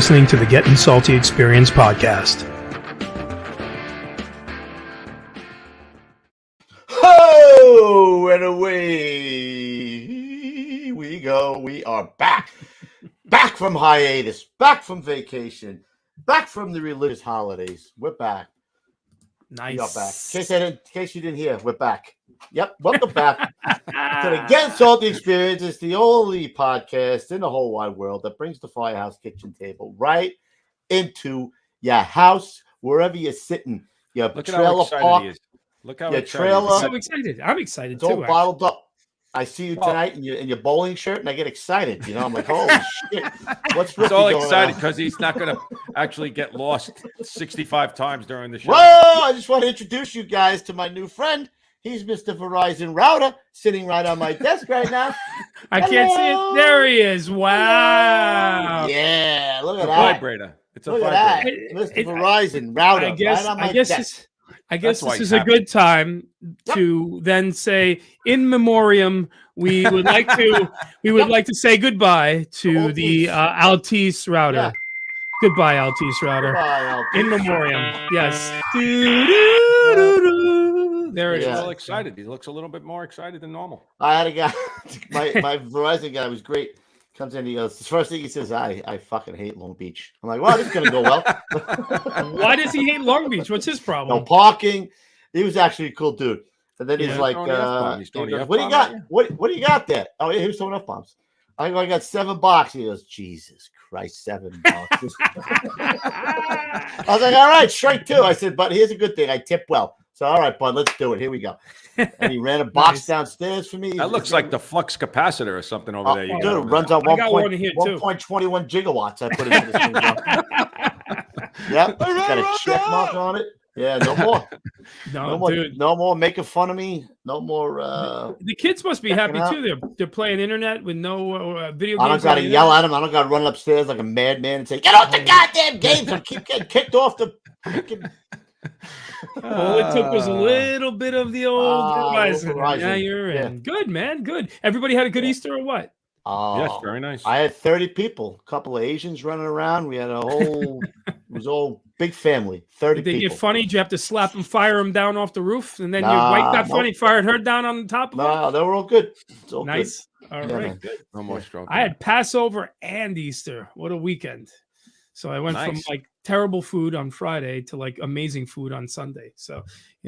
listening to the Gettin Salty Experience podcast. Oh, and away we go. We are back. Back from hiatus. Back from vacation. Back from the religious holidays. We're back. Nice. We are back. In case you didn't hear, we're back. Yep, welcome back to the Gettin Salty Experience. It's the only podcast in the whole wide world that brings the Firehouse kitchen table right into your house, wherever you're sitting. Your Look trailer at how park. excited he is. Look how Your excited trailer. he is. So excited. I'm excited It's all too. bottled up. I see you tonight in your bowling shirt, and I get excited. You know, I'm like, holy shit! What's He's all going excited on? because he's not going to actually get lost 65 times during the show. Whoa! I just want to introduce you guys to my new friend. He's Mr. Verizon Router, sitting right on my desk right now. I can't see it. There he is. Wow. Yeah, look at It's a that. vibrator. It's a Look at vibrator. that, Mr. Verizon Router. I guess. right on my I guess. desk. I guess That's why this he's is a happy. good time to then say, in memoriam, we would like to say goodbye to the Altice Router. Yeah. Goodbye, Altice Router. Goodbye, Altice. In memoriam. Yes. Doo-doo-doo-doo. There it He's is. all excited. He looks a little bit more excited than normal. I had a guy, my Verizon guy was great. Comes in, he goes, the first thing he says, I fucking hate Long Beach. I'm like, well, this is going to go well. Why does he hate Long Beach? What's his No problem? parking. He was actually a cool dude. And then he's Yeah. like, Throwing the F-bomb. He's he throwing goes, the what do you F-bomb got? at What do you got there? Oh, yeah, he was throwing F-bombs. I go, I got $7. He goes, Jesus Christ, $7. I was like, all right, straight two. I said, but here's a good thing. I tip well. So, all right, bud, let's do it. Here we go. And he ran a box Nice. downstairs for me. That looks like the flux capacitor or something over there. You Dude, got it over runs there. on I got one here, too. 1.21 gigawatts. I put into this thing. Yep, it's got a check mark on it. Yeah, no more. No, dude. No more making fun of me. No more. The kids must be happy checking too. They're playing internet with no video games. I don't got to yell at him. I don't got to run upstairs like a madman and say, "Get off the goddamn games!" and keep getting kicked off the freaking. All it took was a little bit of the old Verizon. Verizon. Now you're in. Yeah. Good, man. Good. Everybody had a good Easter or what? Yes, very nice. I had 30 people, a couple of Asians running around. We had a whole, it was all big family, 30 Did they people. get funny? Did you have to slap them, fire them down off the roof? And then your Nah, wife got no. funny, fired her down on top of it? No, they were all good. It's all Nice. All Yeah, right. man. Good. No more stroke. I had Passover and Easter. What a weekend. So I went from Nice. like terrible food on Friday to like amazing food on Sunday. So,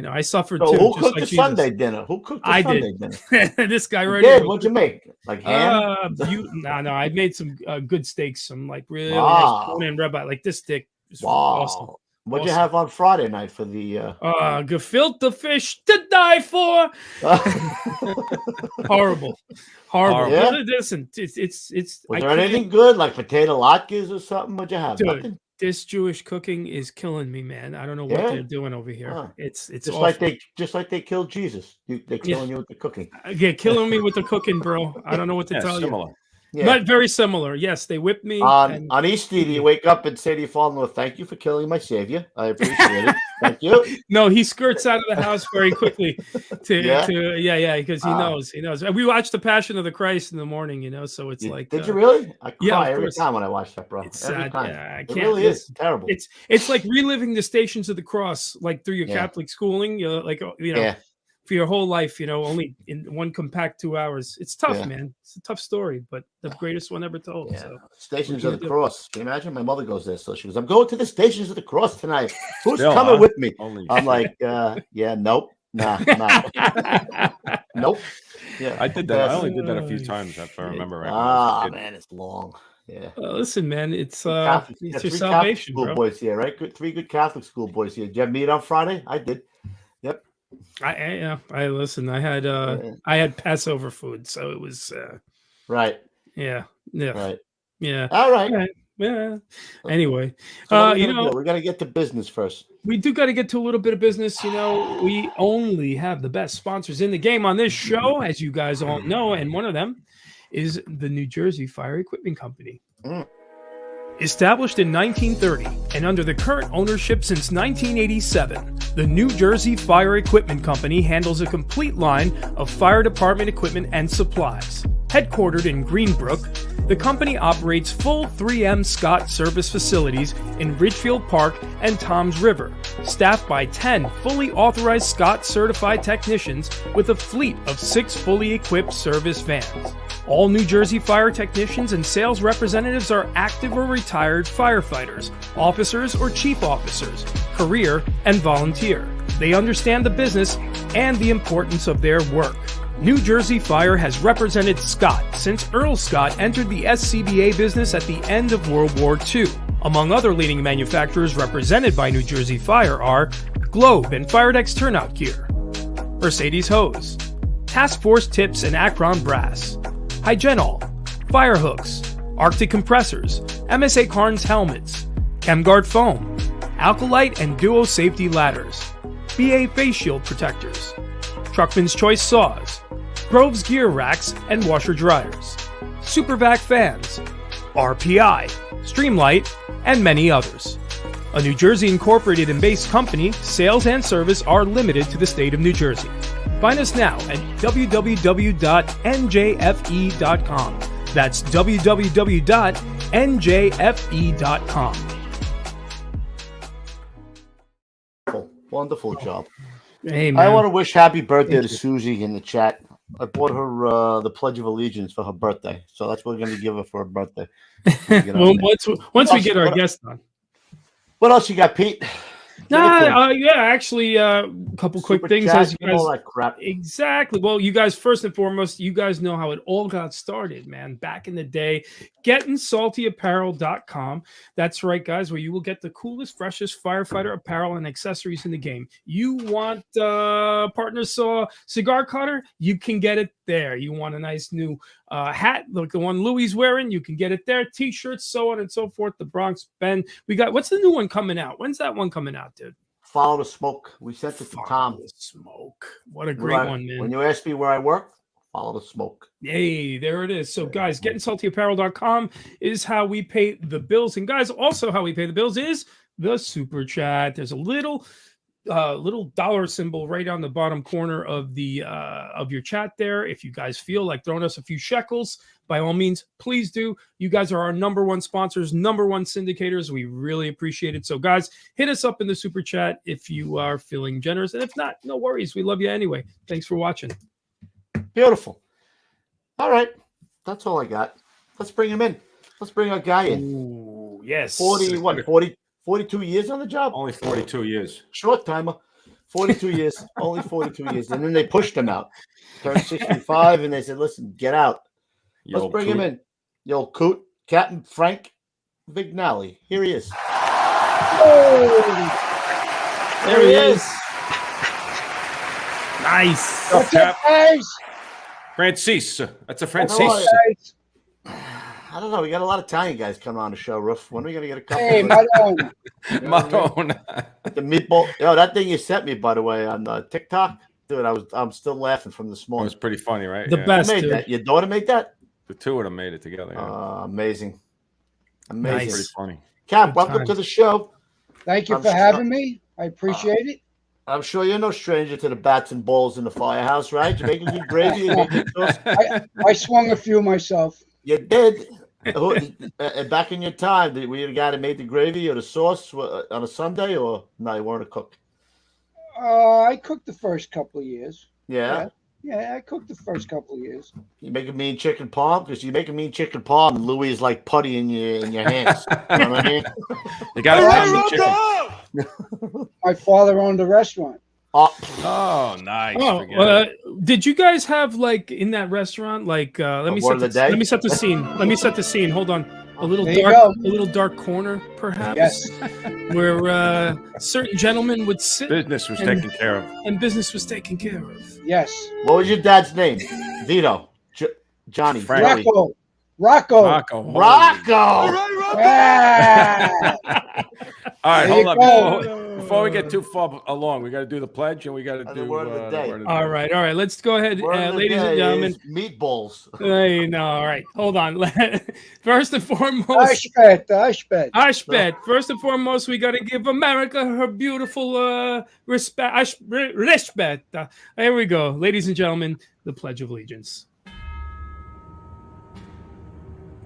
I suffered good. So too. who just cooked like the Jesus. Sunday dinner? Who cooked the I Sunday did. dinner? This guy You right did? here. What'd you make? Like ham? No. I made some good steaks, some like really Wow. nice bone-in ribeye. Like this steak is Wow. awesome. What'd you Awesome. have on Friday night for the? Gefilte fish to die for. Horrible. Horrible. Yeah? But listen, it's. Was I there can't- anything good like potato latkes or something? What'd you have? Dude, Nothing? This Jewish cooking is killing me, man. I don't know what Yeah? they're doing over here. Huh. It's Just awful. like they killed Jesus. They're killing you with the cooking. Yeah, killing me with the cooking, bro. I don't know what to Yeah, tell similar. Yeah. But very similar. Yes, they whipped me. and- On Easter, do you wake up and say to your father-in-law, "Thank you for killing my savior. I appreciate it. Thank you." No, he skirts out of the house very quickly. Yeah? Because he knows. We watched the Passion of the Christ in the morning, so it's like. Did you really? I yeah, cry of every course. time when I watch that, bro. It's Every sad. time. Yeah, I It can't. really is listen. terrible. It's like reliving the Stations of the Cross, like through your Yeah. Catholic schooling. Yeah. For your whole life, only in one compact 2 hours. It's tough, Yeah. man. It's a tough story, but the greatest one ever told. Yeah. So Stations what of can the you do? Cross. Can you imagine? My mother goes there, so she goes, "I'm going to the Stations of the Cross tonight. Who's Still, coming huh? with me?" Holy I'm shit. like, yeah, nope, nah, nope. Yeah, I did that. I Yes. only did that a few times, if I remember right. Ah, man, it's long. Yeah. listen, man, it's Catholic- it's yeah, your 3 Catholic salvation, school bro. boys here, right? 3 good Catholic school boys here. Did you have meat on Friday? I did. Yep. I listen. I had Passover food, so it was Right. yeah. Right. All right. Yeah. Anyway, So what are we gonna do? We got to get to business first. we do got to get to a little bit of business. We only have the best sponsors in the game on this show, as you guys all know, and one of them is the New Jersey Fire Equipment Company. Mm. Established in 1930 and under the current ownership since 1987, the New Jersey Fire Equipment Company handles a complete line of fire department equipment and supplies. Headquartered in Greenbrook, the company operates full 3M Scott service facilities in Ridgefield Park and Toms River, staffed by 10 fully authorized Scott certified technicians with a fleet of 6 fully equipped service vans. All New Jersey Fire technicians and sales representatives are active or retired firefighters, officers or chief officers, career and volunteer. They understand the business and the importance of their work. New Jersey Fire has represented Scott since Earl Scott entered the SCBA business at the end of World War II. Among other leading manufacturers represented by New Jersey Fire are Globe and Firedex Turnout Gear, Mercedes Hose, Task Force Tips and Akron Brass, Hygenol, Firehooks, Arctic Compressors, MSA Carnes Helmets, ChemGuard Foam, Alkalite and Duo Safety Ladders, BA Face Shield Protectors, Truckman's Choice Saws, Grove's Gear Racks and Washer Dryers, Supervac Fans, RPI, Streamlight, and many others. A New Jersey incorporated and based company, sales and service are limited to the state of New Jersey. Find us now at www.njfe.com. That's www.njfe.com. Wonderful job. Hey, man. I want to wish happy birthday to Susie in the chat. I bought her the Pledge of Allegiance for her birthday, so that's what we're going to give her for her birthday. Well, once we get our guest on. What else you got, Pete? Actually, a couple quick things. Chat, As you guys, all that crap. Exactly. Well, you guys, first and foremost, you guys know how it all got started, man. Back in the day, GettinSaltyApparel.com. That's right, guys, where you will get the coolest, freshest firefighter apparel and accessories in the game. You want partner saw, cigar cutter? You can get it there. You want a nice new hat like the one Louie's wearing? You can get it there. T-shirts, so on and so forth. The Bronx Ben. We got, what's the new one coming out? When's that one coming out, dude? Follow the Smoke. We sent it to Tom. The Smoke. What a great one, man. When you ask me where I work, follow the smoke. Hey, there it is. So, guys, GettinSaltyApparel.com is how we pay the bills. And, guys, also how we pay the bills is the Super Chat. There's a little dollar symbol right on the bottom corner of the of your chat there. If you guys feel like throwing us a few shekels, by all means, please do. You guys are our number one sponsors, number one syndicators. We really appreciate it. So, guys, hit us up in the Super Chat if you are feeling generous. And if not, no worries. We love you anyway. Thanks for watching. Beautiful. All right. That's all I got. Let's bring him in. Let's bring our guy in. Ooh, yes. 42 years on the job? Only 42 years. Short timer. 42 years. Only 42 years. And then they pushed him out. Turned 65, and they said, listen, get out. Let's bring him in. The old coot, Captain Frank Vignali. Here he is. Oh, there he is. Nice. What's up, guys? Francis. That's a Francis. I don't know. We got a lot of Italian guys coming on the show, Roof. When are we going to get a couple? Hey, Madonna. Madonna. The meatball. Yo, that thing you sent me, by the way, on TikTok, dude, I'm still laughing from this It morning. was pretty funny, right? The best. Who made that? Your daughter made that? The two of them made it together. Yeah. Amazing. Nice. Pretty funny. Cap, Good welcome times. to the show. Thank you for having me. I appreciate it. I'm sure you're no stranger to the bats and balls in the Firehouse, right? You making good gravy? You making sauce? I swung a few myself. You did. Back in your time, were you the guy that made the gravy or the sauce on a Sunday, or no, you weren't a cook? I cooked the first couple of years. Yeah. Yeah, I cooked the first couple of years. You make a mean chicken palm? Because you make a mean chicken palm, and Louis is like putty in your hands. You know what I mean? You got to chicken. My father owned a restaurant. Oh, nice. Oh, did you guys have like in that restaurant? Like, let me set the scene. Let me set the scene. Hold on. A little dark corner, perhaps. Yes. Where certain gentlemen would sit. Business was taken care of. And business was taken care of. Yes. What was your dad's name? Vito. Johnny. Frank. Rocco. Yeah. All right, There hold you on. Before we get too far along, we got to do the pledge, and we got to do the word of the day. All right. Let's go ahead, ladies and gentlemen. Meatballs. Hey, no, all right. Hold on. First and foremost, Ashbet. First and foremost, we got to give America her beautiful respect. Respect. Here we go, ladies and gentlemen. The Pledge of Allegiance.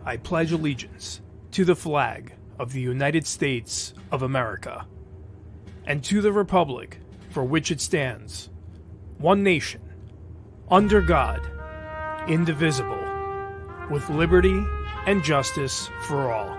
I pledge allegiance to the flag of the United States of America and to the republic for which it stands, one nation, under God, indivisible, with liberty and justice for all.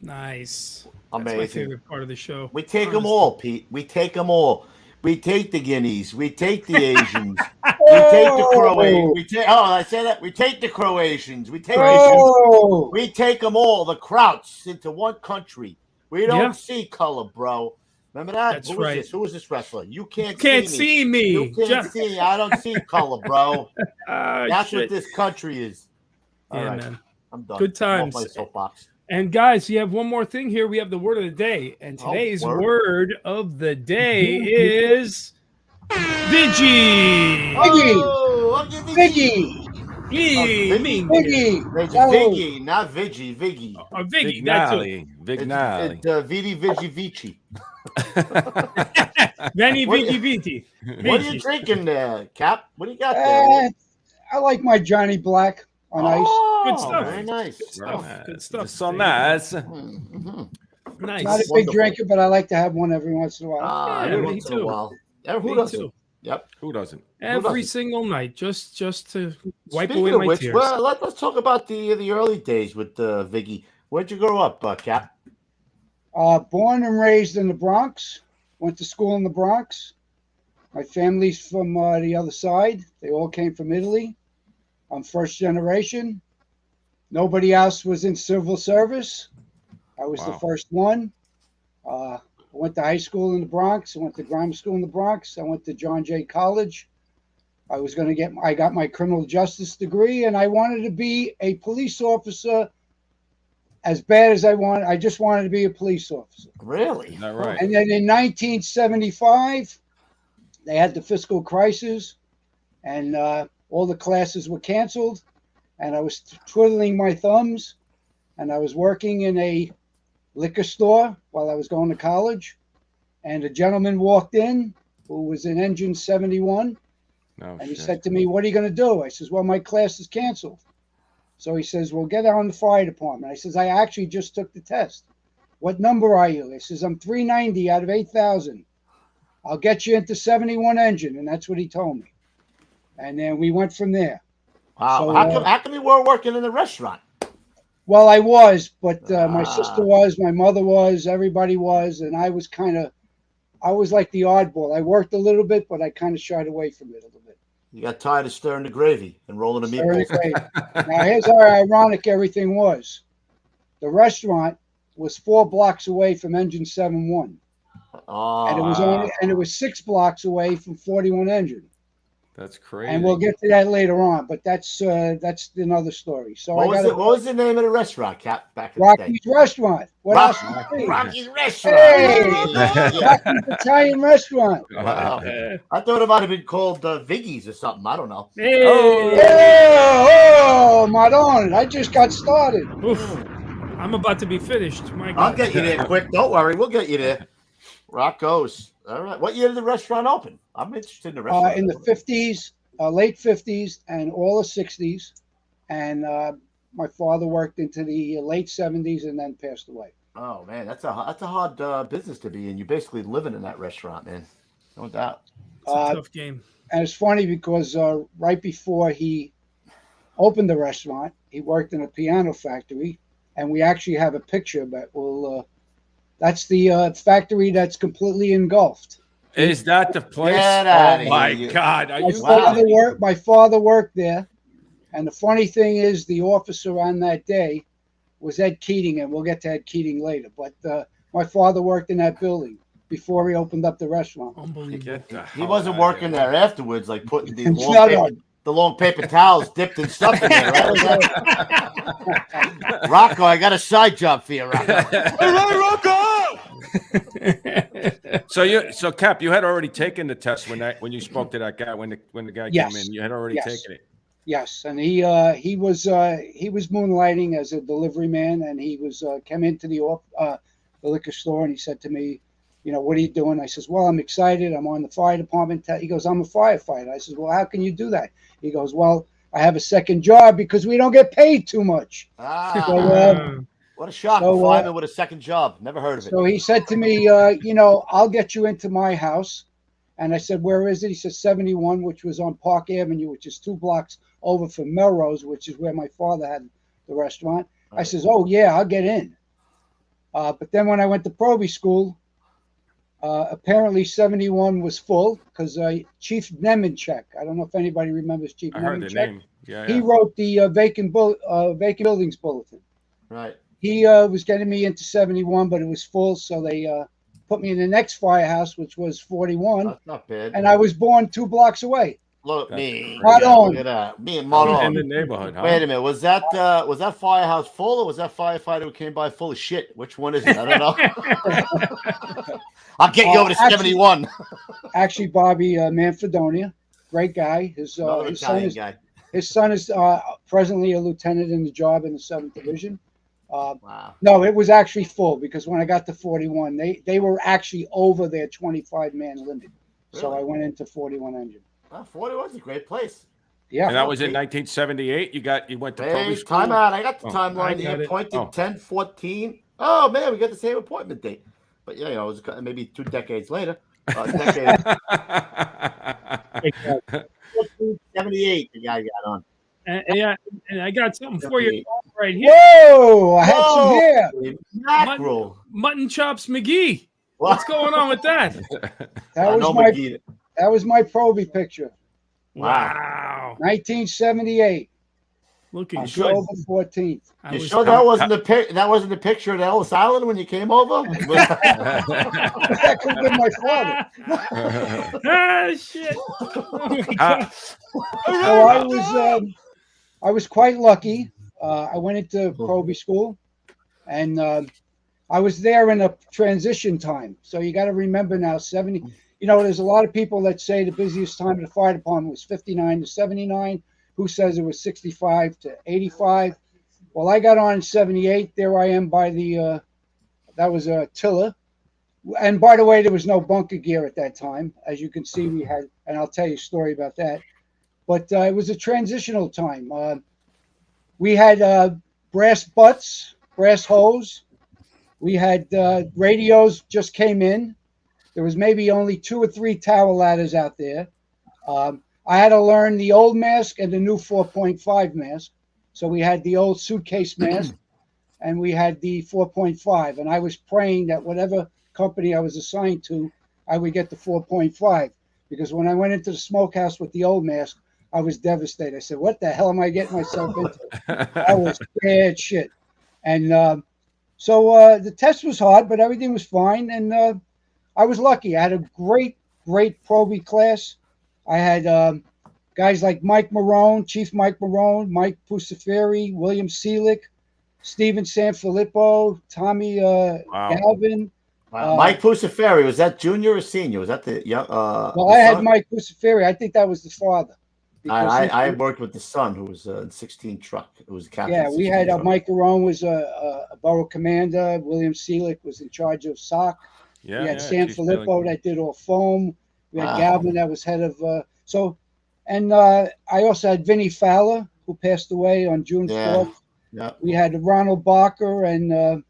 Nice. That's my Amazing. favorite part of the show. We take them all, Pete. We take them all. We take the Guineas. We take the Asians. We take the Croatians. I say that. We take the Croatians. We take we take them all, the Krauts, into one country. We don't see color, bro. Remember that? That's Who right. is this? Who is this wrestler? You can't see me. You can't see me. I don't see color, bro. That's shit. what this country is. All Yeah, right. man. I'm done. Good times. I'm off my soapbox. And guys, you have one more thing here. We have the word of the day. And today's word of the day is Vigi. Viggy. Viggy, not Vigi. Viggy. Viggy. That's it. Vignali. It's Vidi Vigi Vici. Veni Vigi Viti. What are you drinking there, Cap? What do you got there? I like my Johnny Black on ice. Good stuff. Very nice. Good stuff. So nice. Nice. Not a big drinker, but I like to have one every once in a while. Every me once in a too. while. Who Me doesn't? too. Yep. Who doesn't? Every single night, just to wipe Speaking away of my which, tears. well, let's talk about the early days with Viggy. Where'd you grow up, Cap? Born and raised in the Bronx. Went to school in the Bronx. My family's from the other side. They all came from Italy. I'm first generation. Nobody else was in civil service. I was the first one. I went to high school in the Bronx. I went to grammar school in the Bronx. I went to John Jay College. I got my criminal justice degree, and I wanted to be a police officer as bad as I just wanted to be a police officer. Really? Is that right? And then in 1975, they had the fiscal crisis, and all the classes were canceled, and I was twiddling my thumbs, and I was working in a liquor store while I was going to college, and a gentleman walked in who was in Engine 71, and he said to me, "What are you going to do?" I says, "Well, my class is canceled." So he says, "Well, get on the fire department." I says, "I actually just took the test. What number are you?" He says, "I'm 390 out of 8,000. I'll get you into 71 engine." And that's what he told me. And then we went from there. Wow. So, how come you weren't working in the restaurant? Well, I was, but my sister was, my mother was, everybody was, and I was like the oddball. I worked a little bit, but I kind of shied away from it a little bit. You got tired of stirring the gravy and rolling the meatballs. Now, here's how ironic everything was. The restaurant was 4 blocks away from Engine 71. And it was 6 blocks away from 41 Engine. That's crazy. And we'll get to that later on, but that's another story. So what was the name of the restaurant, Cap? Back in Rocky's the day? Restaurant. What else? Rocky's Restaurant. Hey, Rocky's Italian Restaurant. Wow. I thought it might have been called Viggy's or something. I don't know. Hey. Oh, Madonna! I just got started. Oof. I'm about to be finished. My God. I'll get you there quick. Don't worry. We'll get you there. Rocco's. All right. What year did the restaurant open? I'm interested in the restaurant. In the 50s, late 50s, and all the 60s. And my father worked into the late 70s and then passed away. Oh man, that's a hard business to be in. You're basically living in that restaurant, man. No doubt. It's a tough game. And it's funny because right before he opened the restaurant, he worked in a piano factory, and we actually have a picture that will. That's the factory that's completely engulfed. Is that the place? Oh my God! My father worked there, and the funny thing is, the officer on that day was Ed Keating, and we'll get to Ed Keating later. But my father worked in that building before he opened up the restaurant. Unbelievable. He wasn't working there afterwards, like putting the long paper towels dipped in stuff in there, right? Rocco, I got a side job for you, Rocco. All right, Rocco. So Cap, you had already taken the test when you spoke to that guy when the guy came in. You had already taken it. Yes, and he was moonlighting as a delivery man, and he came into the liquor store, and he said to me, what are you doing? I says, well, I'm excited. I'm on the fire department. He goes, I'm a firefighter. I says, well, how can you do that? He goes, well, I have a second job because we don't get paid too much. What a shock. A fireman with a second job. Never heard of it. So he said to me, I'll get you into my house. And I said, where is it? He said 71, which was on Park Avenue, which is 2 blocks over from Melrose, which is where my father had the restaurant. I says, oh, yeah, I'll get in. But then when I went to Probie school, apparently 71 was full because Chief Nemenchek, I don't know if anybody remembers Chief Nemenchek. I heard the name. Yeah. He wrote the vacant buildings bulletin. Right. He was getting me into 71, but it was full, so they put me in the next firehouse, which was 41. That's not bad. And I was born 2 blocks away. Look at me. Right on. Look at that. Me and Mom in the neighborhood. Huh? Wait a minute. Was that firehouse full, or was that firefighter who came by full of shit? Which one is it? I don't know. I'll get you over to 71. Actually, Bobby Manfredonia, great guy. His son is presently a lieutenant in the job in the 7th Division. Wow. No, it was actually full because when I got to 41, they were actually over their 25-man limit. Really? So I went into 41 engine. 41 is a great place. Yeah. And that was in 1978. You went to Probie school? Time out. I got the timeline here. Appointed 10/14. Oh, man, we got the same appointment date. But, yeah, it was maybe 2 decades later. 78, the guy got on. And I got something for you right here. Whoa! I had some here. Mackerel. Mutton Chops McGee. What's going on with that? That was my Probie picture. Wow. 1978. Looking good. October 14th. You sure that wasn't the picture at Ellis Island when you came over? That could have been my father. Shit. So I was quite lucky. I went into Probie school, and I was there in a transition time. So you got to remember now, 70. There's a lot of people that say the busiest time in the fire department was 59 to 79. Who says it was 65 to 85? Well, I got on in 78. There I am by the, that was a tiller. And by the way, there was no bunker gear at that time. As you can see, we had, and I'll tell you a story about that. But it was a transitional time. We had brass butts, brass hose. We had radios just came in. There was maybe only 2 or 3 tower ladders out there. I had to learn the old mask and the new 4.5 mask. So we had the old suitcase mask and we had the 4.5. And I was praying that whatever company I was assigned to, I would get the 4.5. Because when I went into the smokehouse with the old mask, I was devastated. I said, what the hell am I getting myself into? That was bad shit. And so the test was hard, but everything was fine. And I was lucky. I had a great Probie class. I had guys like Mike Marone, Chief Mike Marone, Mike Pusaferi, William Seelick, Steven Sanfilippo, Tommy Galvin. Mike Pusaferi, was that junior or senior? Was that the young? Well, I had Mike Pusaferi. I think that was the father. I worked with the son who was a 16 truck. It was a captain. Yeah, we had Mike Marone was a borough commander. William Seelick was in charge of SOC. Yeah, we had Sanfilippo that did all foam. We had Galvin that was head of I also had Vinnie Fowler, who passed away on June 4th. Yeah. We had Ronald Barker, and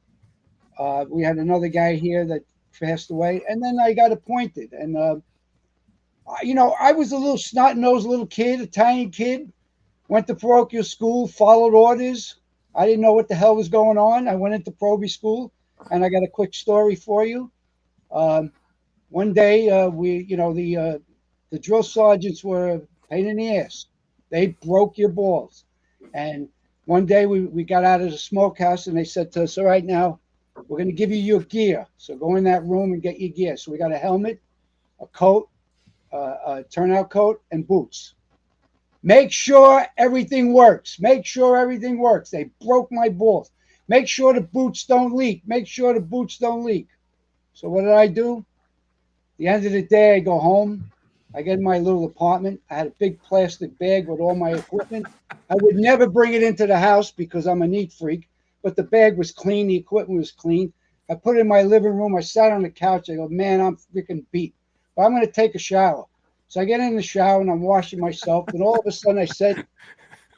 we had another guy here that passed away. And then I got appointed. And, I was a little snot-nosed little kid, Italian kid, went to parochial school, followed orders. I didn't know what the hell was going on. I went into Probie school, and I got a quick story for you. One day, the drill sergeants were a pain in the ass. They broke your balls. And one day we got out of the smokehouse and they said to us, all right, now we're going to give you your gear. So go in that room and get your gear. So we got a helmet, a coat, a turnout coat, and boots. Make sure everything works. Make sure everything works. They broke my balls. Make sure the boots don't leak. Make sure the boots don't leak. So what did I do? The end of the day, I go home. I get in my little apartment. I had a big plastic bag with all my equipment. I would never bring it into the house because I'm a neat freak. But the bag was clean. The equipment was clean. I put it in my living room. I sat on the couch. I go, man, I'm freaking beat. But I'm going to take a shower. So I get in the shower and I'm washing myself. And all of a sudden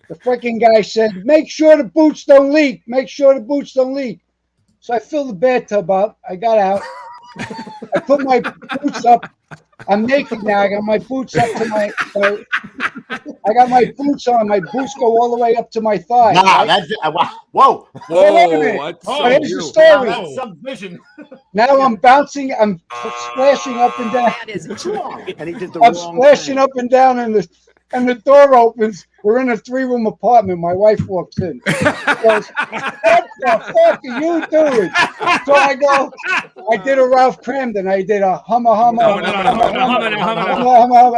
the freaking guy said, make sure the boots don't leak. Make sure the boots don't leak. So I filled the bathtub up. I got out. I put my boots up. I'm naked now. I got my boots up to I got my boots on. My boots go all the way up to my thigh. Nah, right? that's whoa. Wait a minute. Oh, Here's the Wow, story. that's some vision. Now I'm bouncing. I'm splashing up and down. That is true. And he did the I'm wrong splashing thing. up and down, and the door opens. We're in a 3-room apartment. My wife walks in. She goes, what the fuck are you doing? So I go, I did a Ralph Cramden. I did a humma.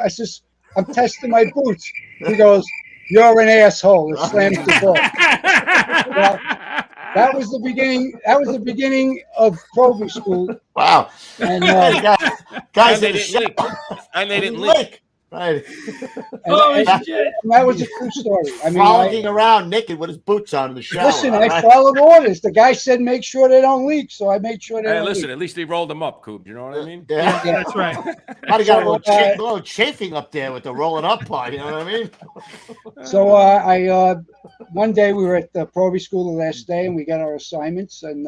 I says, I'm testing my boots. He goes, you're an asshole. It slams the door. Well, that was the beginning. That was the beginning of Probie school. Wow. And guys, they didn't leak. And they didn't leak. Right. Oh, and shit. that was a true story. I mean, Frolicking around naked with his boots on in the shower. listen, right? I followed orders. The guy said, make sure they don't leak. So I made sure they Hey, don't listen, leak. at least he rolled them up, Coop. You know what I mean? Yeah. That's right. Might have got a So, little chafing up there with the rolling up part. You know what I mean? So one day we were at the Probie school the last day and we got our assignments. And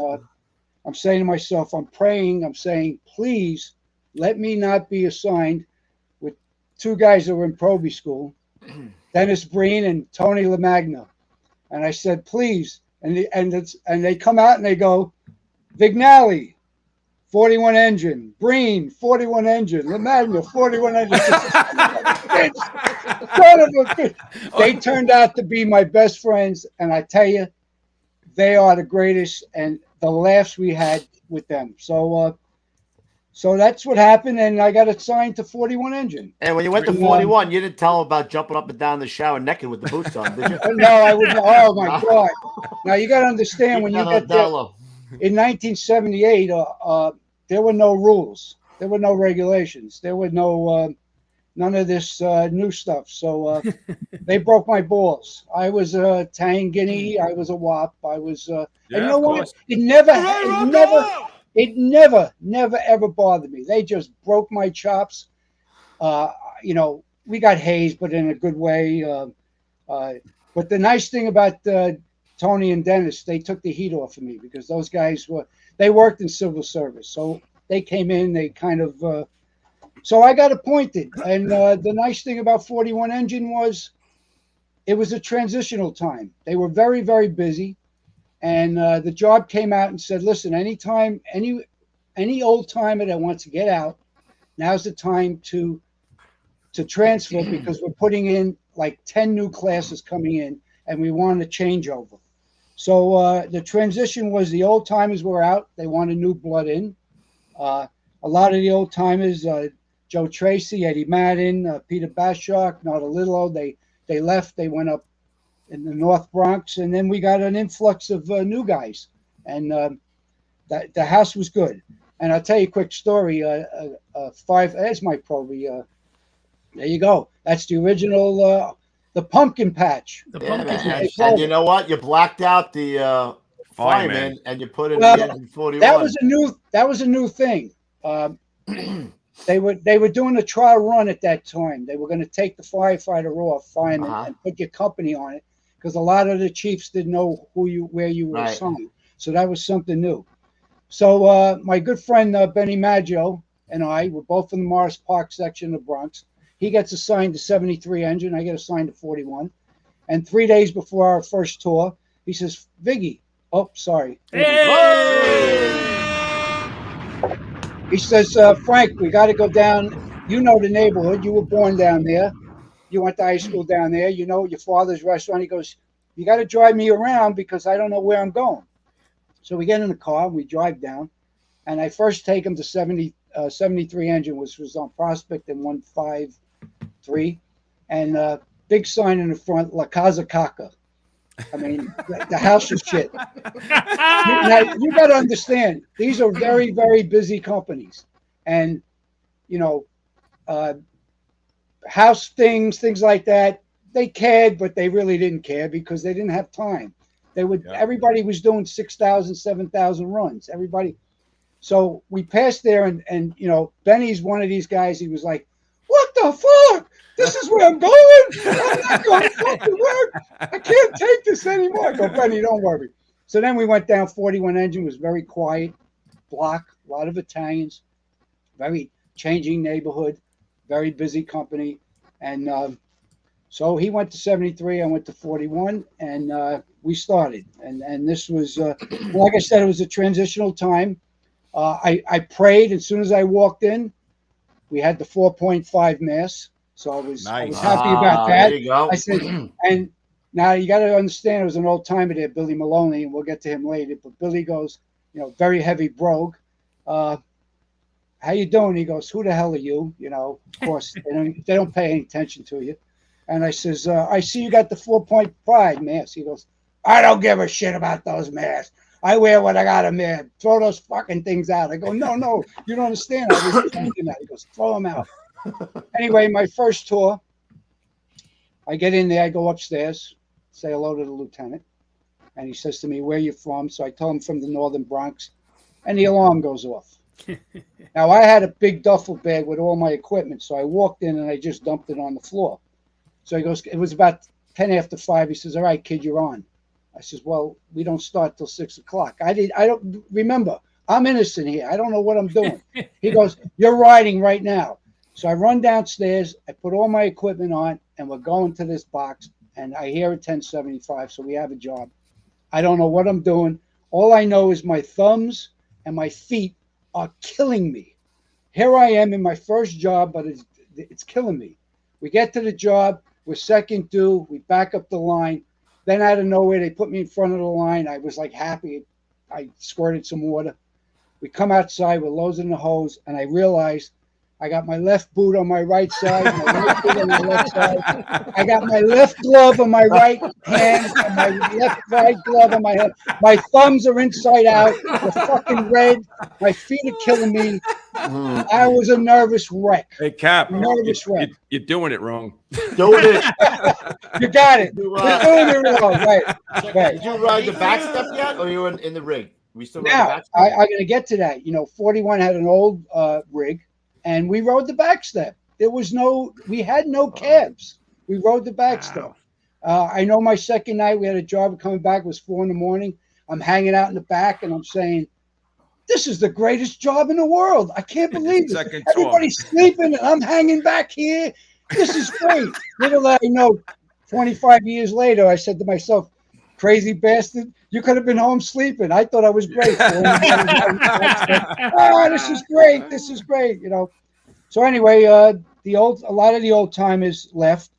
I'm saying to myself, I'm praying, I'm saying, please let me not be assigned with 2 guys that were in Probie school, Dennis Breen and Tony LaMagna. And I said, please. And they come out and they go, Vignali, 41 engine, Breen, 41 engine, LaMagna, 41 engine. Son of a bitch. They turned out to be my best friends. And I tell you, they are the greatest. And the laughs we had with them. So that's what happened, and I got assigned to 41 engine. And when you went to 41, you didn't tell them about jumping up and down the shower naked with the boots on, did you? No, I wouldn't. Oh my God! Now you got to understand when you get there in 1978, there were no rules, there were no regulations, there were no none of this new stuff. So they broke my balls. I was a Tang Guinea. I was a WAP. I was. And you know what? It never ever bothered me. They just broke my chops. You know, we got hazed, but in a good way. But the nice thing about Tony and Dennis, they took the heat off of me because those guys they worked in civil service. So they came in, they kind of, so I got appointed. And the nice thing about 41 Engine was it was a transitional time. They were very, very busy. And the job came out and said, listen, anytime, any old timer that wants to get out, now's the time to transfer because we're putting in like 10 new classes coming in and we want a changeover. So the transition was the old timers were out. They wanted new blood in. A lot of the old timers, Joe Tracy, Eddie Madden, Peter Bashok, Nada Little, they left. They went up in the North Bronx, and then we got an influx of new guys, and the house was good. And I'll tell you a quick story. There's my Probie. There you go. That's the original, the pumpkin patch. The pumpkin And patch. you know what? You blacked out the fireman and you put in Well, the engine 41. That was a new thing. They were doing a trial run at that time. They were going to take the firefighter off, fireman, and put your company on it because a lot of the chiefs didn't know where you were assigned. So that was something new. So my good friend Benny Maggio and I were both in the Morris Park section of the Bronx. He gets assigned to 73 engine. I get assigned to 41. And 3 days before our first tour, he says, Viggy. Oh, sorry. Hey! He says, Frank, we got to go down. You know the neighborhood. You were born down there. You went to high school down there. You know your father's restaurant. He goes, you got to drive me around because I don't know where I'm going. So we get in the car. We drive down. And I first take him to 73 engine, which was on Prospect and 153. And big sign in the front, La Casa Caca. I mean, the house is shit. Now, you got to understand, these are very, very busy companies. And, you know, house things like that, they cared, but they really didn't care because they didn't have time. Everybody was doing 6,000, 7,000 runs. Everybody. So we passed there, and you know, Benny's one of these guys. He was like, "What the fuck? This is where I'm going. I'm not going to fucking work. I can't take this anymore." I go, "Benny, don't worry." So then we went down 41 Engine. Was very quiet block, a lot of Italians, very changing neighborhood, very busy company, and so he went to 73. I went to 41, and we started. And this was, like I said, it was a transitional time. I prayed as soon as I walked in. We had the 4.5 mass, so I was happy about that. There you go. I said, and now you got to understand, it was an old timer there, Billy Maloney, and we'll get to him later. But Billy goes, you know, very heavy brogue. How you doing? He goes, "Who the hell are you?" You know, of course, they don't pay any attention to you. And I says, "I see you got the 4.5 mass." He goes, "I don't give a shit about those masks. I wear what I got them in. Throw those fucking things out." I go, no, you don't understand. I was thinking that. He goes, "Throw them out." Anyway, my first tour, I get in there, I go upstairs, say hello to the lieutenant. And he says to me, "Where you from?" So I tell him from the northern Bronx. And the alarm goes off. Now, I had a big duffel bag with all my equipment. So I walked in and I just dumped it on the floor. So he goes, it was about 10 after 5. He says, "All right, kid, you're on." I says, "Well, we don't start till 6 o'clock. I don't remember. I'm innocent here. I don't know what I'm doing." He goes, "You're riding right now." So I run downstairs. I put all my equipment on, and we're going to this box. And I hear a 1075, so we have a job. I don't know what I'm doing. All I know is my thumbs and my feet are killing me. Here I am in my first job, but it's killing me. We get to the job. We're second due. We back up the line. Then out of nowhere, they put me in front of the line. I was like happy. I squirted some water. We come outside. We're losing the hose, and I realized I got my left boot on my right side, my right boot on my left side. I got my left glove on my right hand, and my right glove on my head. My thumbs are inside out. They're fucking red. My feet are killing me. I was a nervous wreck. Hey, Cap, Nervous wreck. you're doing it wrong. Doing it. You got it. You're doing it wrong. Right. Did you ride the back step yet, or you were in the rig? We still ride the Now, back step? I'm going to get to that. You know, 41 had an old rig, and we rode the back step. We had no cabs. We rode the back step. I know my second night, we had a job coming back. It was 4 a.m. I'm hanging out in the back, and I'm saying, "This is the greatest job in the world. I can't believe it. Everybody's sleeping, and I'm hanging back here. This is great." Little I know, 25 years later, I said to myself, "Crazy bastard, you could have been home sleeping. I thought I was great." This is great. This is great. You know. So anyway, a lot of the old timers left,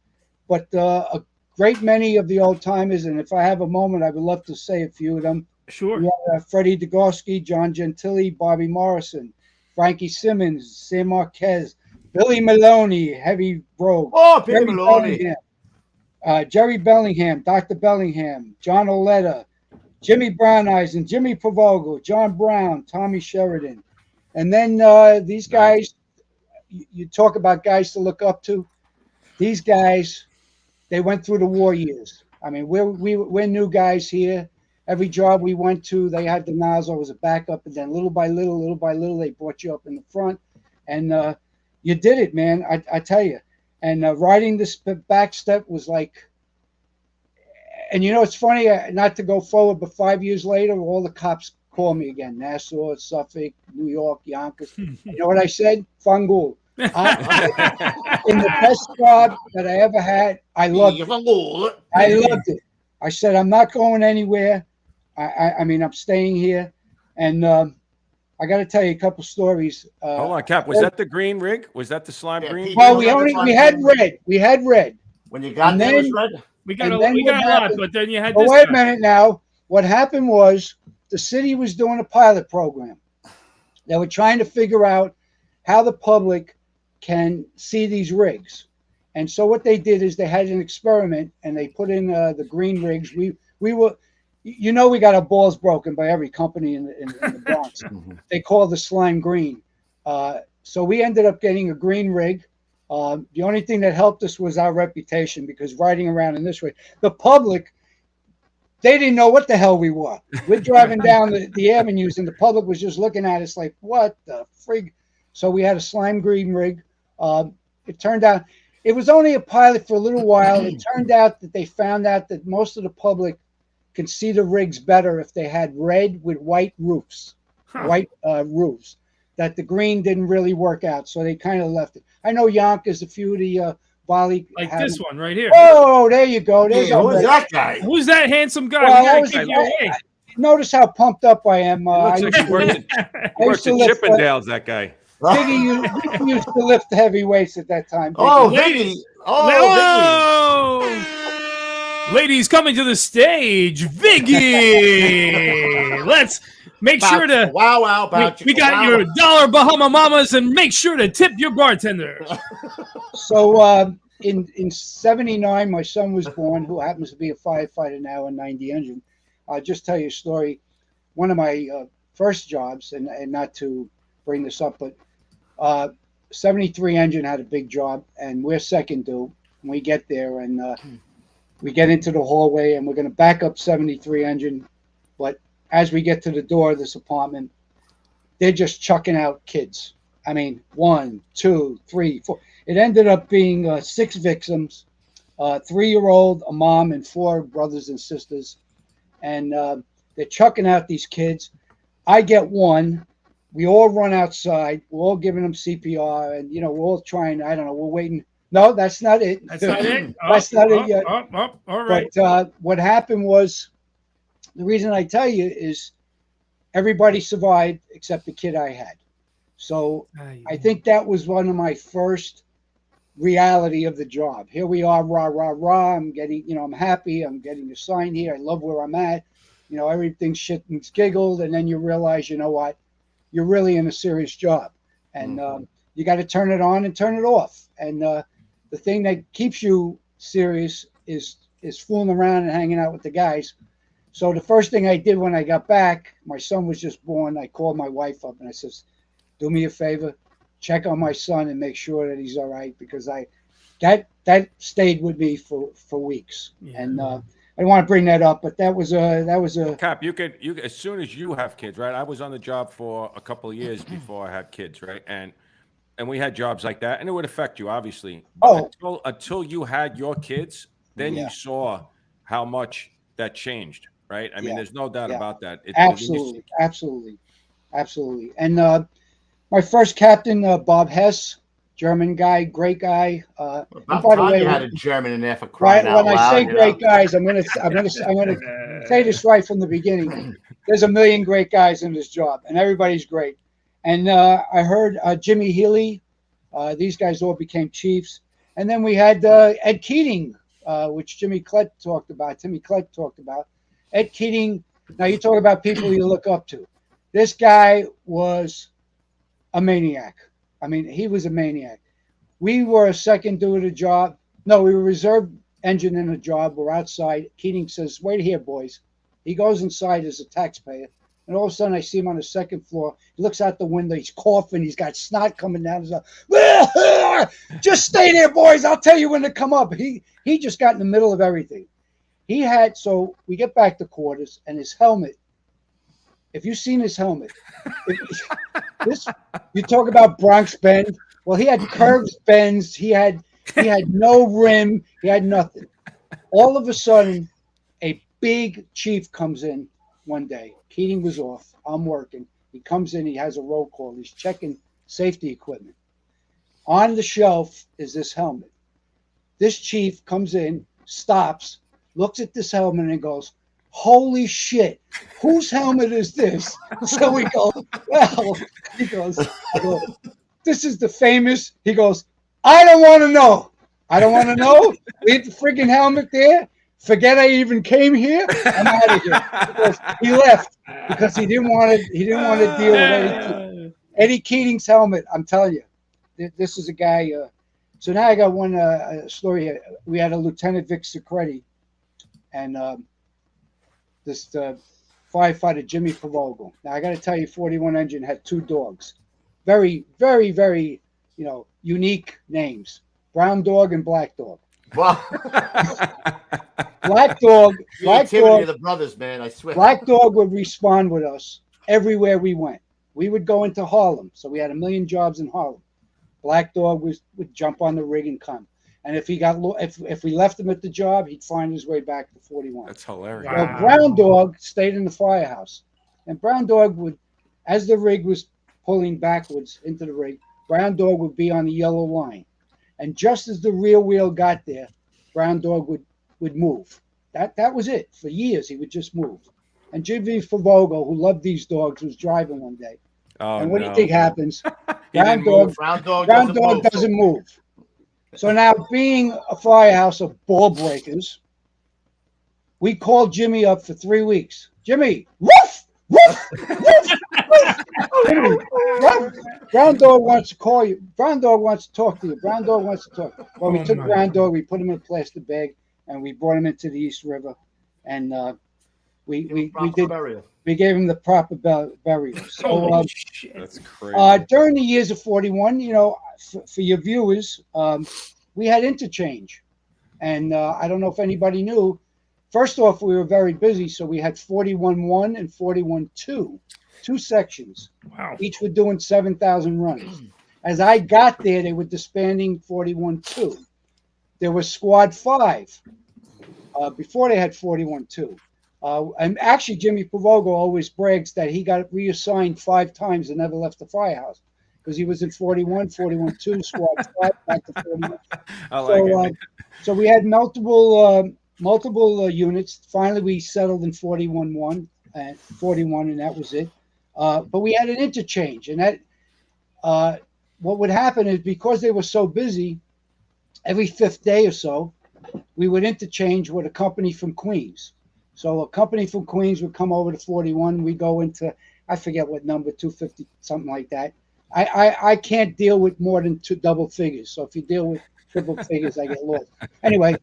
but a great many of the old timers, and if I have a moment, I would love to say a few of them. Sure. We had Freddie Degorski, John Gentili, Bobby Morrison, Frankie Simmons, Sam Marquez, Billy Maloney, heavy brogue. Oh, Billy Maloney. Jerry Bellingham, Dr. Bellingham, John Oletta, Jimmy Brown Eisen, Jimmy Pavogo, John Brown, Tommy Sheridan. And then these guys, you talk about guys to look up to. These guys, they went through the war years. I mean, we're new guys here. Every job we went to, they had the nozzle as a backup, and then little by little, they brought you up in the front. And you did it, man. I tell you. And riding this back step was like, and you know, it's funny, not to go forward, but 5 years later, all the cops call me again. Nassau, Suffolk, New York, Yonkers. You know what I said? Fangul. In the best job that I ever had, I loved it. I loved it. I said, I'm not going anywhere. I mean, I'm staying here. And I got to tell you a couple stories. Hold on, Cap. Was that the green rig? Was that the slime green? Well, we had red. We had red. When you got there, it was red? We got a lot, but then you had this. Well, wait a minute now. What happened was the city was doing a pilot program. They were trying to figure out how the public can see these rigs. And so what they did is they had an experiment, and they put in the green rigs. We were, you know, we got our balls broken by every company in the Bronx. They call the slime green. So we ended up getting a green rig. The only thing that helped us was our reputation, because riding around in this way, the public, They didn't know what the hell we were. We're driving down the avenues, and the public was just looking at us like, what the frig? So we had a slime green rig. It turned out it was only a pilot for a little while. It turned out that they found out that most of the public can see the rigs better if they had red with white roofs, white roofs. That the green didn't really work out, so they kind of left it. I know Yonkers, a few of the volley. Like this one right here. Oh, there you go. There's Who is that guy? Who's that handsome guy? Well, notice how pumped up I am. Looks like he worked at Chippendales, that guy. Biggie used to lift the heavy weights at that time. Oh, Viggy. Ladies coming to the stage, Viggy. Let's make sure to we got your $1 Bahama Mamas, and make sure to tip your bartender. So in 79, my son was born, who happens to be a firefighter now in 90 engine. I'll just tell you a story. One of my first jobs, and not to bring this up, but 73 engine had a big job, and we're second due. And we get there, and we get into the hallway, and we're going to back up 73 engine. But as we get to the door of this apartment, they're just chucking out kids. I mean, 1, 2, 3, 4. It ended up being 6 victims, 3-year-old, a mom, and 4 brothers and sisters. And they're chucking out these kids. I get one. We all run outside. We're all giving them CPR, and we're all trying. I don't know. We're waiting. No, that's not it. That's not it. That's not it yet. All right. But what happened was, the reason I tell you is, everybody survived except the kid I had. So I think that was one of my first reality of the job. Here we are, rah, rah, rah. I'm getting, I'm happy. I'm getting a sign here. I love where I'm at. Everything's shit and giggled. And then you realize, you know what? You're really in a serious job. And you got to turn it on and turn it off. And the thing that keeps you serious is fooling around and hanging out with the guys. So the first thing I did when I got back, my son was just born. I called my wife up and I says, do me a favor, check on my son and make sure that he's all right, because that stayed with me for weeks. Yeah. And I don't want to bring that up, but that was a Cap. You as soon as you have kids, right? I was on the job for a couple of years before I had kids, right? And we had jobs like that, and it would affect you, obviously. Until you had your kids, then you saw how much that changed, right? I mean, there's no doubt about that. Absolutely. And my first captain, Bob Hess, German guy, great guy. By the way, you had a German in there for crying out loud. When I say great guys, I'm gonna say this right from the beginning. There's a million great guys in this job, and everybody's great. And I heard Jimmy Healy. These guys all became chiefs. And then we had Ed Keating, which Timmy Klett talked about. Ed Keating. Now you talk about people you look up to. This guy was a maniac. I mean, he was a maniac. We were a second due to the job. No, we were reserve engine in a job. We're outside. Keating says, wait here, boys. He goes inside as a taxpayer. And all of a sudden, I see him on the second floor. He looks out the window. He's coughing. He's got snot coming down his mouth. Just stay there, boys. I'll tell you when to come up. He just got in the middle of everything. So we get back to quarters, and his helmet. If you've seen his helmet, you talk about Bronx bend. Well, he had curved bends. He had no rim. He had nothing. All of a sudden, a big chief comes in one day. Keating was off. I'm working. He comes in. He has a roll call. He's checking safety equipment. On the shelf is this helmet. This chief comes in, stops, looks at this helmet, and goes, holy shit, whose helmet is this? So we go, well, he goes, this is the famous. He goes, I don't want to know. Leave the freaking helmet there. Forget I even came here. I'm out of here. Because he left because he didn't want to deal with Eddie Keating's helmet. I'm telling you, this is a guy. So now I got one story here. We had a Lieutenant Vic Secretti, and this firefighter Jimmy Pavogal. Now I got to tell you, 41 engine had 2 dogs, very, very, very, unique names: Brown Dog and Black Dog. Wow. Black Dog, Creativity of the brothers, man. I swear. Black Dog would respond with us everywhere we went. We would go into Harlem, so we had a million jobs in Harlem. Black Dog would jump on the rig and come. And if we left him at the job, he'd find his way back to 41. That's hilarious. Wow. Well, Brown Dog stayed in the Firehouse, and Brown Dog would, as the rig was pulling backwards into the rig, Brown Dog would be on the yellow line, and just as the rear wheel got there, Brown Dog would move. That was it. For years, he would just move. And Jimmy Favogo, who loved these dogs, was driving one day. Oh, And what do no. you think happens? didn't Brown Dog Doesn't move. So now, being a Firehouse of ball breakers, we called Jimmy up for 3 weeks. Jimmy, woof, woof, woof, woof. Brown Dog wants to call you. Brown Dog wants to talk to you. Brown Dog wants to talk. Well, we took Brown Dog, we put him in a plastic bag, and we brought him into the East River, and we gave him the proper burial. So That's crazy. during the years of 41, for your viewers, we had interchange, and I don't know if anybody knew. First off, we were very busy, so we had 41-1 and 41-2, two sections. Wow. Each were doing 7,000 runs. As I got there, they were disbanding 41-2. There was Squad 5 before they had 41-2. And actually, Jimmy Pavogo always brags that he got reassigned 5 times and never left the Firehouse because he was in 41, 41-2, Squad 5, back to 41. I like it. So we had multiple units. Finally, we settled in 41-1 and 41, and that was it. But we had an interchange, and that what would happen is because they were so busy, every 5th day or so, we would interchange with a company from Queens. So a company from Queens would come over to 41. We go into, I forget what number, 250, something like that. I can't deal with more than 2 double figures. So if you deal with triple figures, I get lost. Anyway,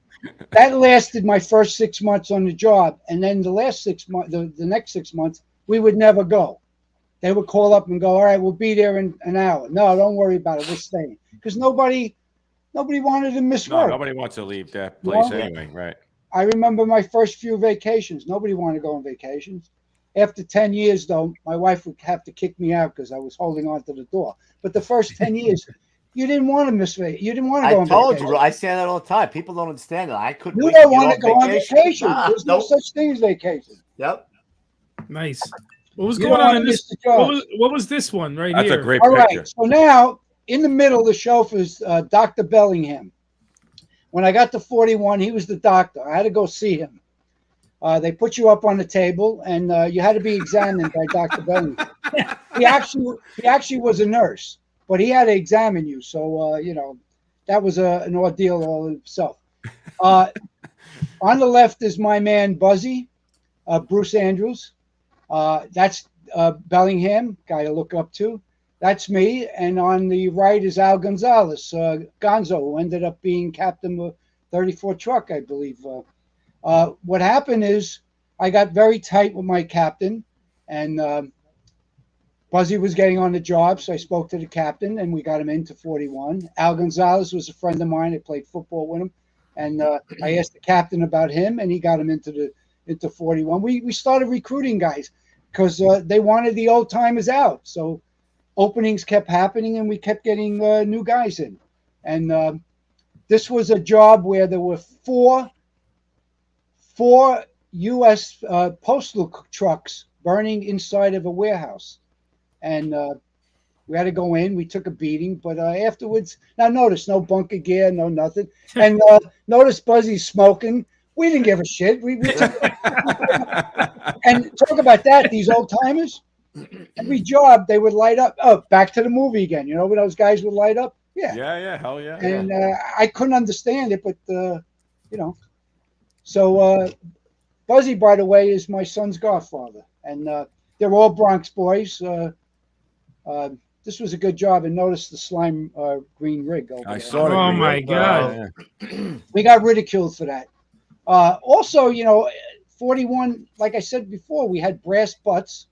that lasted my first 6 months on the job. And then the last 6 months, the next 6 months, we would never go. They would call up and go, all right, we'll be there in an hour. No, don't worry about it. We're staying. Because nobody wanted to miss work. Nobody wants to leave that place anyway, right? I remember my first few vacations. Nobody wanted to go on vacations. After 10 years, though, my wife would have to kick me out because I was holding on to the door. But the first 10 years, you didn't want to miss vacation. You didn't want to go on vacation. I told you. I say that all the time. People don't understand that. I couldn't. You don't want to go on vacation. There's no such thing as vacation. Yep. Nice. What was going on in this? What was this one right here? That's a great All picture. right. So now, in the middle of the shelf is Dr. Bellingham. When I got to 41, he was the doctor. I had to go see him. They put you up on the table, and you had to be examined by Dr. Bellingham. He actually was a nurse, but he had to examine you. So, that was an ordeal all in itself. On the left is my man, Buzzy, Bruce Andrews. That's Bellingham, guy to look up to. That's me. And on the right is Al Gonzalez, Gonzo, who ended up being captain of 34 truck, I believe. What happened is I got very tight with my captain, and Buzzy was getting on the job, so I spoke to the captain, and we got him into 41. Al Gonzalez was a friend of mine. I played football with him, and I asked the captain about him, and he got him into 41. We started recruiting guys because they wanted the old timers out. So openings kept happening, and we kept getting new guys in. And this was a job where there were four U.S. postal trucks burning inside of a warehouse. And we had to go in. We took a beating, but afterwards, now notice, no bunker gear, no nothing. And notice Buzzy's smoking. We didn't give a shit. We took and talk about that, these old timers. Every job they would light up. Oh, back to the movie again. You know when those guys would light up? Yeah. Yeah, hell yeah. And I couldn't understand it, but So Buzzy, by the way, is my son's godfather, and they're all Bronx boys. This was a good job, and notice the slime green rig over I there. saw it. Oh my God! We got ridiculed for that. Also, 41. Like I said before, we had brass butts.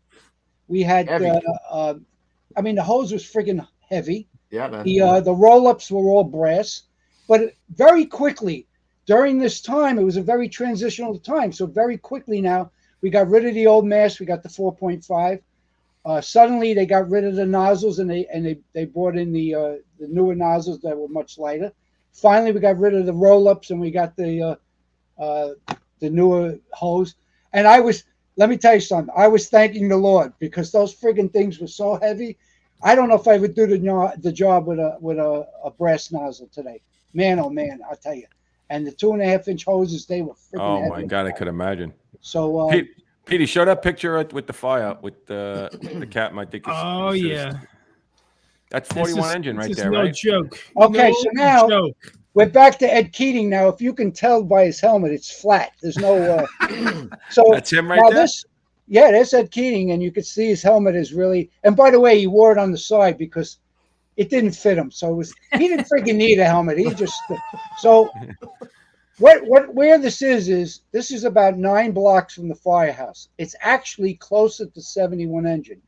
We had. The hose was friggin' heavy. Yeah, man. The roll-ups were all brass, but very quickly, during this time, it was a very transitional time. So very quickly now, we got rid of the old mask. We got the 4.5. Suddenly, they got rid of the nozzles, and they brought in the newer nozzles that were much lighter. Finally, we got rid of the roll-ups, and we got the newer hose. And let me tell you something. I was thanking the Lord because those friggin' things were so heavy. I don't know if I would do the job with a brass nozzle today. Man, oh man, I'll tell you. And the 2.5-inch hoses, they were freaking heavy. Oh my God, I could imagine. So, Petey, show that picture with the fire with the Captain. I think. Oh yeah, that's 41 engine right there, no right? joke. Okay, no so now joke. we're back to Ed Keating. Now, if you can tell by his helmet, it's flat. There's no. So that's him right there. Yeah, there's Ed Keating, and you can see his helmet is really. And by the way, he wore it on the side because it didn't fit him. So he didn't freaking need a helmet. He just so. Where this is this is about 9 blocks from the Firehouse. It's actually closer to 71 engine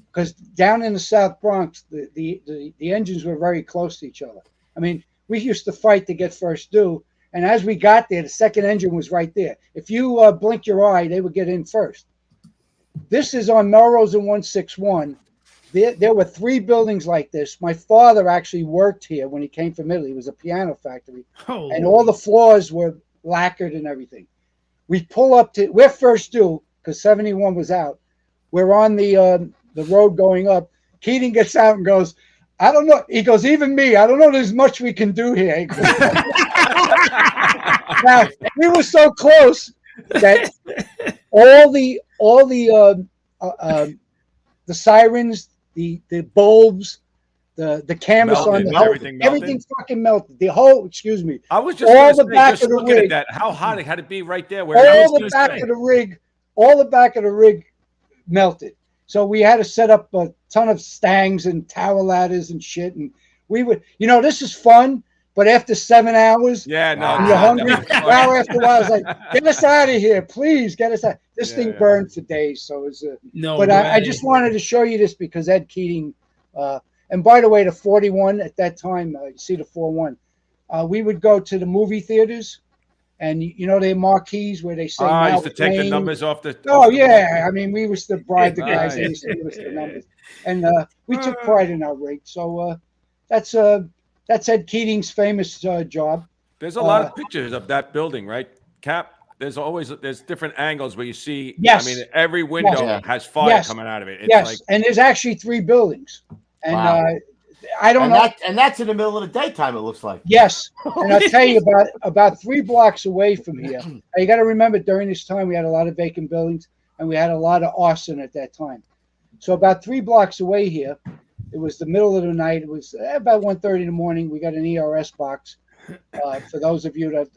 because down in the South Bronx, the engines were very close to each other. I mean, we used to fight to get first due, and as we got there, the second engine was right there. If you blink your eye, they would get in first. This is on Melrose and 161. There were 3 buildings like this. My father actually worked here when he came from Italy. It was a piano factory. Oh, and all the floors were lacquered and everything. We pull up to, we're first due because 71 was out. We're on the road going up. Keating gets out and goes, I don't know. He goes, even me, I don't know there's much we can do here. Now, we were so close that all the sirens, the bulbs, the cameras Melted, on everything fucking melted. The whole, excuse me. I was just all the say, back just of the looking rig. at that. How hot it had to be right there. All the back of the rig, melted. So we had to set up a ton of stangs and tower ladders and shit. And we would, this is fun. But after 7 hours, and you're hungry. Well, after a while, I was like, "Get us out of here, please! Get us out." This thing burned for days, so it was. No, but I just wanted to show you this because Ed Keating, and by the way, the 41 at that time, you see the 41. We would go to the movie theaters, and their marquees where they say. I used to take the numbers off the. Oh yeah, I mean we used to bribe the guys. They used to give us the numbers, and we took pride in our rig. So that's Ed Keating's famous job. There's a lot of pictures of that building, right? Cap, there's different angles where you see. Yes. I mean, every window has fire coming out of it. It's like, and there's actually 3 buildings. And I don't know. know. And that's in the middle of the daytime, it looks like. Yes. And I'll tell you about 3 blocks away from here. You got to remember during this time, we had a lot of vacant buildings and we had a lot of arson at that time. So about 3 blocks away here, it was the middle of the night. It was about 1:30 in the morning. We got an ERS box for those of you that,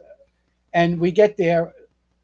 and we get there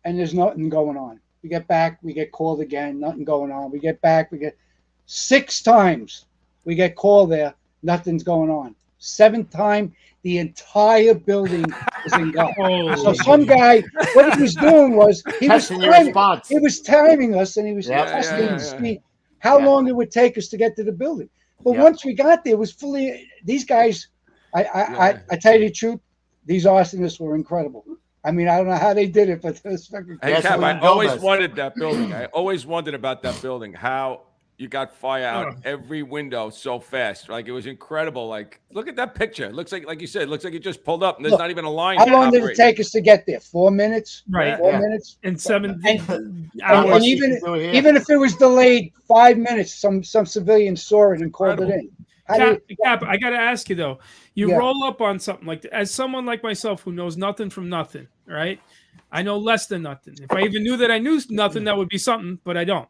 and there's nothing going on. We get back, we get called again, nothing going on. We get back, we get 6 times we get called there, nothing's going on. 7th time, the entire building was in God. So some guy, what he was doing was he was timing us and he was testing to see how long it would take us to get to the building. But once we got there, it was fully. These guys, I tell you the truth, these arsonists were incredible. I mean, I don't know how they did it, but it was fucking. Hey, Cap, I always wanted that building. I always wondered about that building. How you got fire out every window so fast? Like it was incredible. Like look at that picture. It looks like you said, it looks like it just pulled up and there's not even a line. How long did it take us to get there? 4 minutes. Right. 4 minutes. And 7 hours. And even if it was delayed 5 minutes, some civilians saw it and called it in. Cap, I got to ask you though. You roll up on something like that. As someone like myself who knows nothing from nothing, right? I know less than nothing. If I even knew that I knew nothing, that would be something, but I don't.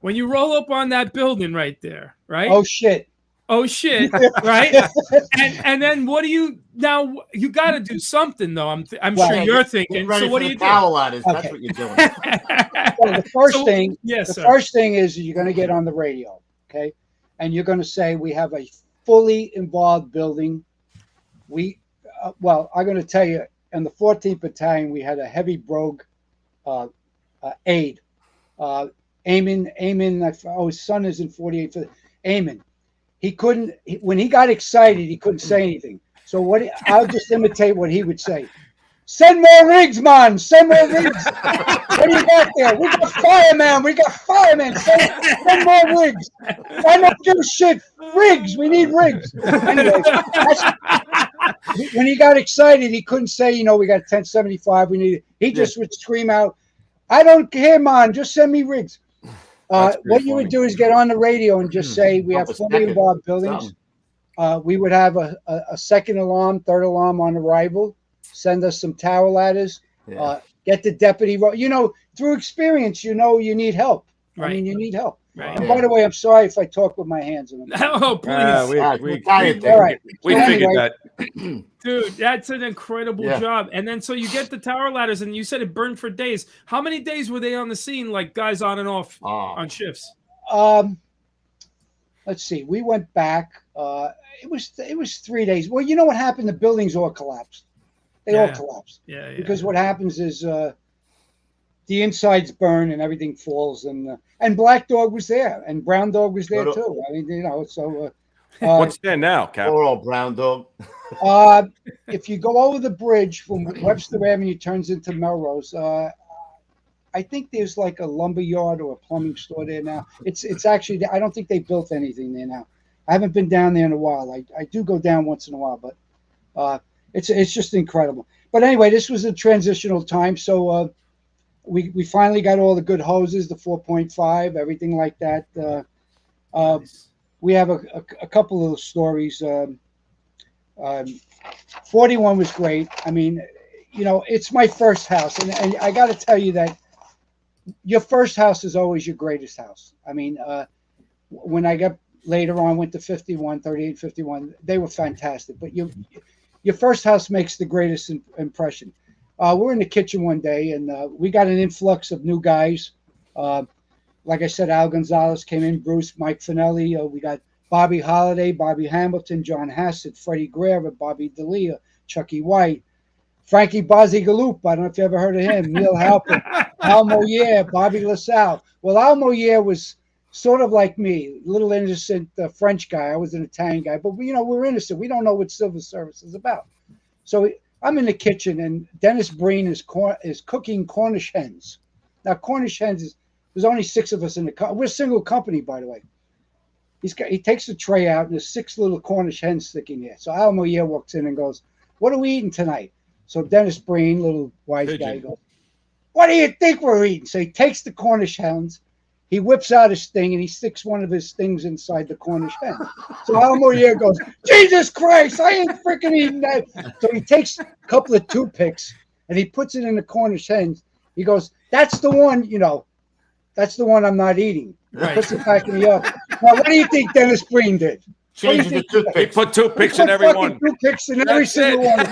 When you roll up on that building right there, right? Oh shit, right? And then what do you now? You got to do something though. I'm sure you're thinking. So what do you do? That's what you're doing. Well, the first thing is you're going to get on the radio, okay, and you're going to say we have a fully involved building. I'm going to tell you, in the 14th Battalion, we had a heavy brogue aide. Eamon, his son is in 48. Eamon, when he got excited, he couldn't say anything. So I'll just imitate what he would say. Send more rigs, man. Send more rigs. What do you got there? We got fireman. We got firemen. Send more rigs. I don't do shit. Rigs. We need rigs. Anyway, when he got excited, he couldn't say, we got 1075. We need it. He just would scream out, I don't care, man. Just send me rigs. What you would do is get on the radio and just say, we have fully involved buildings. We would have a second alarm, third alarm on arrival. Send us some tower ladders. Get the deputy. Through experience, you need help. Right. I mean, you need help. Right. And by the way, I'm sorry if I talk with my hands in them. Oh, please. We Anyway, figured that. Dude, that's an incredible job. And then so you get the tower ladders, and you said it burned for days. How many days were they on the scene, like guys on and off on shifts? Let's see. We went back. It was 3 days. Well, you know what happened? The buildings all collapsed. They all collapsed. Yeah. Because what happens is the insides burn and everything falls, and Black Dog was there, and Brown Dog was there too. I mean, so. What's there now, Cap? Poor old Brown Dog. If you go over the bridge from Webster Avenue, turns into Melrose. I think there's like a lumber yard or a plumbing store there now. It's actually, I don't think they built anything there now. I haven't been down there in a while. I do go down once in a while, but it's just incredible. But anyway, this was a transitional time, so we finally got all the good hoses, the 4.5, everything like that. We have a couple of stories. 41 was great. I mean, it's my first house, and I got to tell you that your first house is always your greatest house. I mean, when I got later on, went to 51, 38, 51, they were fantastic. But your first house makes the greatest impression. We're in the kitchen one day, and we got an influx of new guys. Like I said, Al Gonzalez came in, Bruce, Mike Finelli. We got Bobby Holiday, Bobby Hamilton, John Hassett, Freddie Guerra, Bobby D'Elia, Chucky White, Frankie Bazzi-Galoup. I don't know if you ever heard of him. Neil Halpin, Al Moyer, Bobby LaSalle. Well, Al Moyer was sort of like me, little innocent French guy. I was an Italian guy, but we're innocent. We don't know what civil service is about. So I'm in the kitchen, and Dennis Breen is cooking Cornish hens. Now, Cornish hens there's only 6 of us in the company. We're a single company, by the way. He takes the tray out, and there's 6 little Cornish hens sticking there. So Al Moyer walks in and goes, "What are we eating tonight?" So Dennis Breen, little wise guy, goes, "What do you think we're eating?" So he takes the Cornish hens, he whips out his thing, and he sticks one of his things inside the Cornish hen. So Al Moyer goes, "Jesus Christ, I ain't freaking eating that." So he takes a couple of toothpicks, and he puts it in the Cornish hens. He goes, "That's the one, that's the one I'm not eating." Right. Puts it back in the oven. Now, what do you think Dennis Breen did? Change the toothpicks. He put toothpicks in every one. Toothpicks in every single one. It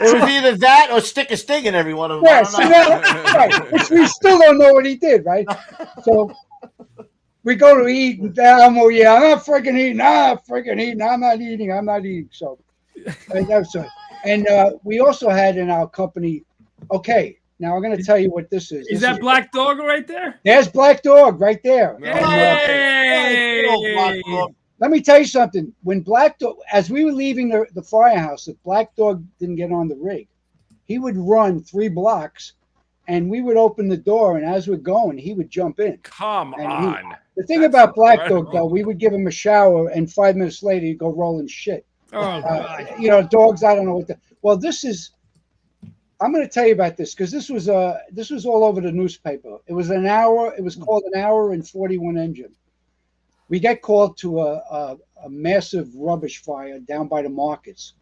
was either that or stick a sting in every one of them. Yes, right. Which we still don't know what he did, right? So we go to eat, and I'm not freaking eating. I'm not eating. So, and we also had in our company. Okay. Now I'm going to tell you what this is. Is that Black Dog right there? There's Black Dog right there. Hey! Let me tell you something. When Black Dog, as we were leaving the firehouse, if Black Dog didn't get on the rig, he would run 3 blocks, and we would open the door, and as we're going, he would jump in. Come on. The thing about Black Dog, though, we would give him a shower, and 5 minutes later, he'd go rolling shit. Oh, God. Dogs, I don't know what well, this is. I'm going to tell you about this because this was all over the newspaper. It was an hour. It was called an hour and 41 engine. We get called to a massive rubbish fire down by the markets.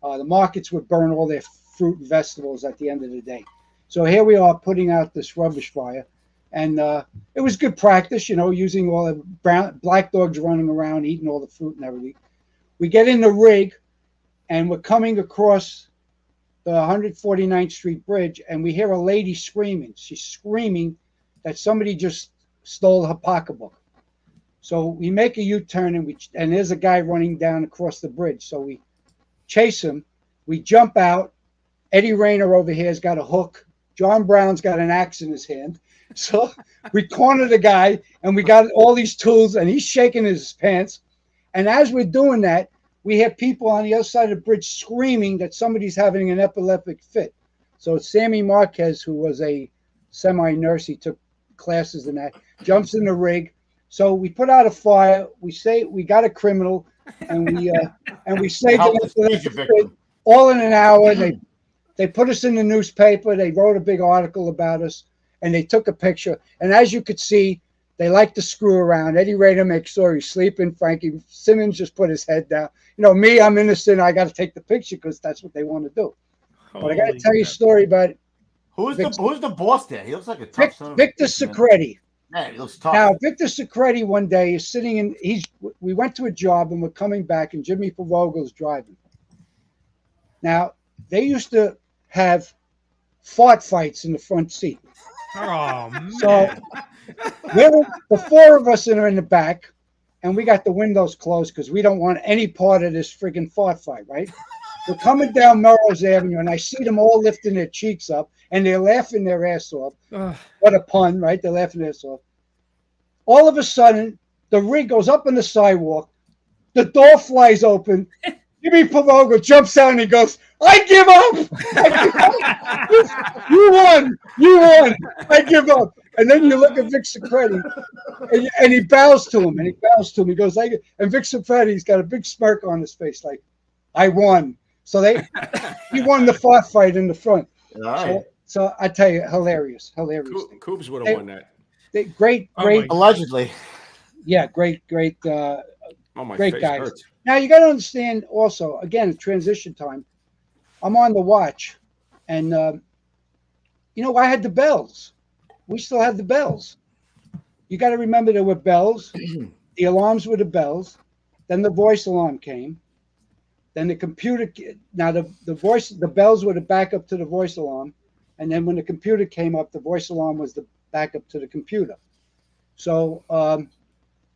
The markets would burn all their fruit and vegetables at the end of the day. So here we are putting out this rubbish fire, and it was good practice, using all the black dogs running around eating all the fruit and everything. We get in the rig, and we're coming across the 149th Street Bridge, and we hear a lady screaming. She's screaming that somebody just stole her pocketbook. So we make a U-turn, and there's a guy running down across the bridge. So we chase him. We jump out. Eddie Rayner over here has got a hook. John Brown's got an axe in his hand. So we corner the guy, and we got all these tools, and he's shaking his pants. And as we're doing that, we have people on the other side of the bridge screaming that somebody's having an epileptic fit. So Sammy Marquez, who was a semi-nurse, he took classes in that, jumps in the rig. So we put out a fire. We say we got a criminal, and we saved Help an the epileptic victim. fit all in an hour. They put us in the newspaper. They wrote a big article about us, and they took a picture. And as you could see, they like to screw around. Eddie Rader makes sure he's sleeping. Frankie Simmons just put his head down. You know, me, I'm innocent. I got to take the picture because that's what they want to do. But I got to tell you a story about Who's the boss there? He looks like a tough son of a Victor bitch, man. Secretti. Man, he looks tough. Now, Victor Secretti one day is sitting in. We went to a job and we're coming back, and Jimmy Pavogel's driving. Now, they used to have fart fights in the front seat. Oh, man. So the four of us are in the back, and we got the windows closed because we don't want any part of this friggin' fart fight, right? We're coming down Melrose Avenue, and I see them all lifting their cheeks up, and they're laughing their ass off. What a pun, right? They're laughing their ass off. All of a sudden, the rig goes up on the sidewalk. The door flies open. Jimmy Pavogel jumps out, and he goes, I give up. You won. I give up. And then you look at Vic Secretti, and he bows to him, He goes, and Vic Secretti's got a big smirk on his face, like, I won. So he won the fart fight in the front. All right. So I tell you, hilarious thing. Coobs would have won that. Great. Allegedly. Yeah, great. Oh, my Great face guys. hurts. Now you got to understand also, again, transition time. I'm on the watch, and I had the bells. We still had the bells. You got to remember there were bells. The alarms were the bells. Then the voice alarm came. Then the computer. Now the bells were the backup to the voice alarm, and then when the computer came up, the voice alarm was the backup to the computer. So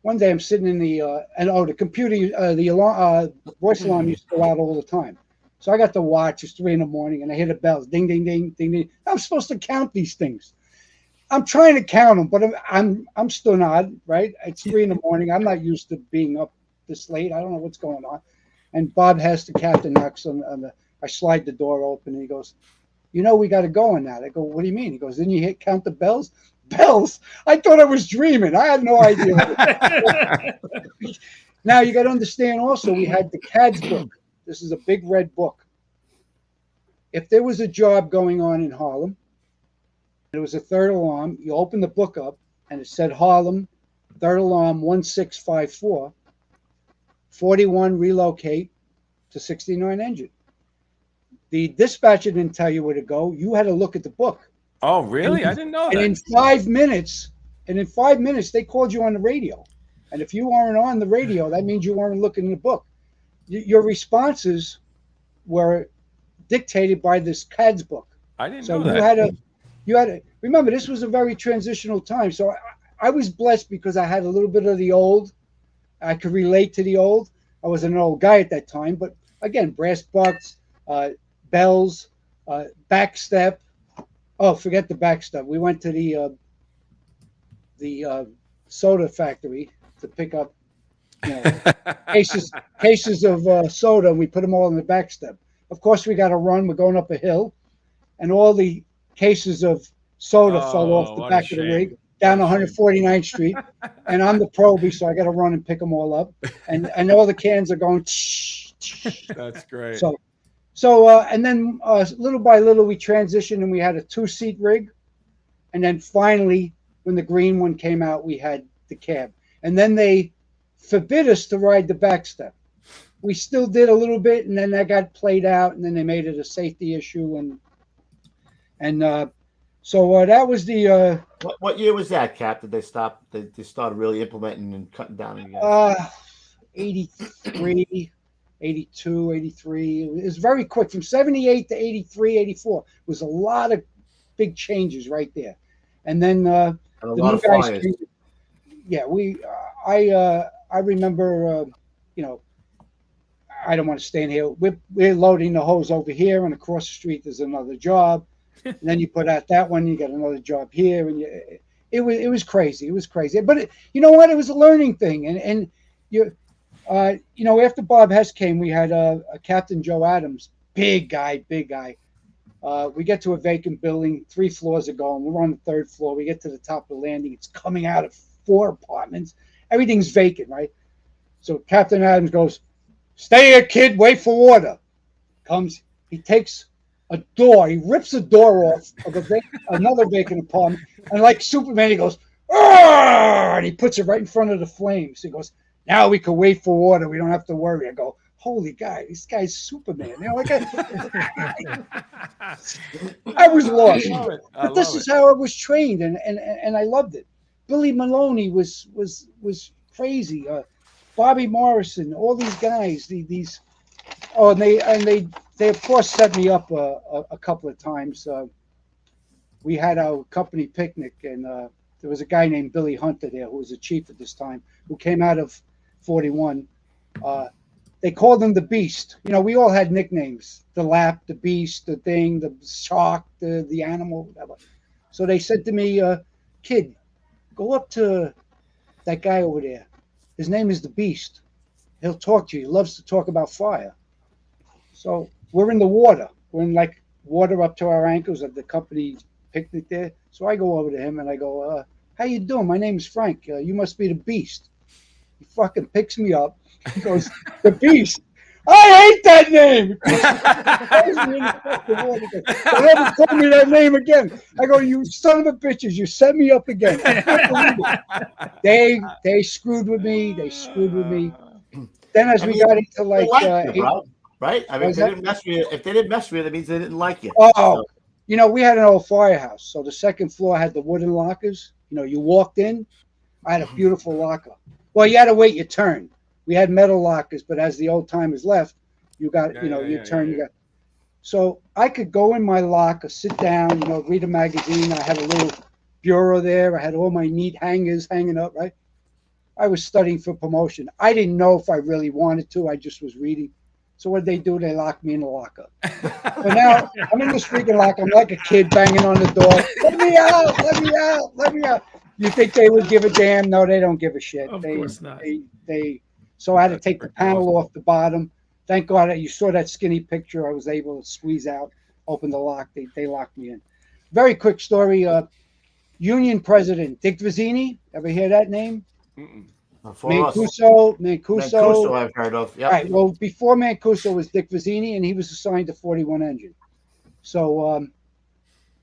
one day I'm sitting in the computer, the alarm, voice alarm used to go out all the time. So I got the watch. It's 3 a.m, and I hear the bells, ding, ding, ding, ding, ding. I'm supposed to count these things. I'm trying to count them, but I'm still not right. It's 3 a.m. I'm not used to being up this late. I don't know what's going on. And Bob has the captain knocks on the. I slide the door open, and he goes, we got to go on that. I go, what do you mean? He goes, didn't you count the bells? Bells? I thought I was dreaming. I had no idea. Now you got to understand also, we had the CADS book. This is a big red book. If there was a job going on in Harlem, it was a third alarm, you open the book up, and it said Harlem, third alarm 1654, 41 relocate to 69 engine. The dispatcher didn't tell you where to go. You had to look at the book. Oh, really? I didn't know that. And in 5 minutes, they called you on the radio. And if you weren't on the radio, that means you weren't looking in the book. Your responses were dictated by this CADS book. I didn't so know that. You had to remember, this was a very transitional time. So I was blessed because I had a little bit of the old. I could relate to the old. I wasn't an old guy at that time, but again, brass bucks, bells, backstep. Oh, forget the backstep. We went to the soda factory to pick up cases of soda, and we put them all in the backstep. Of course, we got to run. We're going up a hill, and all the cases of soda fell off the back of the rig down 149th Street. And I'm the Probie, so I got to run and pick them all up. And all the cans are going. That's great. So and then little by little we transitioned, and we had a 2-seat rig, and then finally when the green one came out, we had the cab, and then they forbid us to ride the backstep. We still did a little bit, and then that got played out, and then they made it a safety issue, so that was the. What year was that, Cap? Did they stop? They started really implementing and cutting down again. 83. 82, 83. It was very quick. From 78 to 83, 84 was a lot of big changes right there. And then the new guys came. Yeah, I remember, I don't want to stand here. We're loading the hose over here, and across the street there's another job. And then you put out that one, you got another job here, and it was crazy. It was crazy. But you know what? It was a learning thing, and After Bob Hess came, we had a Captain Joe Adams, big guy. We get to a vacant building, 3 floors are going. We're on the 3rd floor. We get to the top of the landing. It's coming out of 4 apartments. Everything's vacant, right? So Captain Adams goes, "Stay here, kid. Wait for water." Comes, he takes a door. He rips a door off of another vacant apartment. And like Superman, he goes, "Arr!" And he puts it right in front of the flames. He goes, "Now we can wait for water. We don't have to worry." I go, "Holy guy, this guy's Superman." I was lost. But this is how I was trained, and I loved it. Billy Maloney was crazy. Bobby Morrison, all these guys, they of course set me up a couple of times. We had our company picnic, and there was a guy named Billy Hunter there who was a chief at this time, who came out of 41. They called him the Beast. We all had nicknames: the Lap, the Beast, the Thing, the Shark, the Animal, whatever. So they said to me, "Kid, go up to that guy over there. His name is the Beast. He'll talk to you. He loves to talk about fire." So we're in the water. We're in like water up to our ankles at the company picnic there. So I go over to him and I go, "How you doing? My name is Frank. You must be the Beast." He fucking picks me up. He goes, "The Beast? I hate that name." They never call me that name again. I go, "You son of a bitches, you set me up again." They screwed with me. Then as we got into like right? I mean, if they didn't mess with you, that means they didn't like you. Oh, we had an old firehouse. So the 2nd floor had the wooden lockers. You walked in. I had a beautiful locker. Well, you had to wait your turn. We had metal lockers, but as the old timers left, you got, your turn. You got. So I could go in my locker, sit down, read a magazine. I had a little bureau there. I had all my neat hangers hanging up, right? I was studying for promotion. I didn't know if I really wanted to. I just was reading. So what did they do? They locked me in the locker. So now I'm in this freaking locker. I'm like a kid banging on the door. "Let me out! Let me out! Let me out!" You think they would give a damn? No, they don't give a shit. Of course not. So I had to take the panel off the bottom. Thank God that you saw that skinny picture. I was able to squeeze out, open the lock. They locked me in. Very quick story. Union President Dick Vizzini. Ever hear that name? Mancuso, I've heard of. Yep. Right. Well, before Mancuso was Dick Vizzini, and he was assigned to 41 engine. So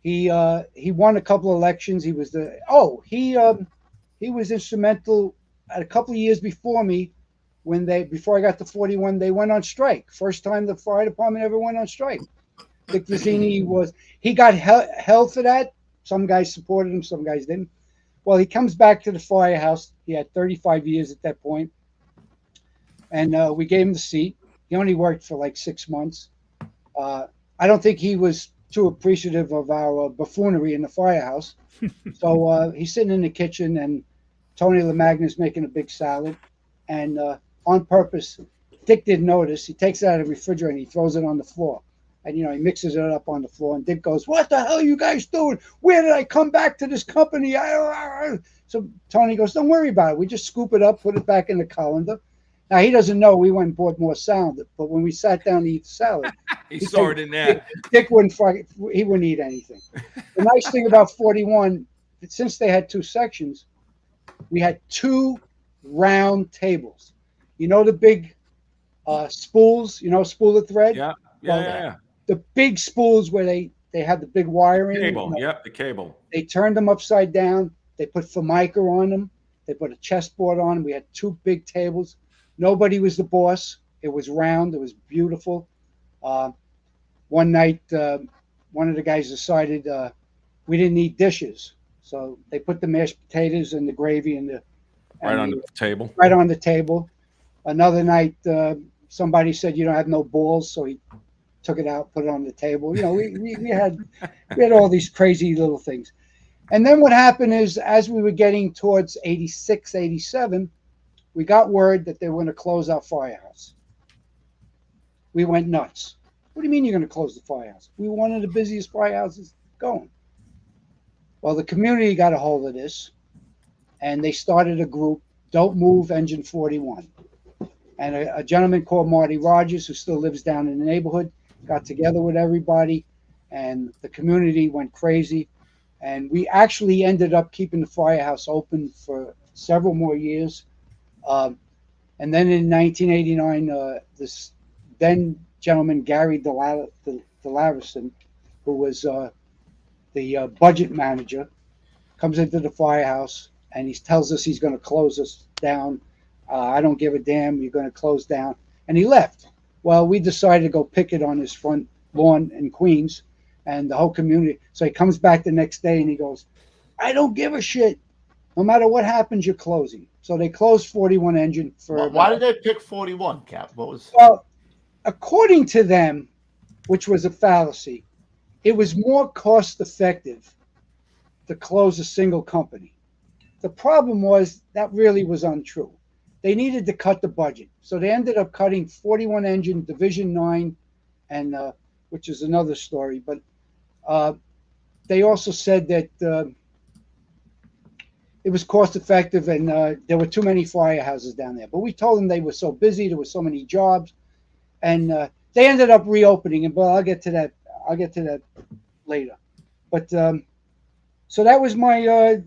he won a couple of elections. He was he was instrumental at a couple of years before me. Before I got to 41, they went on strike. First time the fire department ever went on strike. Dick Vizzini he got held for that. Some guys supported him, some guys didn't. Well, he comes back to the firehouse. He had 35 years at that point. And we gave him the seat. He only worked for like 6 months. I don't think he was too appreciative of our buffoonery in the firehouse. So he's sitting in the kitchen, and Tony LaMagna's making a big salad. And on purpose, Dick didn't notice. He takes it out of the refrigerator and he throws it on the floor. And, he mixes it up on the floor. And Dick goes, "What the hell are you guys doing? Where did I come back to this company?" So Tony goes, "Don't worry about it. We just scoop it up, put it back in the colander." Now, he doesn't know we went and bought more salad. But when we sat down to eat the salad, he saw it in there. Dick wouldn't eat anything. The nice thing about 41, since they had 2 sections, we had 2 round tables. The big spools, spool of thread? Yeah. The big spools where they had the big wiring. Cable, the cable. They turned them upside down. They put Formica on them. They put a chessboard on them. We had 2 big tables. Nobody was the boss. It was round. It was beautiful. One night, one of the guys decided we didn't need dishes. So they put the mashed potatoes and the gravy on the table. Right on the table. Another night, somebody said, "You don't have no balls," so he took it out, put it on the table. We had all these crazy little things. And then what happened is, as we were getting towards 86, 87, we got word that they were going to close our firehouse. We went nuts. "What do you mean you're going to close the firehouse? We were one of the busiest firehouses going." Well, the community got a hold of this, and they started a group, Don't Move Engine 41. And a gentleman called Marty Rogers, who still lives down in the neighborhood, got together with everybody, and the community went crazy. And we actually ended up keeping the firehouse open for several more years. And then in 1989, this then gentleman, Gary Delarison, who was the budget manager, comes into the firehouse and he tells us he's going to close us down. I don't give a damn. You're going to close down. And he left. Well, we decided to go picket on his front lawn in Queens and the whole community. So he comes back the next day and he goes, I don't give a shit. No matter what happens, you're closing. So they closed 41 Engine for. Why did they pick 41, Cap? What was? Well, according to them, which was a fallacy, it was more cost effective to close a single company. The problem was that really was untrue. They needed to cut the budget. So they ended up cutting 41 Engine, Division 9, and which is another story. But they also said that it was cost effective and there were too many firehouses down there. But we told them they were so busy, there were so many jobs. And they ended up reopening. And well, I'll get to that later. But so that was my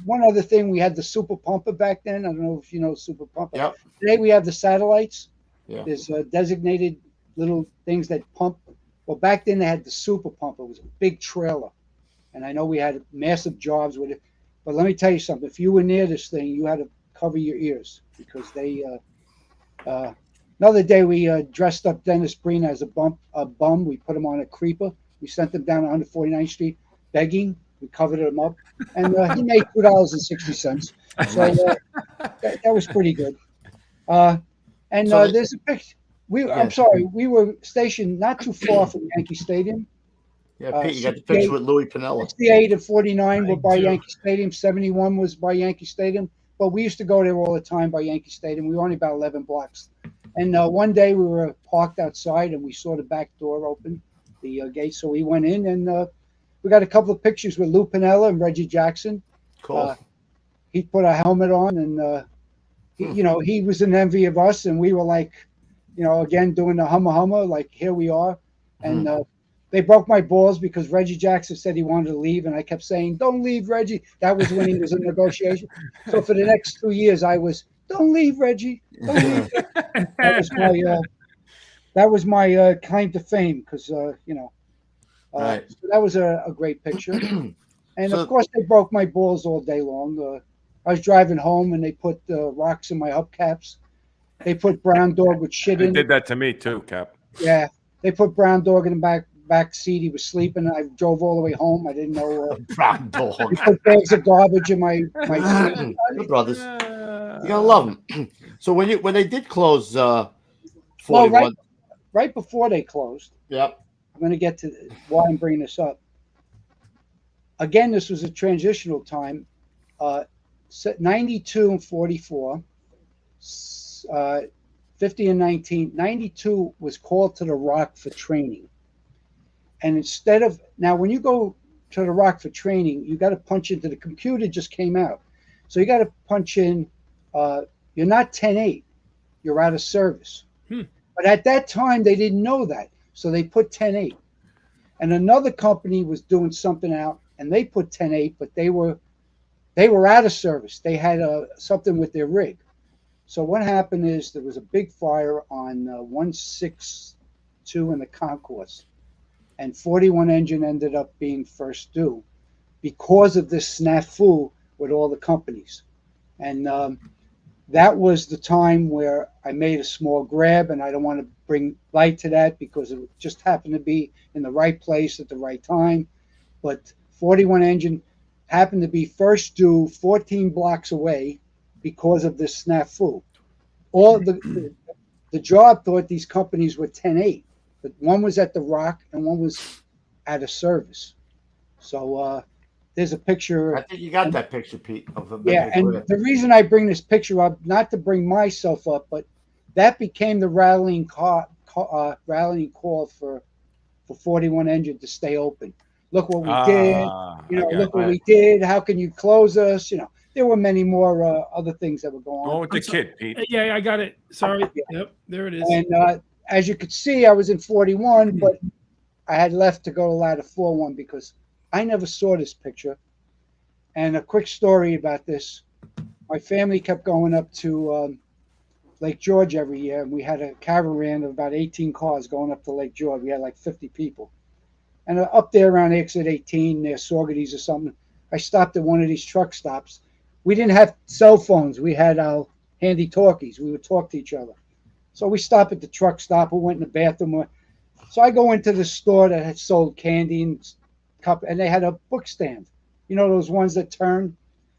one other thing. We had the super pumper back then. I don't know if you know super pumper. Yep. Today we have the satellites. Yeah. There's designated little things that pump. Well, back then they had the super pumper. It was a big trailer, and I know we had massive jobs with it. But let me tell you something. If you were near this thing, you had to cover your ears because they. Another day we dressed up Dennis Breen as a bum. We put him on a creeper. We sent him down 149th Street begging. We covered him up, and he made $2.60. So that was pretty good. And so there's a picture. I'm sorry, we were stationed not too far from Yankee Stadium. Yeah, Pete, you got the picture with Louis Pinella. 68 and 49 were by Yankee Stadium. 71 was by Yankee Stadium. But we used to go there all the time by Yankee Stadium. We were only about 11 blocks. And one day we were parked outside and we saw the back door open, the gate. So we went in and we got a couple of pictures with Lou Pinella and Reggie Jackson. Cool. He put a helmet on and, he was an envy of us. And we were like, again, doing the hummer, like here we are. And they broke my balls because Reggie Jackson said he wanted to leave. And I kept saying, don't leave, Reggie. That was when he was in negotiation. So for the next 2 years, I was, don't leave, Reggie. Don't leave. That was my claim to fame because, right. So that was a great picture. And of course, they broke my balls all day long. I was driving home and they put rocks in my hubcaps. They put brown dog with shit in. They did that to me too, Cap. Yeah, they put brown dog in the back seat. He was sleeping. I drove all the way home. I didn't know. Brown dog. They put bags of garbage in my seat. Good brothers. You're gonna love them. So when they did close 41, well, right before they closed. Yep. I'm going to get to why I'm bringing this up. Again, this was a transitional time. 92 and 44, 50 and 19. 92 was called to the Rock for training. And instead of, now when you go to the Rock for training, you got to punch into the computer just came out. So you got to punch in, you're not 10-8, you're out of service. But at that time, they didn't know that. So they put 10-8. And another company was doing something out, and they put 10-8, but they were out of service. They had something with their rig. So what happened is there was a big fire on 162 in the concourse, and 41 Engine ended up being first due because of this snafu with all the companies. And that was the time where I made a small grab, and I don't want to bring light to that because it just happened to be in the right place at the right time. But 41 Engine happened to be first due 14 blocks away because of this snafu. All the job thought these companies were 10-8, but one was at the Rock and one was out of service. So there's a picture. I think you got that picture, Pete. Yeah, and the reason I bring this picture up, not to bring myself up, but that became the rallying call for 41 Engine to stay open. Look what we did. Look what we did. How can you close us? there were many more other things that were going Go on. with the kid, Pete. Yeah, I got it. Sorry. Yep, there it is. And as you could see, I was in 41, but I had left to go to ladder 4-1 because I never saw this picture. And a quick story about this. My family kept going up to Lake George every year, and we had a caravan of about 18 cars going up to Lake George. We had like 50 people. And up there around exit 18 near Saugerties or something, I stopped at one of these truck stops. We didn't have cell phones. We had our handy talkies. We would talk to each other. So we stopped at the truck stop. We went in the bathroom. So I go into the store that had sold candy and cup, and they had a book stand. You know, those ones that turn.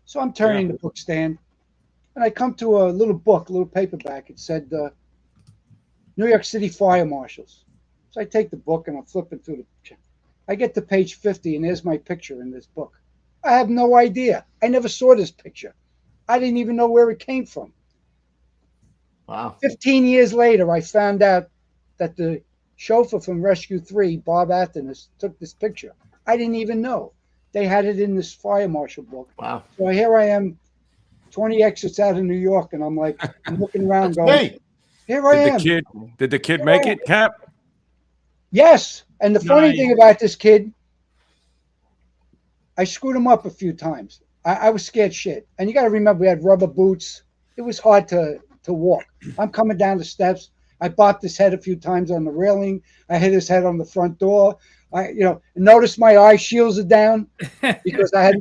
So I'm turning the book stand, and I come to a little book, a little paperback. It said New York City Fire Marshals. So I take the book and I'm flipping through the. I get to page 50, and there's my picture in this book. I have no idea. I never saw this picture. I didn't even know where it came from. Wow. 15 years later, I found out that the chauffeur from Rescue 3, Bob Athenis, took this picture. I didn't even know. They had it in this fire marshal book. Wow. So here I am, 20 exits out of New York, and I'm like, I'm looking around going, Hey, here I am. Did the kid make it, Cap? Yes. And the funny Nice. thing about this kid, I screwed him up a few times. I was scared shit. And you got to remember, we had rubber boots. It was hard to walk. I'm coming down the steps. I bopped his head a few times on the railing. I hit his head on the front door. Notice my eye shields are down because I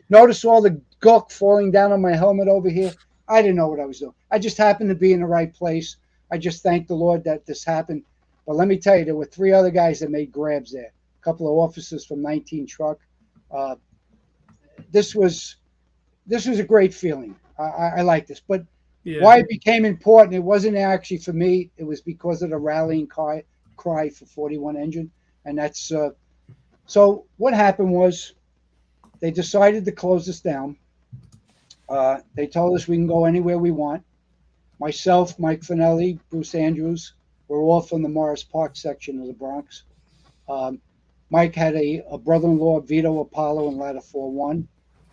noticed all the gawk falling down on my helmet over here. I didn't know what I was doing. I just happened to be in the right place. I just thank the Lord that this happened. But let me tell you, there were 3 other guys that made grabs there. A couple of officers from 19 Truck. This was a great feeling. I like this. But why it became important, it wasn't actually for me. It was because of the rallying cry for 41 Engine. And that's so what happened was they decided to close us down. They told us we can go anywhere we want. Myself, Mike Vignali, Bruce Andrews, we're all from the Morris Park section of the Bronx. Mike had a brother-in-law, Vito Apollo, in ladder 4-1.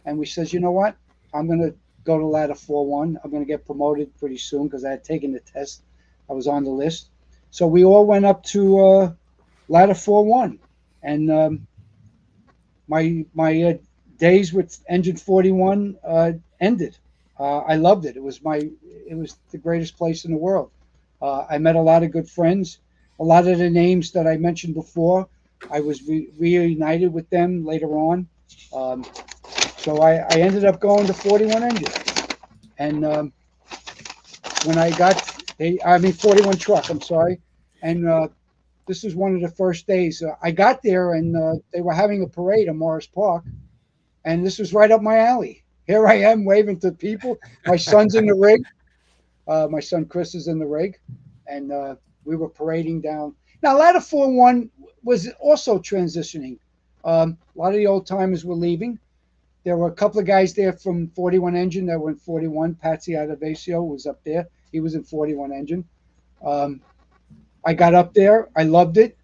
And we says, you know what? I'm going to go to ladder 4-1. I'm going to get promoted pretty soon because I had taken the test. I was on the list. So we all went up to ladder 4-1. And my days with Engine 41 ended. I loved it. It was the greatest place in the world. I met a lot of good friends. A lot of the names that I mentioned before, I was reunited with them later on. So I ended up going to 41 Engine. And when I got, 41 Truck, I'm sorry. And this was one of the first days. I got there and they were having a parade in Morris Park. And this was right up my alley. Here I am waving to people. My son's in the rig. My son Chris is in the rig. And we were parading down. Now, ladder 4-1 was also transitioning. A lot of the old timers were leaving. There were a couple of guys there from 41 Engine that were in 41. Patsy Adavasio was up there. He was in 41 Engine. I got up there. I loved it.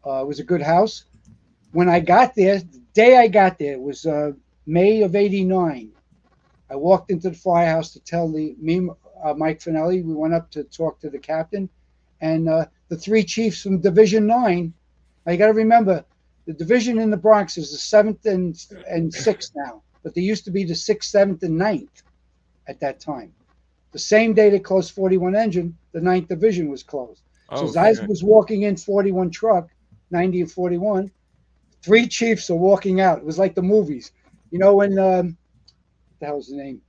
It was a good house. When I got there, the day I got there, it was May of '89. I walked into the firehouse to tell Mike Vignali, we went up to talk to the captain. And the 3 chiefs from Division 9, now you got to remember, the division in the Bronx is the 7th and 6th now. But they used to be the 6th, 7th, and 9th at that time. The same day they closed 41 Engine, the 9th Division was closed. So as I was walking in 41 Truck, 90 and 41, 3 chiefs are walking out. It was like the movies. You know, when, what the hell's the name?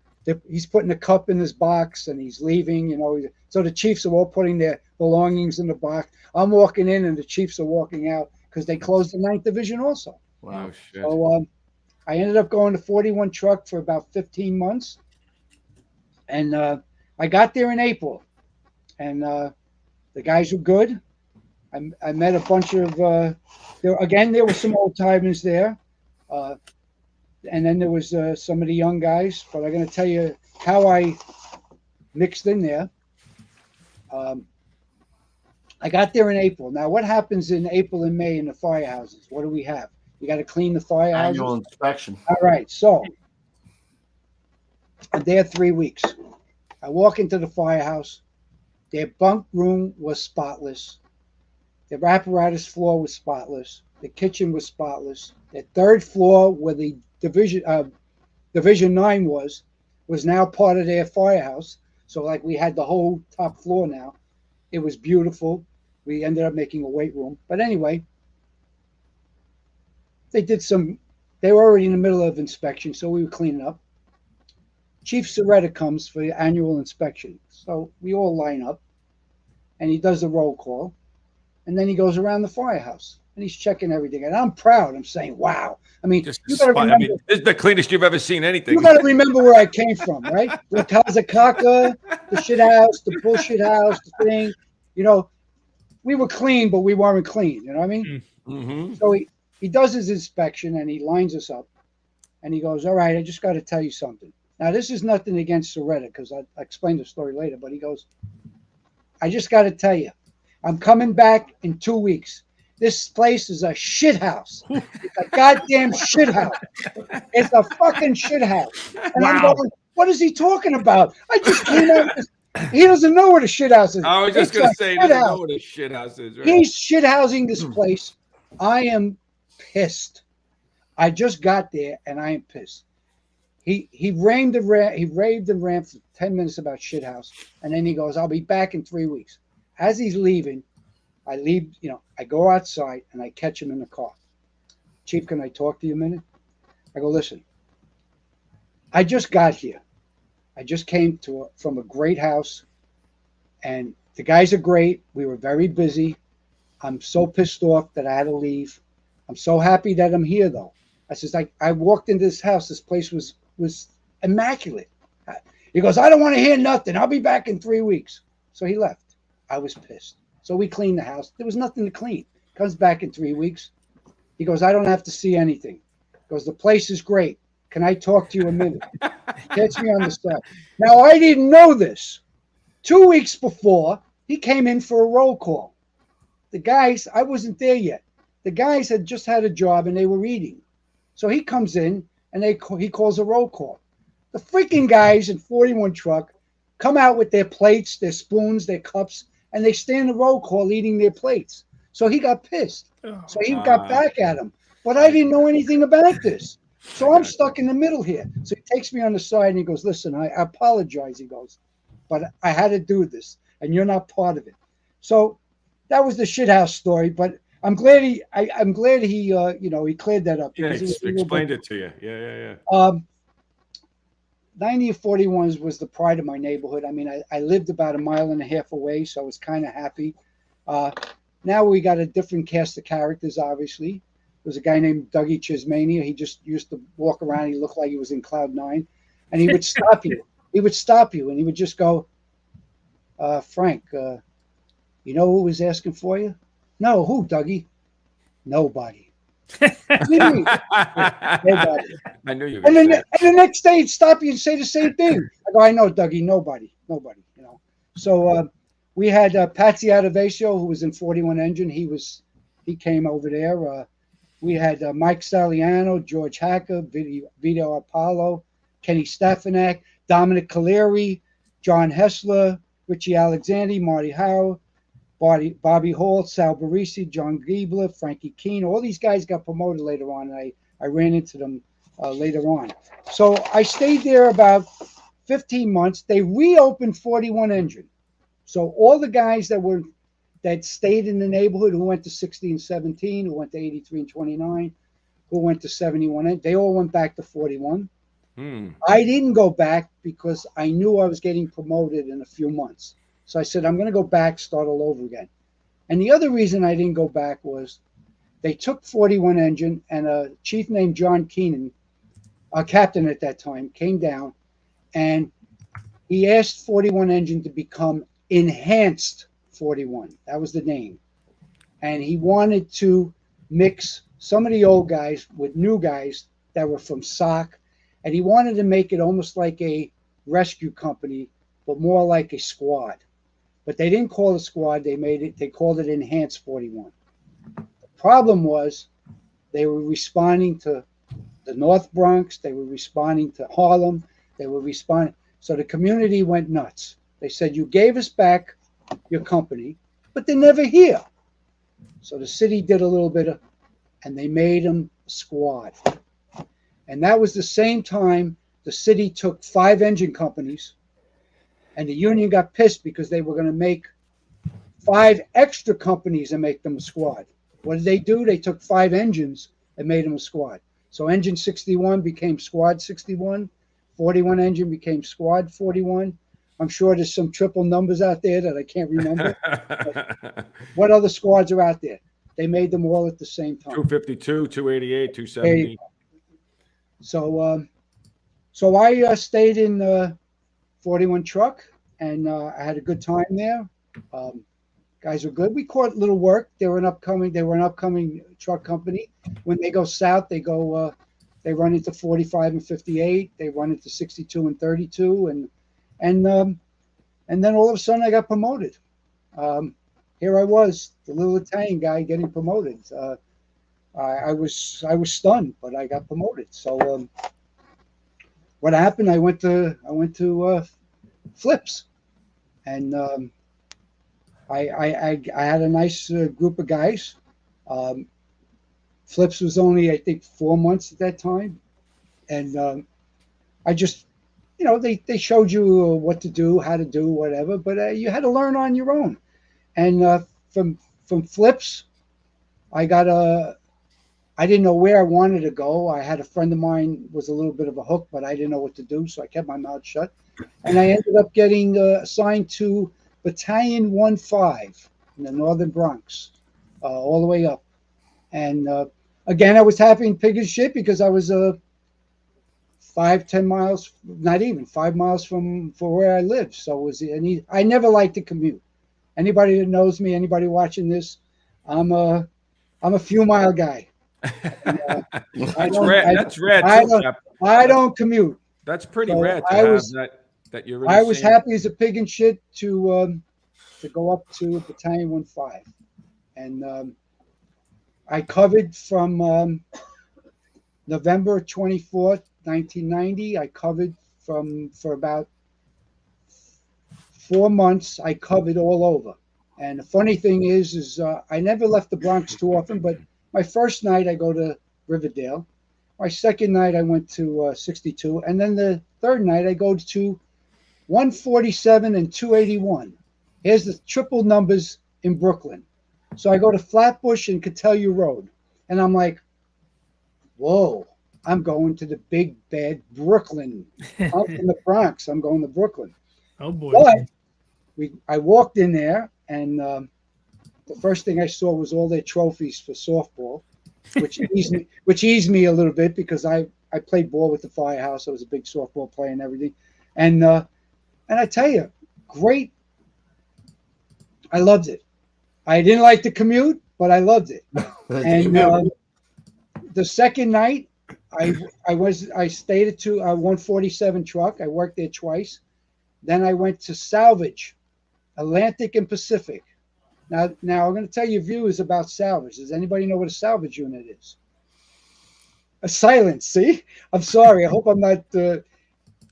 He's putting a cup in his box and he's leaving, you know. So the chiefs are all putting their belongings in the box. I'm walking in and the chiefs are walking out because they closed the 9th Division also. Wow. Oh, shit. So I ended up going to 41 Truck for about 15 months. And I got there in April. And the guys were good. I met a bunch of, there were some old timers there. And then there was some of the young guys. But I'm going to tell you how I mixed in there. I got there in April. Now, what happens in April and May in the firehouses? What do we have? You got to clean the firehouses. Annual inspection. All right. So I'm there 3 weeks. I walk into the firehouse. Their bunk room was spotless. Their apparatus floor was spotless. The kitchen was spotless. The third floor, where the Division 9 was now part of their firehouse. So like we had the whole top floor now. It was beautiful. We ended up making a weight room. But anyway, they were already in the middle of inspection, so we were cleaning up. Chief Soretta comes for the annual inspection. So we all line up, and he does the roll call. And then he goes around the firehouse, and he's checking everything. And I'm proud. I'm saying, wow. I mean, Just you gotta remember, this is the cleanest you've ever seen anything. you got to remember where I came from, right? The Kazakaka, the shit house, the bullshit house, the thing. You know, we were clean, but we weren't clean. You know what I mean? Mm-hmm. So he does his inspection, and he lines us up. And he goes, all right, I just got to tell you something. Now, this is nothing against Soretta, because I explain the story later. But he goes, I just got to tell you, I'm coming back in 2 weeks. This place is a shit house. It's a goddamn shit house. It's a fucking shit house. And I'm going, what is he talking about? I just came out. He doesn't know what a shit house is. I was just going to say, he doesn't know what a shit house is. Right? He's shit housing this place. I am pissed. I just got there, and I am pissed. He raved and ran for 10 minutes about shit house, and then he goes, I'll be back in 3 weeks. As he's leaving, I leave, I go outside and I catch him in the car. Chief, can I talk to you a minute? I go, listen, I just got here. I just came from a great house, and the guys are great. We were very busy. I'm so pissed off that I had to leave. I'm so happy that I'm here, though. I says, I walked into this house. This place was immaculate. He goes, I don't want to hear nothing. I'll be back in 3 weeks. So he left. I was pissed. So we cleaned the house. There was nothing to clean. Comes back in 3 weeks. He goes, I don't have to see anything. He goes, the place is great. Can I talk to you a minute? Gets me on the side. Now, I didn't know this. 2 weeks before, he came in for a roll call. The guys, I wasn't there yet. The guys had just had a job and they were eating. So he comes in and he calls a roll call. The freaking guys in 41 truck come out with their plates, their spoons, their cups, and they stand the roll call eating their plates. So he got pissed. So he got back at him. But I didn't know anything about this. So I'm stuck in the middle here. So he takes me on the side and he goes, listen, I apologize. He goes, but I had to do this and you're not part of it. So that was the shithouse story. But I'm glad he he cleared that up. Yeah, he explained it to you. Yeah. 9041 was the pride of my neighborhood. I mean, I lived about 1.5 miles away, so I was kind of happy. Now we got a different cast of characters, obviously. There was a guy named Dougie Chismania. He just used to walk around. He looked like he was in Cloud 9. And he would stop you. He would stop you, and he would just go, Frank, you know who was asking for you? No, who, Dougie? Nobody. Nobody. I knew you were and the next day he'd stop you and say the same thing. I go, I know, Dougie, nobody. So we had Patsy Adavasio, who was in 41 Engine. He came over there. We had Mike Saliano, George Hacker, Vito Apollo, Kenny Stefanak, Dominic Caleri, John Hessler, Richie Alexander, Marty Howe, Bobby Hall, Sal Barisi, John Giebler, Frankie Keene. All these guys got promoted later on. And I ran into them later on. So I stayed there about 15 months. They reopened 41 Engine. So all the guys that stayed in the neighborhood, who went to 60 and 17, who went to 83 and 29, who went to 71, they all went back to 41. I didn't go back because I knew I was getting promoted in a few months. So I said, I'm going to go back, start all over again. And the other reason I didn't go back was they took 41 Engine, and a chief named John Keenan, a captain at that time, came down, and he asked 41 Engine to become Enhanced 41. That was the name. And he wanted to mix some of the old guys with new guys that were from SOC. And he wanted to make it almost like a rescue company, but more like a squad. But they didn't call it squad. They called it Enhanced 41. The problem was they were responding to the North Bronx. They were responding to Harlem. They were responding. So the community went nuts. They said, you gave us back your company, but they're never here. So the city did a little bit of, and they made them a squad. And that was the same time the city took 5 engine companies, and the union got pissed because they were going to make 5 extra companies and make them a squad. What did they do? They took 5 engines and made them a squad. So engine 61 became squad 61. 41 engine became squad 41. I'm sure there's some triple numbers out there that I can't remember. What other squads are out there? They made them all at the same time. 252, 288, 270. So I stayed in 41 truck, and I had a good time there. Guys were good. We caught little work. They were an upcoming truck company. When they go south, they run into 45 and 58. They run into 62 and 32, and then all of a sudden I got promoted. Here I was, the little Italian guy getting promoted. I was stunned, but I got promoted. So what happened? I went to Flips, and I had a nice group of guys. Flips was only, I think, 4 months at that time, and I just, they showed you what to do, how to do, whatever, but you had to learn on your own. And from Flips, I didn't know where I wanted to go. I had a friend of mine was a little bit of a hook, but I didn't know what to do, so I kept my mouth shut. And I ended up getting assigned to Battalion 15 in the northern Bronx, all the way up. And again, I was happy in pig and shit because I was 5-10 miles, not even 5 miles from where I lived. So I never liked to commute. Anybody that knows me, anybody watching this, I'm a few mile guy. And, That's rare. I don't commute. That's pretty So rare to have that you're really I was saying. happy as a pig and shit to go up to Battalion 15, and I covered from November 24th, 1990. I covered for about 4 months. I covered all over. And the funny thing is I never left the Bronx too often, but my first night I go to Riverdale. My second night I went to 62. And then the third night I go to 147 and 281. Here's the triple numbers in Brooklyn. So I go to Flatbush and Catellia Road. And I'm like, whoa, I'm going to the big bad Brooklyn. I'm from the Bronx. I'm going to Brooklyn. Oh, boy. But I walked in there, and the first thing I saw was all their trophies for softball, which eased me a little bit because I played ball with the Firehouse. I was a big softball player and everything. And I tell you, great. I loved it. I didn't like the commute, but I loved it. And the second night, I stayed at 147 truck. I worked there twice. Then I went to salvage, Atlantic and Pacific. Now I'm going to tell you views about salvage. Does anybody know what a salvage unit is? A silence. See, I'm sorry. I hope I'm not.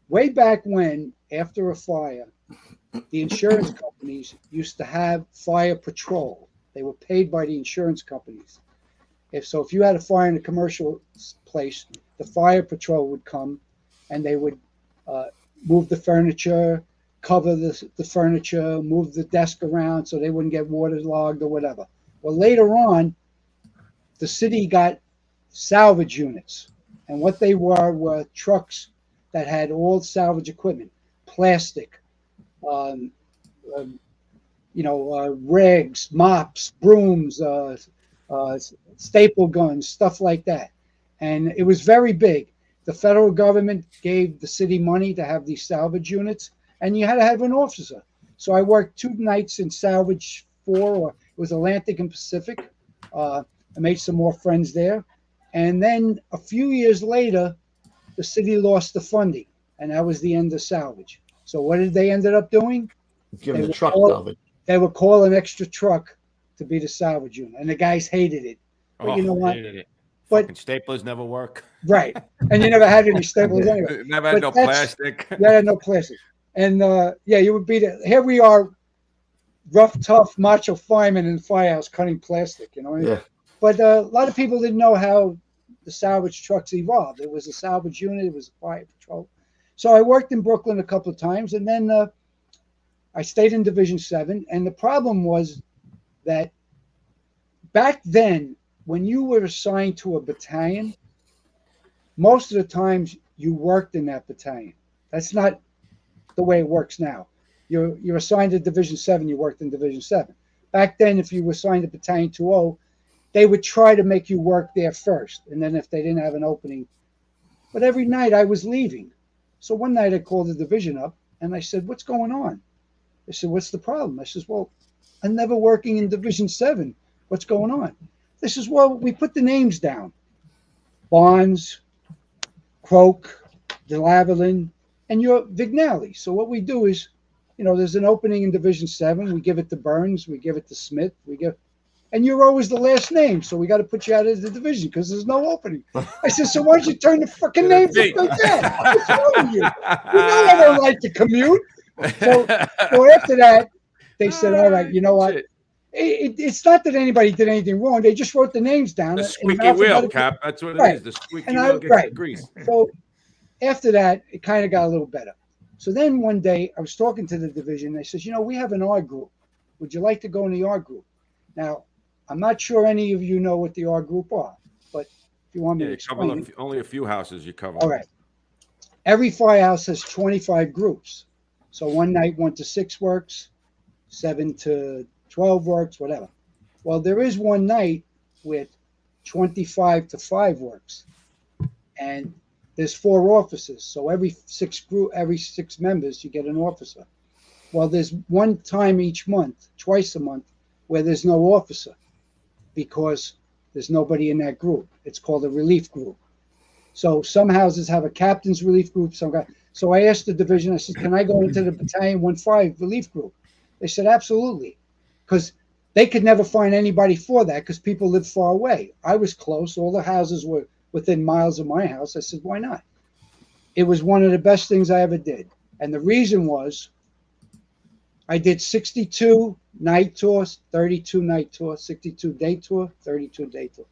Way back when, after a fire, the insurance companies used to have fire patrol. They were paid by the insurance companies. If you had a fire in a commercial place, the fire patrol would come, and they would move the furniture, cover the furniture, move the desk around so they wouldn't get waterlogged or whatever. Well, later on, the city got salvage units, and what they were trucks that had all salvage equipment, plastic, rigs, mops, brooms, staple guns, stuff like that. And it was very big. The federal government gave the city money to have these salvage units, and you had to have an officer. So I worked 2 nights in salvage 4, or it was Atlantic and Pacific. I made some more friends there. And then a few years later, the city lost the funding, and that was the end of salvage. So what did they ended up doing? Give the truck salvage. They would call an extra truck to be the salvage unit, and the guys hated it. But you know what? But Fucking staplers never work. right, and you never had any staples anyway. Never had But no plastic. You had no plastic, and you would be there. Here we are, rough, tough, macho firemen in the firehouse cutting plastic. Yeah. But a lot of people didn't know how the salvage trucks evolved. It was a salvage unit. It was a fire patrol. So I worked in Brooklyn a couple of times, and then I stayed in Division 7. And the problem was that back then, when you were assigned to a battalion, most of the times you worked in that battalion. That's not the way it works now. You're assigned to Division 7, you worked in Division 7. Back then, if you were assigned to Battalion 2-0, they would try to make you work there first. And then if they didn't have an opening. But every night I was leaving. So one night I called the division up and I said, what's going on? They said, what's the problem? I says, well, I'm never working in Division 7. What's going on? They says, well, we put the names down. Bonds, Croak, DeLavalin, and you're Vignali. So what we do is, there's an opening in Division 7. We give it to Burns. We give it to Smith. And you're always the last name. So we got to put you out of the division because there's no opening. I said, so why don't you turn the fucking names up like that? What's wrong with you? I don't like to commute. So after that, they said, all right, you know what? It's not that anybody did anything wrong. They just wrote the names down. The squeaky wheel, Cap. That's what it is. The squeaky wheel gets the grease. So after that, it kind of got a little better. So then one day I was talking to the division. They says, we have an R group. Would you like to go in the R group? Now, I'm not sure any of you know what the R group are, but if you want me to explain it. Only a few houses you cover. All right. Every firehouse has 25 groups. So one night 1 to 6 works, 7 to 12 works, whatever. Well, there is one night with 25 to 5 works. And there's 4 officers. So every 6 members, you get an officer. Well, there's one time each month, twice a month, where there's no officer because there's nobody in that group. It's called a relief group. So some houses have a captain's relief group. So I asked the division, I said, can I go into the Battalion 1-5 relief group? They said, absolutely. Because they could never find anybody for that because people live far away. I was close. All the houses were within miles of my house. I said, why not? It was one of the best things I ever did. And the reason was I did 62 night tours, 32 night tour, 62 day tour, 32 day tour,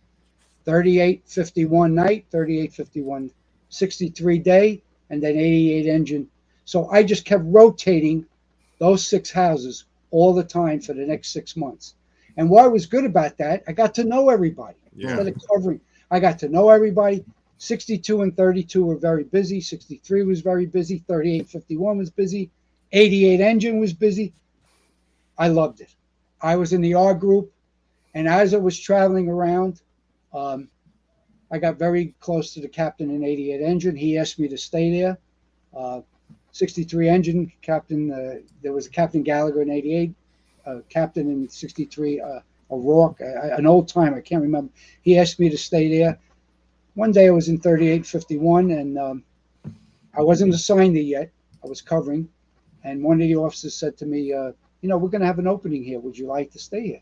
38, 51 night, 38, 51, 63 day, and then 88 engine. So I just kept rotating those 6 houses all the time for the next 6 months. And what was good about that, I got to know everybody. Instead of covering, I got to know everybody. 62 and 32 were very busy. 63 was very busy. 38, 51 was busy. 88 engine was busy. I loved it. I was in the R group, and as I was traveling around, I got very close to the captain in 88 engine. He asked me to stay there. 63 engine captain, there was a Captain Gallagher in 88, captain in 63, O'Rourke, an old time, I can't remember. He asked me to stay there. One day I was in 3851, and I wasn't assigned there yet. I was covering, and one of the officers said to me, we're going to have an opening here. Would you like to stay here?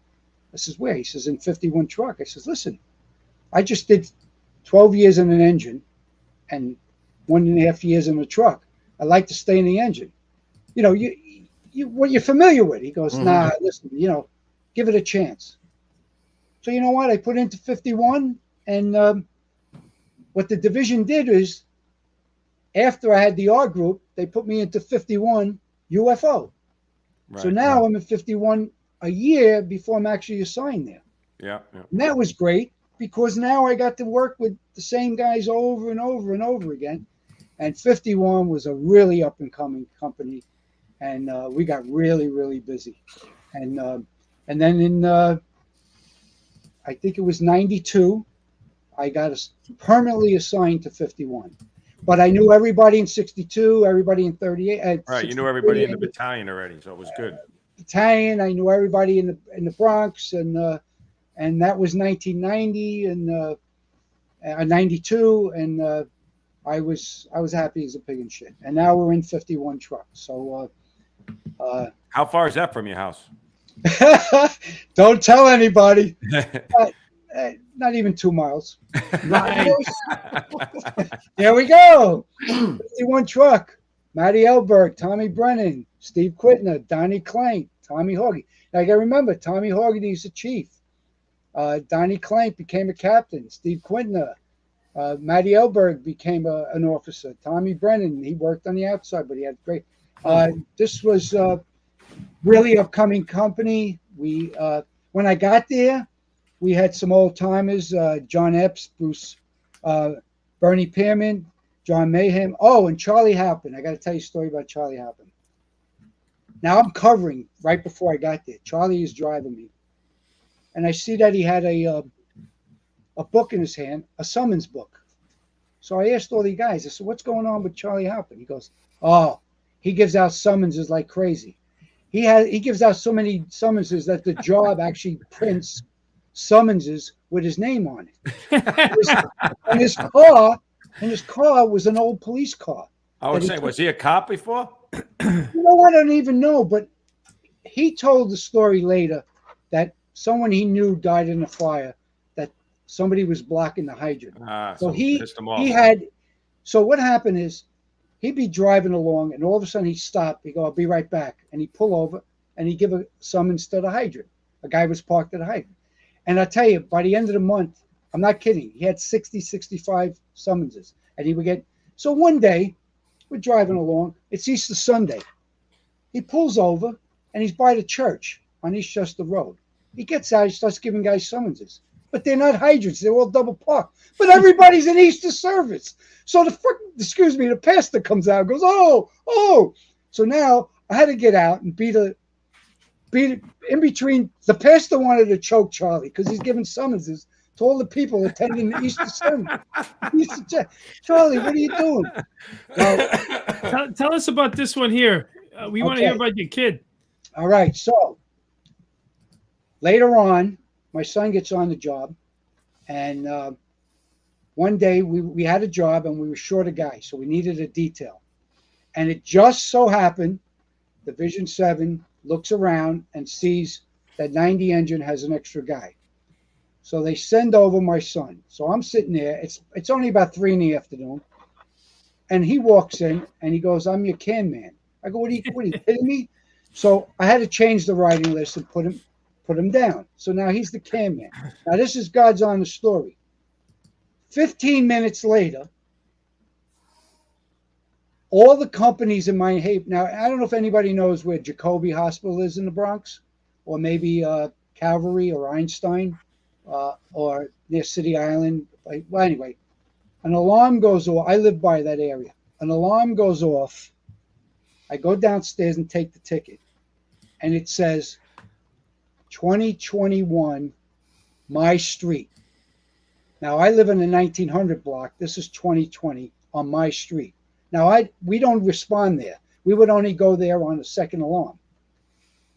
I says, where? He says, in 51 truck. I says, listen, I just did 12 years in an engine and 1.5 years in a truck. I like to stay in the engine. What you're familiar with. He goes, nah, listen, give it a chance. So you know what? I put into 51, and what the division did is, after I had the R group, they put me into 51 UFO. Right, so now I'm at 51 a year before I'm actually assigned there. Yeah. And that was great because now I got to work with the same guys over and over and over again. And 51 was a really up and coming company, and we got really, really busy. And then in I think it was 92, I got permanently assigned to 51. But I knew everybody in 62, everybody in 38. Right, you knew everybody in the battalion already, so it was good. Battalion, I knew everybody in the Bronx, and that was 1990 and 92, and I was happy as a pig in shit. And now we're in 51 trucks. So how far is that from your house? Don't tell anybody. not even 2 miles. There we go. 51 truck. Matty Elberg, Tommy Brennan, Steve Quitner, Donnie Clank, Tommy Hoggy. Now you got to remember, Tommy Hoggy is the chief. Donnie Clank became a captain. Steve Quitner. Matty Elberg became an officer. Tommy Brennan, he worked on the outside, but he had great. This was really upcoming company. We when I got there, we had some old timers: John Epps, Bruce, Bernie Pearman, John Mayhem. Oh, and Charlie Halpin. I got to tell you a story about Charlie Halpin. Now I'm covering right before I got there. Charlie is driving me, and I see that he had a book in his hand, a summons book. So I asked all the guys, I said, what's going on with Charlie Halpin? He goes, oh, he gives out summonses like crazy. He gives out so many summonses that the job actually prints summonses with his name on it. And his car was an old police car. I would say, was he a cop before? You know, I don't even know, but he told the story later that someone he knew died in a fire, that somebody was blocking the hydrant. So he had, so what happened is he'd be driving along and all of a sudden he'd stop. He'd go, I'll be right back. And he'd pull over and he'd give a summons to the hydrant. A guy was parked at the hydrant. And I tell you, by the end of the month, I'm not kidding, he had 60, 65 summonses. And he would get, so one day, we're driving along, it's Easter Sunday. He pulls over and he's by the church on East Chester Road. He gets out, he starts giving guys summonses. But they're not hydrants, they're all double parked. But everybody's in Easter service. So the pastor comes out and goes, oh. So now I had to get out and beat it in between. The pastor wanted to choke Charlie because he's giving summonses to all the people attending the Easter sermon. Charlie, what are you doing? Tell us about this one here. We want to hear about your kid. All right. So later on, my son gets on the job. And one day we had a job and we were short a guy. So we needed a detail. And it just so happened, Division 7 looks around and sees that 90 engine has an extra guy. So they send over my son. So I'm sitting there. It's only about 3 in the afternoon. And he walks in and he goes, I'm your can man. I go, what are you kidding me? So I had to change the writing list and put him down. So now he's the can man. Now this is God's honest story. 15 minutes later, all the companies in my now I don't know if anybody knows where Jacoby Hospital is in the Bronx, or maybe Calvary or Einstein. Or near City Island. Well, anyway, an alarm goes off. I live by that area. An alarm goes off. I go downstairs and take the ticket. And it says 2021 My Street. Now, I live in the 1900 block. This is 2020 on my street. Now, we don't respond there. We would only go there on the second alarm.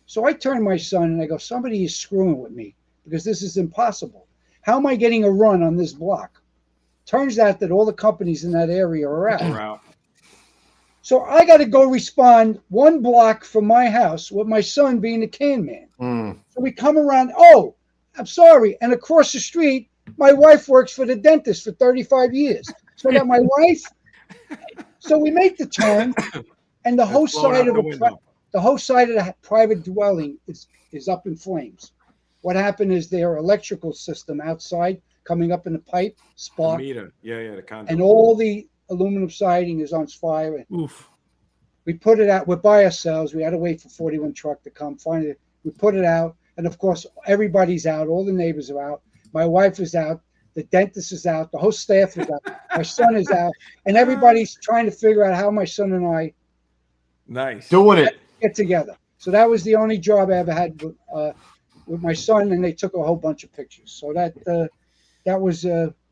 So I turn my son and I go, somebody is screwing with me, because this is impossible. How am I getting a run on this block? Turns out that all the companies in that area are out. So I got to go respond 1 block from my house with my son being the can man. So we come around, oh, I'm sorry. And across the street, my wife works for the dentist for 35 years. So I got my wife. So we make the turn, and the whole side of the private dwelling is up in flames. What happened is their electrical system outside coming up in the pipe sparked. The conduit. And all the aluminum siding is on fire. Oof. We put it out. We're by ourselves. We had to wait for 41 truck to come find it. We put it out. And of course, everybody's out. All the neighbors are out. My wife is out. The dentist is out. The whole staff is out. My son is out. And everybody's trying to figure out how my son and I doing it get together. So that was the only job I ever had with my son, and they took a whole bunch of pictures. So that was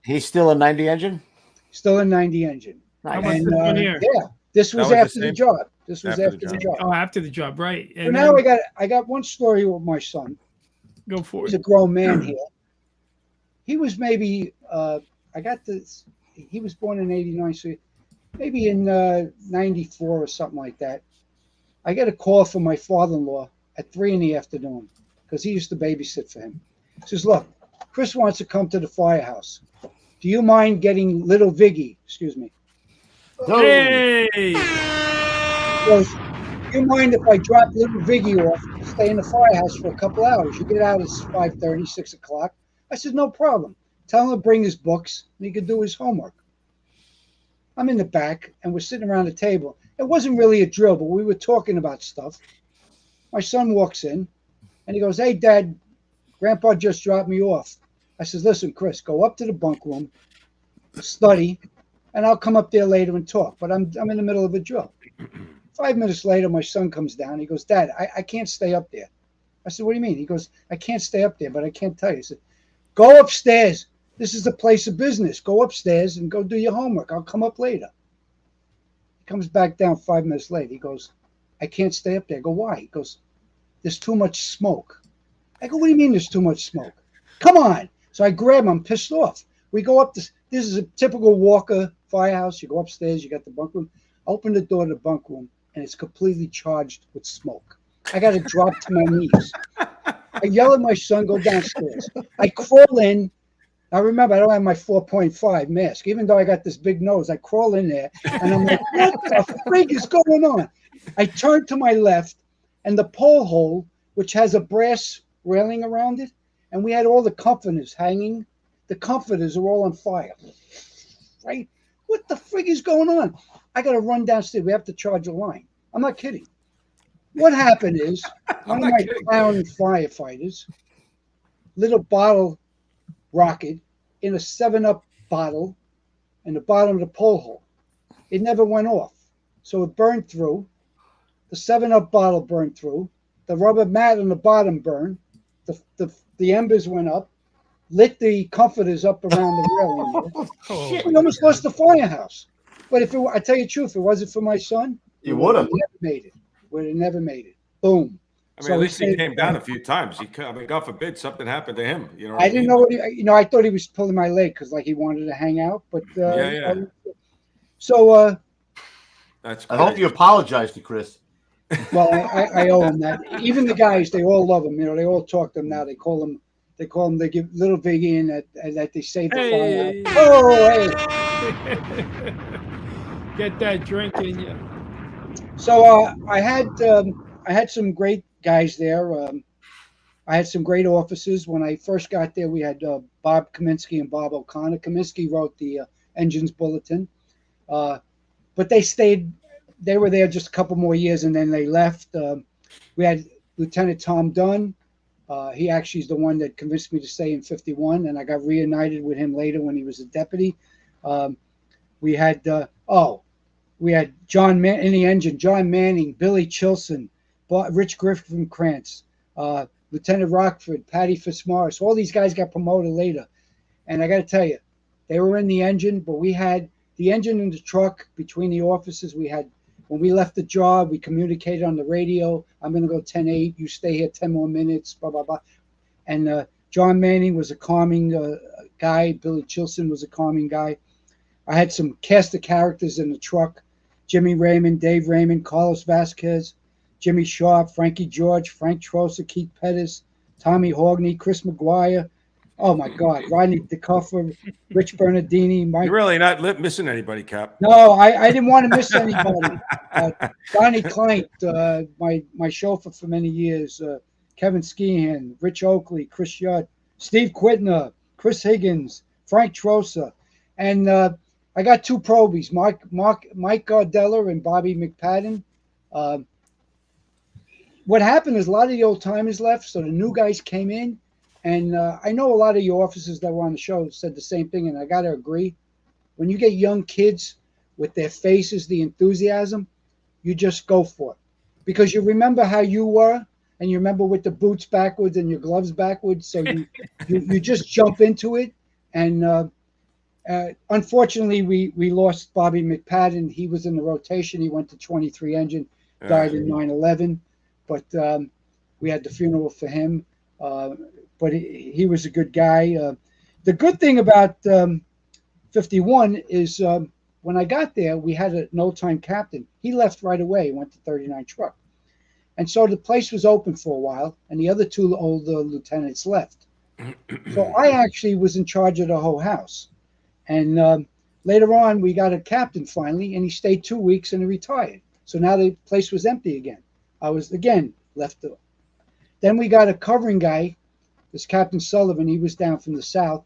he's still a 90 engine? Still a 90 engine. Nice. And, yeah, this was after the job. This was after the job. Oh, after the job, right. And so now I got one story with my son. Go for it. He's a grown man here. He was maybe he was born in 89, so maybe in 94 or something like that. I get a call from my father-in-law at 3 in the afternoon, because he used to babysit for him. He says, look, Chris wants to come to the Firehouse. Do you mind getting little Viggy? Excuse me. Hey! He goes, do you mind if I drop little Viggy off, stay in the Firehouse for a couple hours? You get out at 5:30, 6 o'clock. I said, no problem. Tell him to bring his books and he could do his homework. I'm in the back and we're sitting around the table. It wasn't really a drill, but we were talking about stuff. My son walks in and he goes, hey, Dad, Grandpa just dropped me off. I says, listen, Chris, go up to the bunk room, study, and I'll come up there later and talk. But I'm in the middle of a drill. 5 minutes later, my son comes down. He goes, Dad, I can't stay up there. I said, what do you mean? He goes, I can't stay up there, but I can't tell you. I said, go upstairs. This is a place of business. Go upstairs and go do your homework. I'll come up later. He comes back down 5 minutes later. He goes, I can't stay up there. I go, why? He goes, there's too much smoke. I go, what do you mean there's too much smoke? Come on. So I grab him. I'm pissed off. We go up. This is a typical Walker Firehouse. You go upstairs. You got the bunk room. Open the door to the bunk room, and it's completely charged with smoke. I got to drop to my knees. I yell at my son, go downstairs. I crawl in. I remember I don't have my 4.5 mask. Even though I got this big nose, I crawl in there, and I'm like, what the frig is going on? I turn to my left, and the pole hole, which has a brass railing around it, and we had all the comforters hanging. The comforters are all on fire. Right? What the frig is going on? I got to run downstairs. We have to charge a line. I'm not kidding. What happened is one of my clown firefighters lit a bottle rocket in a 7-Up bottle in the bottom of the pole hole. It never went off. So it burned through. The 7-Up bottle burned through. The rubber mat on the bottom burned. The embers went up, lit the comforters up around the railing. We almost lost the Firehouse. But I tell you the truth, if it wasn't for my son, you would have never made it. Would have never made it. Boom. I mean, at least he came down a few times. I mean, God forbid something happened to him. You know, I didn't know what I thought he was pulling my leg because like he wanted to hang out. But so that's. I hope you apologize to Chris. Well, I owe him that. Even the guys, they all love him. You know, they all talk to him now. They call him. They give little Viggy and that they save the fire. Oh, hey! Get that drink in you. So I had some great guys there. I had some great officers. When I first got there, we had Bob Kaminsky and Bob O'Connor. Kaminsky wrote the engines bulletin, but they were there just a couple more years and then they left. We had Lieutenant Tom Dunn. He actually is the one that convinced me to stay in 51, and I got reunited with him later when he was a deputy. We had John in the engine, John Manning, Billy Chilson, Rich Griffin-Krantz, Lieutenant Rockford, Patty Fitzmaurice. All these guys got promoted later. And I got to tell you, they were in the engine, but we had the engine in the truck between the officers. We had, when we left the job, we communicated on the radio. I'm going to go 10-8. You stay here 10 more minutes, blah, blah, blah. And John Manning was a calming guy. Billy Chilson was a calming guy. I had some cast of characters in the truck. Jimmy Raymond, Dave Raymond, Carlos Vasquez, Jimmy Sharp, Frankie George, Frank Trosa, Keith Pettis, Tommy Hogney, Chris McGuire. Oh, my God. Rodney DeCuffer, Rich Bernardini. Mike. You're really not missing anybody, Cap. No, I didn't want to miss anybody. Donnie Kleint, my chauffeur for many years, Kevin Skehan, Rich Oakley, Chris Yutt, Steve Quitner, Chris Higgins, Frank Trosa. And I got two Probies, Mike Gardella and Bobby McPadden. What happened is a lot of the old timers left, so the new guys came in. And I know a lot of your officers that were on the show said the same thing, and I got to agree. When you get young kids with their faces, the enthusiasm, you just go for it. Because you remember how you were, and you remember with the boots backwards and your gloves backwards, so you just jump into it. And unfortunately, we lost Bobby McPadden. He was in the rotation. He went to 23 engine, died in 9/11. But we had the funeral for him. But he was a good guy. The good thing about 51 is when I got there, we had an old-time captain. He left right away, went to 39 truck. And so the place was open for a while, and the other two older lieutenants left. So I actually was in charge of the whole house. And later on, we got a captain finally, and he stayed 2 weeks and he retired. So now the place was empty again. I was, again, left. Then we got a covering guy, this Captain Sullivan. He was down from the South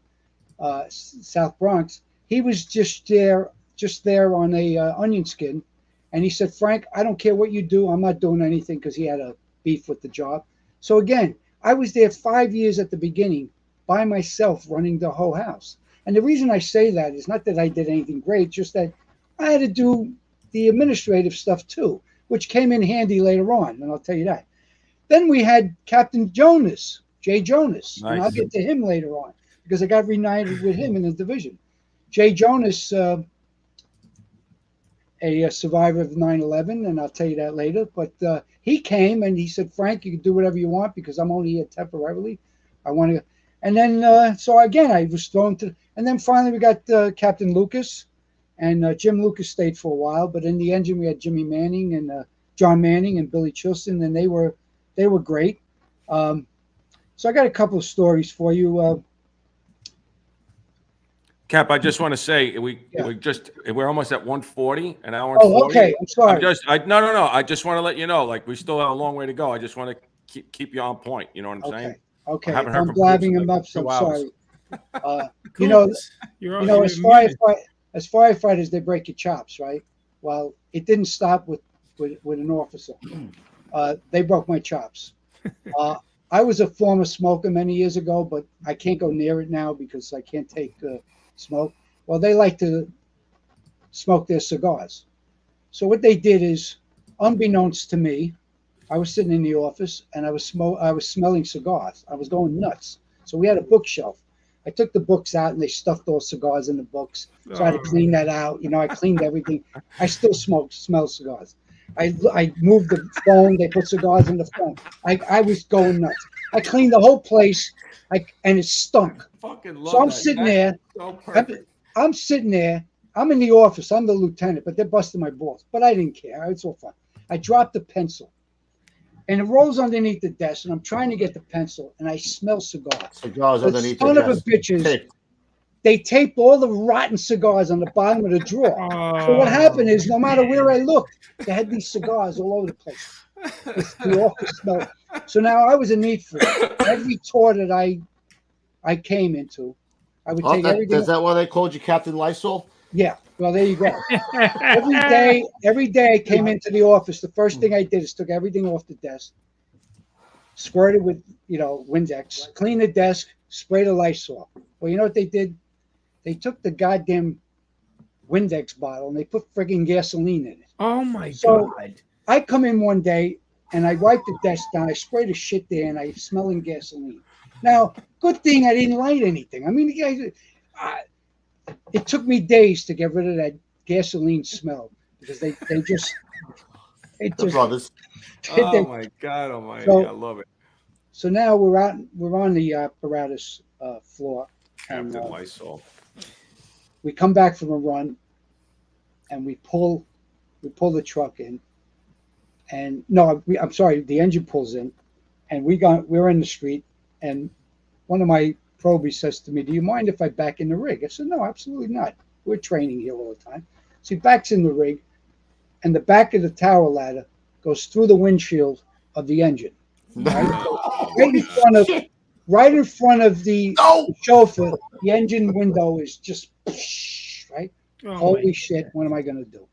Bronx. He was just there on a onion skin. And he said, Frank, I don't care what you do. I'm not doing anything, because he had a beef with the job. So again, I was there 5 years at the beginning by myself running the whole house. And the reason I say that is not that I did anything great, just that I had to do the administrative stuff too, which came in handy later on, and I'll tell you that. Then we had Captain Jonas, Jay Jonas, Nice. and I'll get to him later on because I got reunited with him in the division. Jay Jonas, a survivor of 9/11, and I'll tell you that later. But he came and he said, Frank, you can do whatever you want because I'm only here temporarily. I want to. And then, so again, I was thrown to. And then finally we got Captain Lucas, and Jim Lucas stayed for a while. But in the engine, we had Jimmy Manning and John Manning and Billy Chilston, and they were great. So I got a couple of stories for you. Cap, I just want to say we're almost at 1:40, an hour and 40. Oh, okay. I'm sorry. No. I just want to let you know, like, we still have a long way to go. I just want to keep you on point. You know what I'm saying? Okay. I haven't If heard I'm from blabbing Bruce in him like up, so 2 I'm hours. sorry. As firefighters, they break your chops, right? Well, it didn't stop with an officer. They broke my chops. I was a former smoker many years ago, but I can't go near it now because I can't take smoke. Well, they like to smoke their cigars. So what they did is, unbeknownst to me, I was sitting in the office and I was smelling cigars. I was going nuts. So we had a bookshelf. I took the books out and they stuffed all cigars in the books. So I had to clean that out. I cleaned everything. I still smell cigars. I moved the phone. They put cigars in the phone. I was going nuts. I cleaned the whole place, and it stunk. So I'm sitting there. I'm sitting there. I'm in the office. I'm the lieutenant, but they're busting my balls. But I didn't care. It's all fun. I dropped the pencil, and it rolls underneath the desk, and I'm trying to get the pencil, and I smell cigars. Cigars underneath the Son of a desk. bitches. They taped all the rotten cigars on the bottom of the drawer. So what happened is, no matter where I looked, they had these cigars all over the place. The office smelled. So now I was a need for it. Every tour that I came into, I would take everything. Is that why they called you Captain Lysol? Yeah. Well, there you go. Every day I came into the office. The first thing I did is took everything off the desk, squirted with Windex, cleaned the desk, sprayed a Lysol. Well, you know what they did? They took the goddamn Windex bottle and they put friggin' gasoline in it. Oh my So God. I come in one day and I wipe the desk down. I spray the shit there and I'm smelling gasoline. Now, good thing I didn't light anything. I mean, it took me days to get rid of that gasoline smell because they just. The brothers. Oh my God Almighty! So- I love it. So now we're on the apparatus floor. Captain And, Lysol. we come back from a run and we pull the truck in, and I'm sorry, the engine pulls in, and we're in the street, and one of my Probie says to me, do you mind if I back in the rig? I said, no, absolutely not. We're training here all the time. So he backs in the rig, and the back of the tower ladder goes through the windshield of the engine. Right in front of the chauffeur, the engine window is just right. Holy shit! What am I going to do?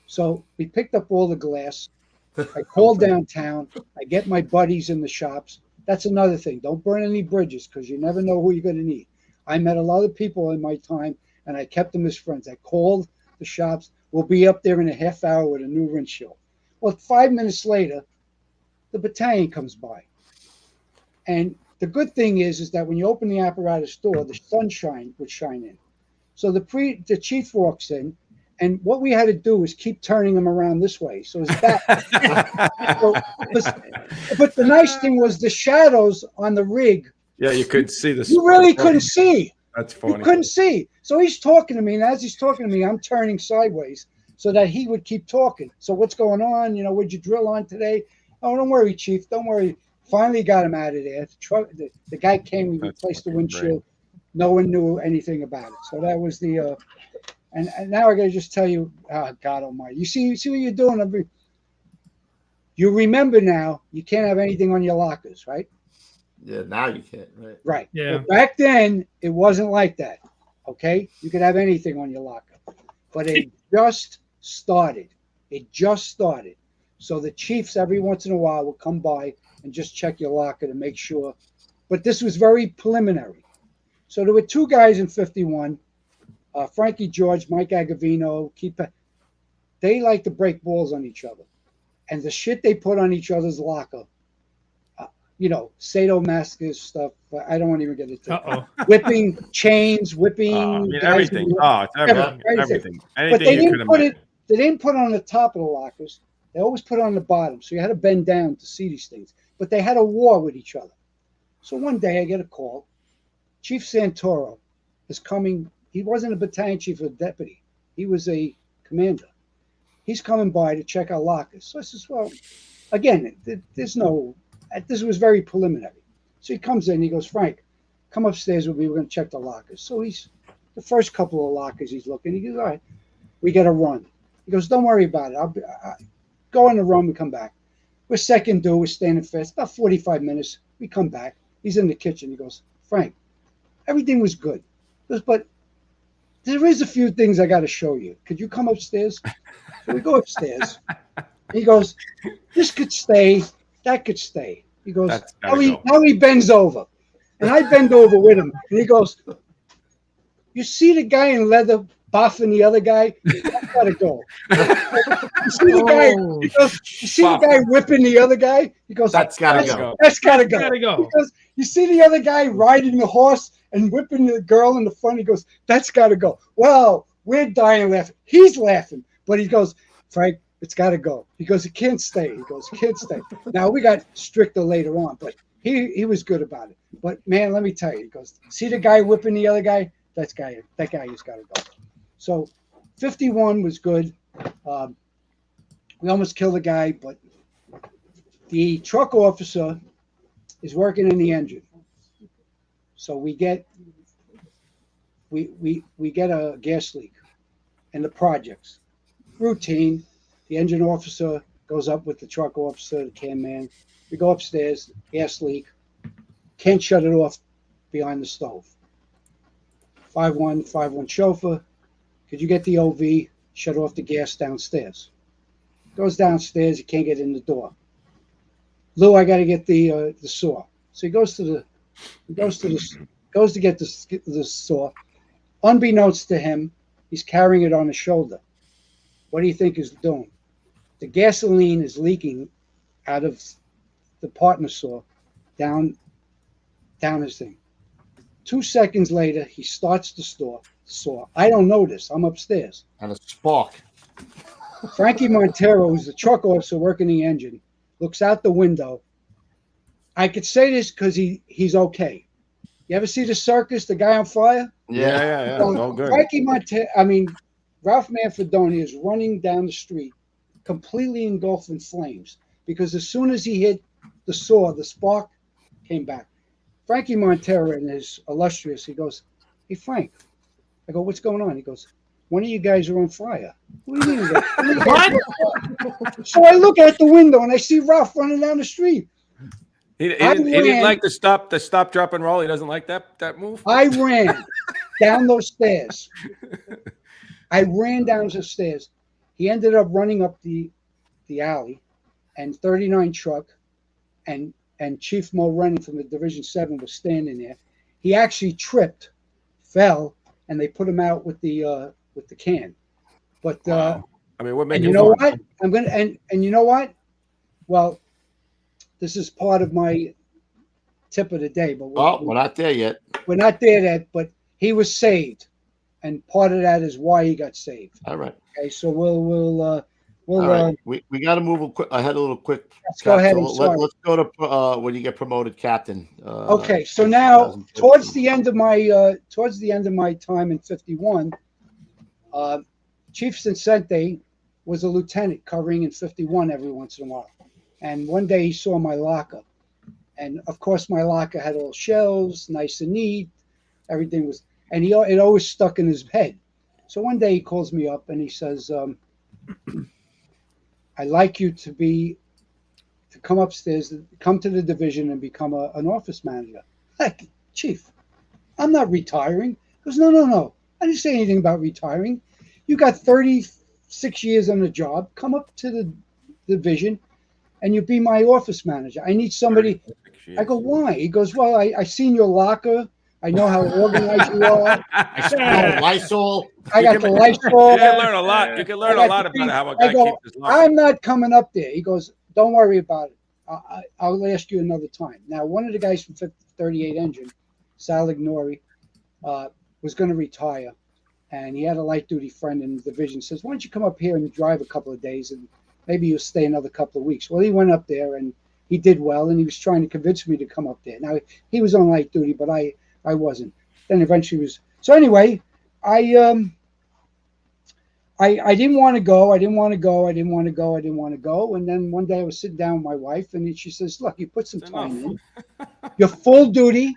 So we picked up all the glass. I called downtown. I get my buddies in the shops. That's another thing. Don't burn any bridges because you never know who you're going to need. I met a lot of people in my time, and I kept them as friends. I called the shops. We'll be up there in a half hour with a new windshield. Well, 5 minutes later, the battalion comes by. And the good thing is that when you open the apparatus door, the sunshine would shine in. So the chief walks in, and what we had to do was keep turning him around this way. So his back. But the nice thing was the shadows on the rig. Yeah, you couldn't see this. You really couldn't see. That's funny. You couldn't see. So he's talking to me, and as he's talking to me, I'm turning sideways so that he would keep talking. So what's going on? What'd you drill on today? Oh, don't worry, Chief. Don't worry. Finally got him out of there. The guy came, we That's replaced the fucking windshield. No one knew anything about it. So that was the and now I gotta just tell you, God Almighty, you see what you're doing. You remember now, you can't have anything on your lockers, right? Yeah, now you can't. Right. Right. Yeah. But back then, it wasn't like that. Okay, you could have anything on your locker, but it just started. It just started. So the chiefs every once in a while will come by and just check your locker to make sure. But this was very preliminary. So there were two guys in 51, Frankie George, Mike Agavino. They like to break balls on each other. And the shit they put on each other's locker, sadomasochist stuff. I don't want to even get into it. Whipping, chains, whipping. Everything. It's everything. Everything. But they Anything you could didn't put imagine. they didn't put it on the top of the lockers. They always put it on the bottom. So you had to bend down to see these things. But they had a war with each other. So one day I get a call. Chief Santoro is coming. He wasn't a battalion chief or deputy. He was a commander. He's coming by to check our lockers. So I says, well, again, this was very preliminary. So he comes in, he goes, Frank, come upstairs with me. We're going to check the lockers. So he's the first couple of lockers he's looking. He goes, all right, we got to run. He goes, don't worry about it. I'll go on the run. We come back. We're second due. We're standing fast. About 45 minutes. We come back. He's in the kitchen. He goes, Frank, everything was good. He goes, but there is a few things I got to show you. Could you come upstairs? So we go upstairs. He goes, this could stay. That could stay. He goes, now he bends over. And I bend over with him. And he goes, you see the guy in leather boffing the other guy? That's got to go. You see the guy? He goes, you see the guy whipping the other guy? He goes, That's got to go. That's got to go. Gotta go. He goes, you see the other guy riding the horse and whipping the girl in the front? He goes, that's got to go. Well, we're dying laughing. He's laughing. But he goes, Frank, it's got to go. He goes, it can't stay. He goes, it can't stay. Now, we got stricter later on, but he was good about it. But, man, let me tell you, he goes, see the guy whipping the other guy? That guy has got to go. So 51 was good. We almost killed a guy, but the truck officer is working in the engine. So we get a gas leak in the projects. Routine. The engine officer goes up with the truck officer, the cam man. We go upstairs, gas leak. Can't shut it off behind the stove. 5-1 chauffeur. Could you get the OV, shut off the gas downstairs? Goes downstairs, he can't get in the door. Lou, I got to get the saw. So he goes to get the saw. Unbeknownst to him, he's carrying it on his shoulder. What do you think he's doing? The gasoline is leaking out of the partner saw down his thing. 2 seconds later, he starts the saw. I don't know this. I'm upstairs. And a spark. Frankie Montero, who's the truck officer working the engine, looks out the window. I could say this because he's okay. You ever see the circus, the guy on fire? Yeah. All good. Frankie Montero, Ralph Manfredoni is running down the street, completely engulfed in flames, because as soon as he hit the saw, the spark came back. Frankie Montero, in his illustrious, he goes, hey, Frank. I go, what's going on? He goes, one of you guys are on fire. What do you mean? What? So I look out the window and I see Ralph running down the street. He didn't like the stop, drop, and roll. He doesn't like that move. I ran down those stairs. I ran down the stairs. He ended up running up the alley, and 39 truck and Chief Mo Rennie from the Division 7 was standing there. He actually tripped, fell, and they put him out with the can. But wow. What made and you know want? what? I'm gonna and you know what? Well, this is part of my tip of the day, but we're not there yet. We're not there yet, but he was saved, and part of that is why he got saved. All right. Okay, so we'll all right. We got to move ahead a little quick. Let's go ahead. Let's go to when you get promoted captain. Okay, so now towards the end of my time in 51, Chief Cincente was a lieutenant covering in 51 every once in a while. And one day he saw my locker, And of course, my locker had all shelves, nice and neat. Everything was, and it always stuck in his head. So one day he calls me up and he says, "I'd like you to come upstairs, come to the division, and become an office manager." Like, Chief, I'm not retiring. He goes, no. I didn't say anything about retiring. You got 36 years on the job. Come up to the division and you be my office manager. I need somebody. I go, why? He goes, well, I seen your locker. I know how organized you are. I smell Lysol. I got the Lysol. You can learn a lot. You can learn a lot about how a guy keeps his locker. I'm not coming up there. He goes, don't worry about it. I'll ask you another time. Now, one of the guys from 38 Engine, Sal Ignori, was going to retire, and he had a light duty friend in the division. Says, why don't you come up here and drive a couple of days, and maybe you'll stay another couple of weeks. Well, he went up there and he did well, and he was trying to convince me to come up there. Now, he was on light duty, but I wasn't. Then eventually was. So anyway, I didn't want to go. I didn't want to go. And then one day I was sitting down with my wife, and she says, look, you put some time in. You're full duty.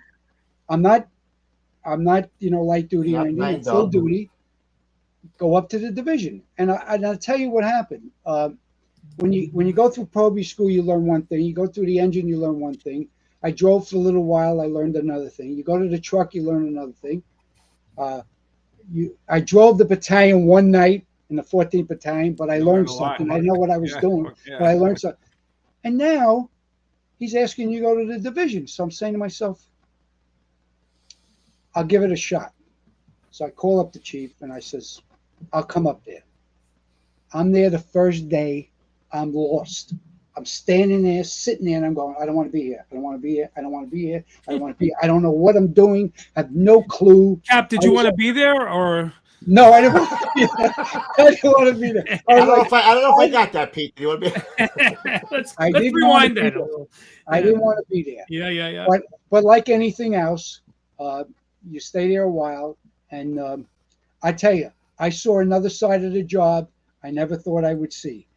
I'm not, light duty or anything. Full duty. Go up to the division. And I'll tell you what happened. When you go through Probie school, you learn one thing. You go through the engine, you learn one thing. I drove for a little while. I learned another thing. You go to the truck, you learn another thing. I drove the battalion one night in the 14th Battalion, but I learned something. I didn't know what I was doing, but I learned something. And now he's asking you to go to the division. So I'm saying to myself, I'll give it a shot. So I call up the chief and I says, I'll come up there. I'm there the first day. I'm lost. I'm standing there, sitting there, and I'm going, I don't want to be here. I don't want to be here. I don't want to be here. I don't want to be here. I don't know what I'm doing. I have no clue. Cap, did you want to be there or? No, I didn't want to be there. I didn't want to be there. I don't know if I got that, Pete. Do you want to be? let's rewind that. I didn't want to be there. Yeah. But like anything else, you stay there a while, and I tell you, I saw another side of the job I never thought I would see.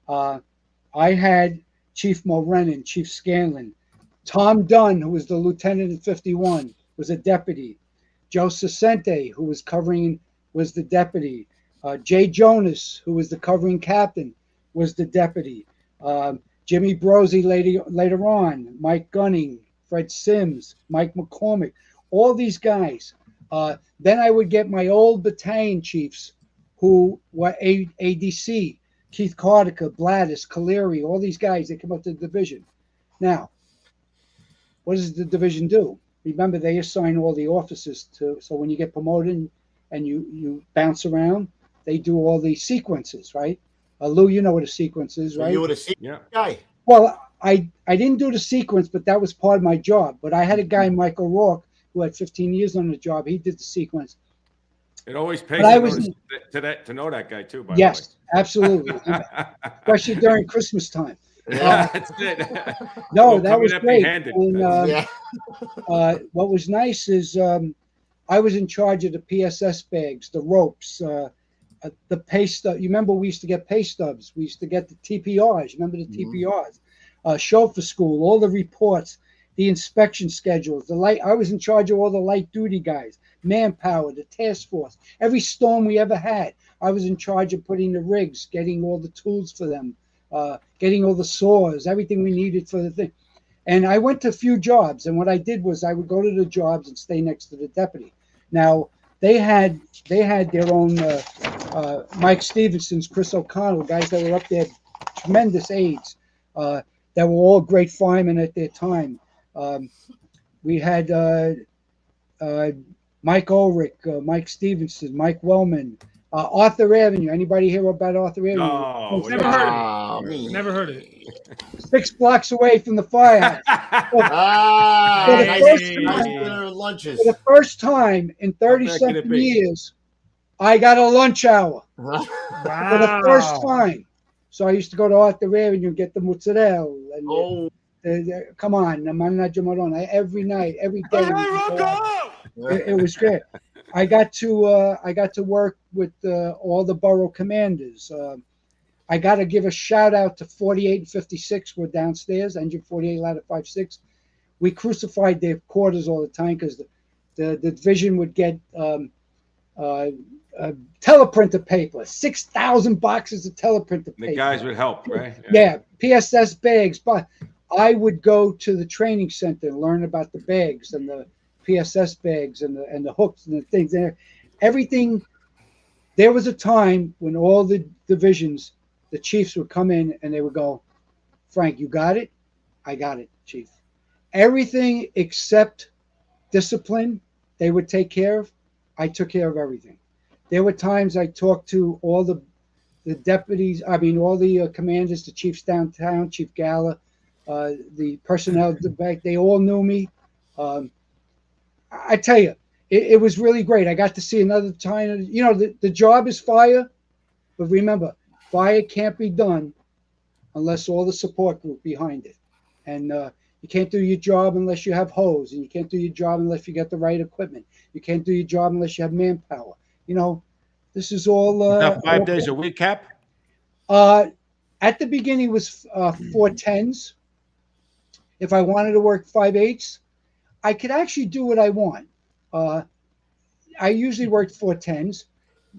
I had Chief Mulrennan, Chief Scanlon, Tom Dunn, who was the lieutenant in 51, was a deputy. Joe Sacente, who was covering, was the deputy. Jay Jonas, who was the covering captain, was the deputy. Jimmy Brosey later on, Mike Gunning, Fred Sims, Mike McCormick, all these guys. Then I would get my old battalion chiefs who were ADC, Keith Cardica, Bladis, Caleri, all these guys, they come up to the division. Now, what does the division do? Remember, they assign all the officers to, so when you get promoted and you bounce around, they do all the sequences, right? Lou, you know what a sequence is, right? You were the sequence guy. Well, I didn't do the sequence, but that was part of my job. But I had a guy, Michael Rourke, who had 15 years on the job. He did the sequence. It always pays to know that guy too. By yes, the way. Absolutely, especially during Christmas time. Yeah, that's it. No, that was great. And, what was nice is I was in charge of the PSS bags, the ropes, the pay stub. You remember we used to get pay stubs. We used to get the TPRs. Remember the TPRs? Chauffeur school, all the reports, the inspection schedules. I was in charge of all the light duty guys, manpower, the task force. Every storm we ever had, I was in charge of putting the rigs, getting all the tools for them, getting all the saws, everything we needed for the thing. And I went to a few jobs, and what I did was I would go to the jobs and stay next to the deputy. Now they had their own Mike Stevenson's, Chris O'Connell, guys that were up there, tremendous aides that were all great firemen at their time. We had Mike Ulrich, Mike Stevenson, Mike Wellman, Arthur Avenue. Anybody hear about Arthur Avenue? No, never heard of it. Never heard of it. 6 blocks away from the firehouse. For the first time in 30-something years, I got a lunch hour. Wow. For the first time. So I used to go to Arthur Avenue and get the mozzarella. And, come on, every night, every day. It was great. I got to work with all the borough commanders. I got to give a shout out to 48 and 56 were downstairs, engine 48 ladder 56. we crucified their quarters all the time because the division would get teleprinter paper, 6,000 boxes of teleprinter paper. The guys would help, right? Yeah, PSS bags. But I would go to the training center and learn about the bags and the PSS bags and the hooks and the things there. Everything. There was a time when all the divisions, the chiefs would come in and they would go, Frank, you got it? I got it, chief. Everything except discipline they would take care of. I took care of everything. There were times I talked to all the deputies, all the commanders, the chiefs downtown, Chief Gala, the personnel at the back. They all knew me. I tell you, it was really great. I got to see another time. You know, the job is fire, but remember, fire can't be done unless all the support group behind it. And you can't do your job unless you have hose, and you can't do your job unless you get the right equipment. You can't do your job unless you have manpower. You know, this is all. 5 days a week, Cap? At the beginning was 4/10s. If I wanted to work 5/8s, I could actually do what I want. I usually worked 4/10s.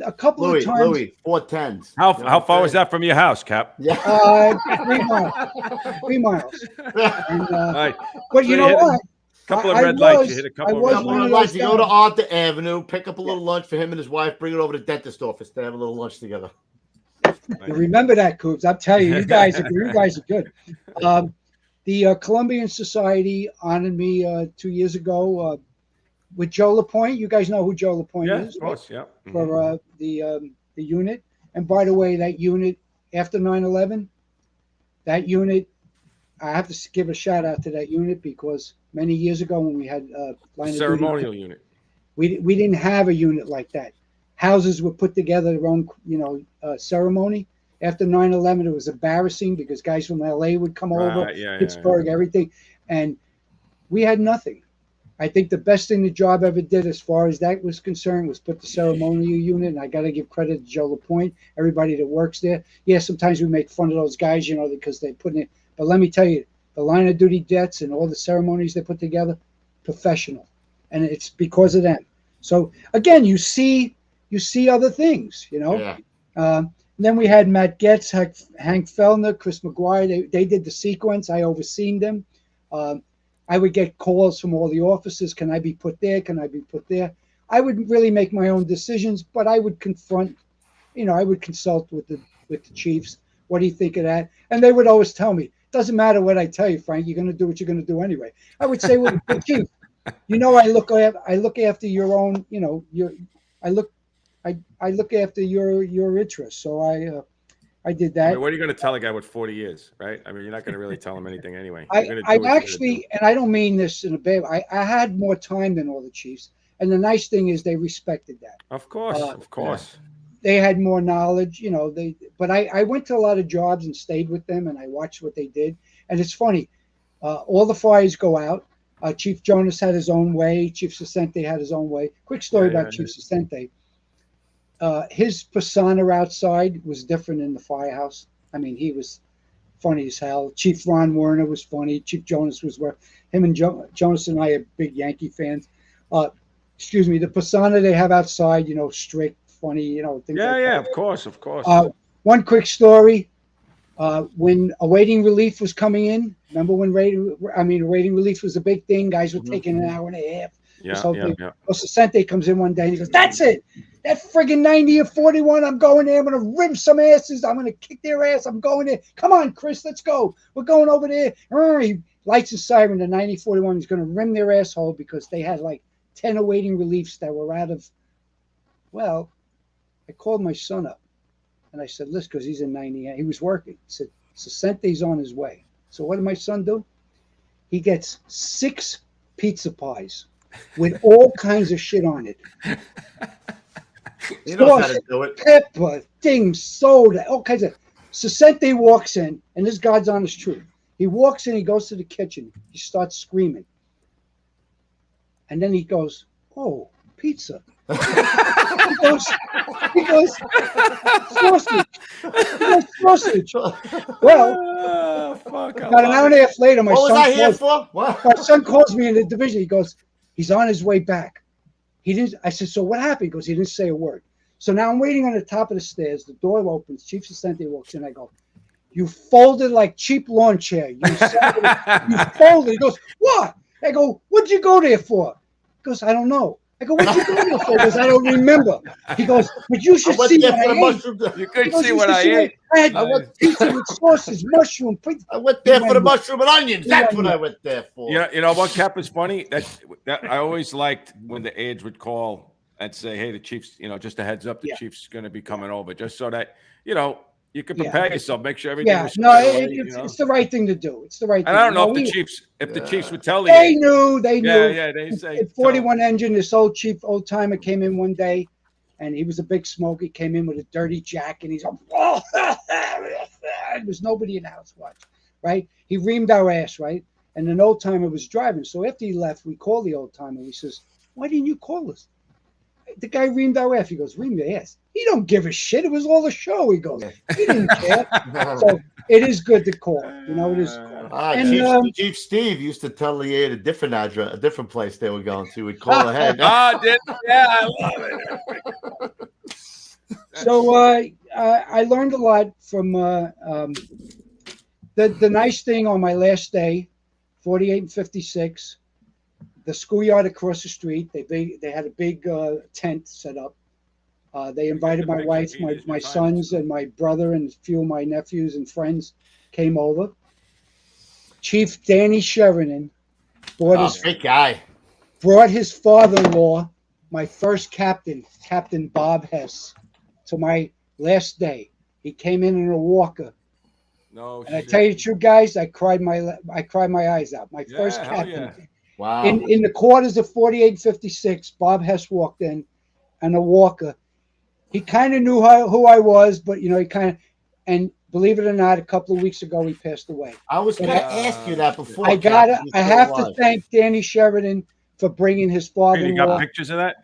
A couple of times. Louis, 4/10s. How far was that from your house, Cap? Yeah. 3 miles. 3 miles. And, Right. but you know what? Couple of red lights. You hit a couple of red lights. You go to Arthur Avenue, pick up a little lunch for him and his wife, bring it over to the dentist office. They have a little lunch together. You remember that, Coops. I'm telling you, you guys are good. The Colombian Society honored me 2 years ago with Joe LaPointe. You guys know who Joe LaPointe is? Of course, yeah. For the unit. And by the way, that unit, after 9/11, that unit, I have to give a shout out to that unit because many years ago when we had line of Ceremonial duty, unit. we didn't have a unit like that. Houses would put together their own, ceremony. After 9/11, it was embarrassing because guys from LA would come over, Pittsburgh, everything. And we had nothing. I think the best thing the job ever did as far as that was concerned was put the ceremonial unit. And I got to give credit to Joe LaPointe, everybody that works there. Yeah, sometimes we make fun of those guys, because they put in. But let me tell you, the line of duty jets and all the ceremonies they put together, professional. And it's because of them. So, again, you see other things, Yeah. Then we had Matt Getz, Hank Fellner, Chris McGuire. They did the sequence. I overseen them. I would get calls from all the officers. Can I be put there? Can I be put there? I would really make my own decisions, but I would confront, I would consult with the chiefs. What do you think of that? And they would always tell me, doesn't matter what I tell you, Frank, you're going to do what you're going to do anyway. I would say, well, Chief, I look after your own, I look after your interests. So I did that. I mean, what are you going to tell a guy with 40 years, right? I mean, you're not going to really tell him anything anyway. I actually, and I don't mean this in a bad way, I had more time than all the chiefs. And the nice thing is they respected that. Of course. They had more knowledge, but I went to a lot of jobs and stayed with them and I watched what they did. And it's funny, all the fires go out. Chief Jonas had his own way. Chief Sesente had his own way. Quick story about Chief Sesente. His persona outside was different in the firehouse. I mean, he was funny as hell. Chief Ron Werner was funny. Chief Jonas was him and Jonas and I are big Yankee fans. The persona they have outside, strict, funny, things like that. Of course. One quick story. When awaiting relief was coming in, remember when awaiting relief was a big thing? Guys were taking an hour and a half. Yeah. Well, Sesente comes in one day and he goes, "That's it. That friggin' 90 or 41, I'm going there. I'm going to rip some asses. I'm going to kick their ass. I'm going there. Come on, Chris, let's go. We're going over there." He lights his siren. The 9041 is going to rim their asshole because they had like 10 awaiting reliefs that were out of, well, I called my son up and I said, listen, because he's in 98. He was working. I said, Sesente's on his way. So what did my son do? He gets 6 pizza pies with all kinds of shit on it. He knows how to do it. Pepper, things, soda, all kinds of. Sesente walks in, and this God's honest truth. He walks in, he goes to the kitchen, he starts screaming. And then he goes, "Oh, pizza." He goes, sausage. He goes, sausage. Well, Fuck, about an hour and a half later, What was I here for? What? my son calls me in the division. He goes, he's on his way back. He didn't. I said, so what happened? He goes, he didn't say a word. So now I'm waiting on the top of the stairs. The door opens. Chief Assistente walks in. I go, you folded like cheap lawn chair. You folded. He goes, what? I go, what'd you go there for? He goes, I don't know. I go, what'd you go there for? He goes, I don't remember. He goes, but you should see what I ate. You could see what I ate. I had pizza with sausage, mushroom. I went there for the mushroom and onions. That's what I went there for. You know what, Cap, is funny? That I always liked when the aides would call and say, hey, the Chief's, just a heads up, the Chief's going to be coming over, just so that, you can prepare yourself, make sure everything was it's the right thing to do. It's the right thing. And I don't know if the Chiefs would tell you. They knew. Yeah, they say. 41 engine, this old timer came in one day, and he was a big smoker. He came in with a dirty jack, and he's like, oh, there was nobody in the house watch, right? He reamed our ass, right? And an old timer was driving. So after he left, we called the old timer. We says, why didn't you call us? The guy reamed our ass. He goes, ream your ass. He don't give a shit. It was all a show. He goes, he didn't care. So it is good to call. It is. Chief Steve used to tell the aide a different address, a different place they were going to. We'd call ahead. Yeah, I love it. So I learned a lot from the nice thing on my last day, 48 and 56. The schoolyard across the street, they had a big tent set up. They invited my wife, my sons, and my brother, and a few of my nephews and friends came over. Chief Danny Sheridan brought his father-in-law, my first captain, Captain Bob Hess, to my last day. He came in a walker. No, and I tell you the truth, guys, I cried my eyes out. My first captain. Yeah. Wow. In the quarters of 48 56, Bob Hess walked in and a walker. He kind of knew who I was, but he kind of, and believe it or not, a couple of weeks ago he passed away. I was going to ask you that before. I have to thank Danny Sheridan for bringing his father-in-law. You got pictures of that?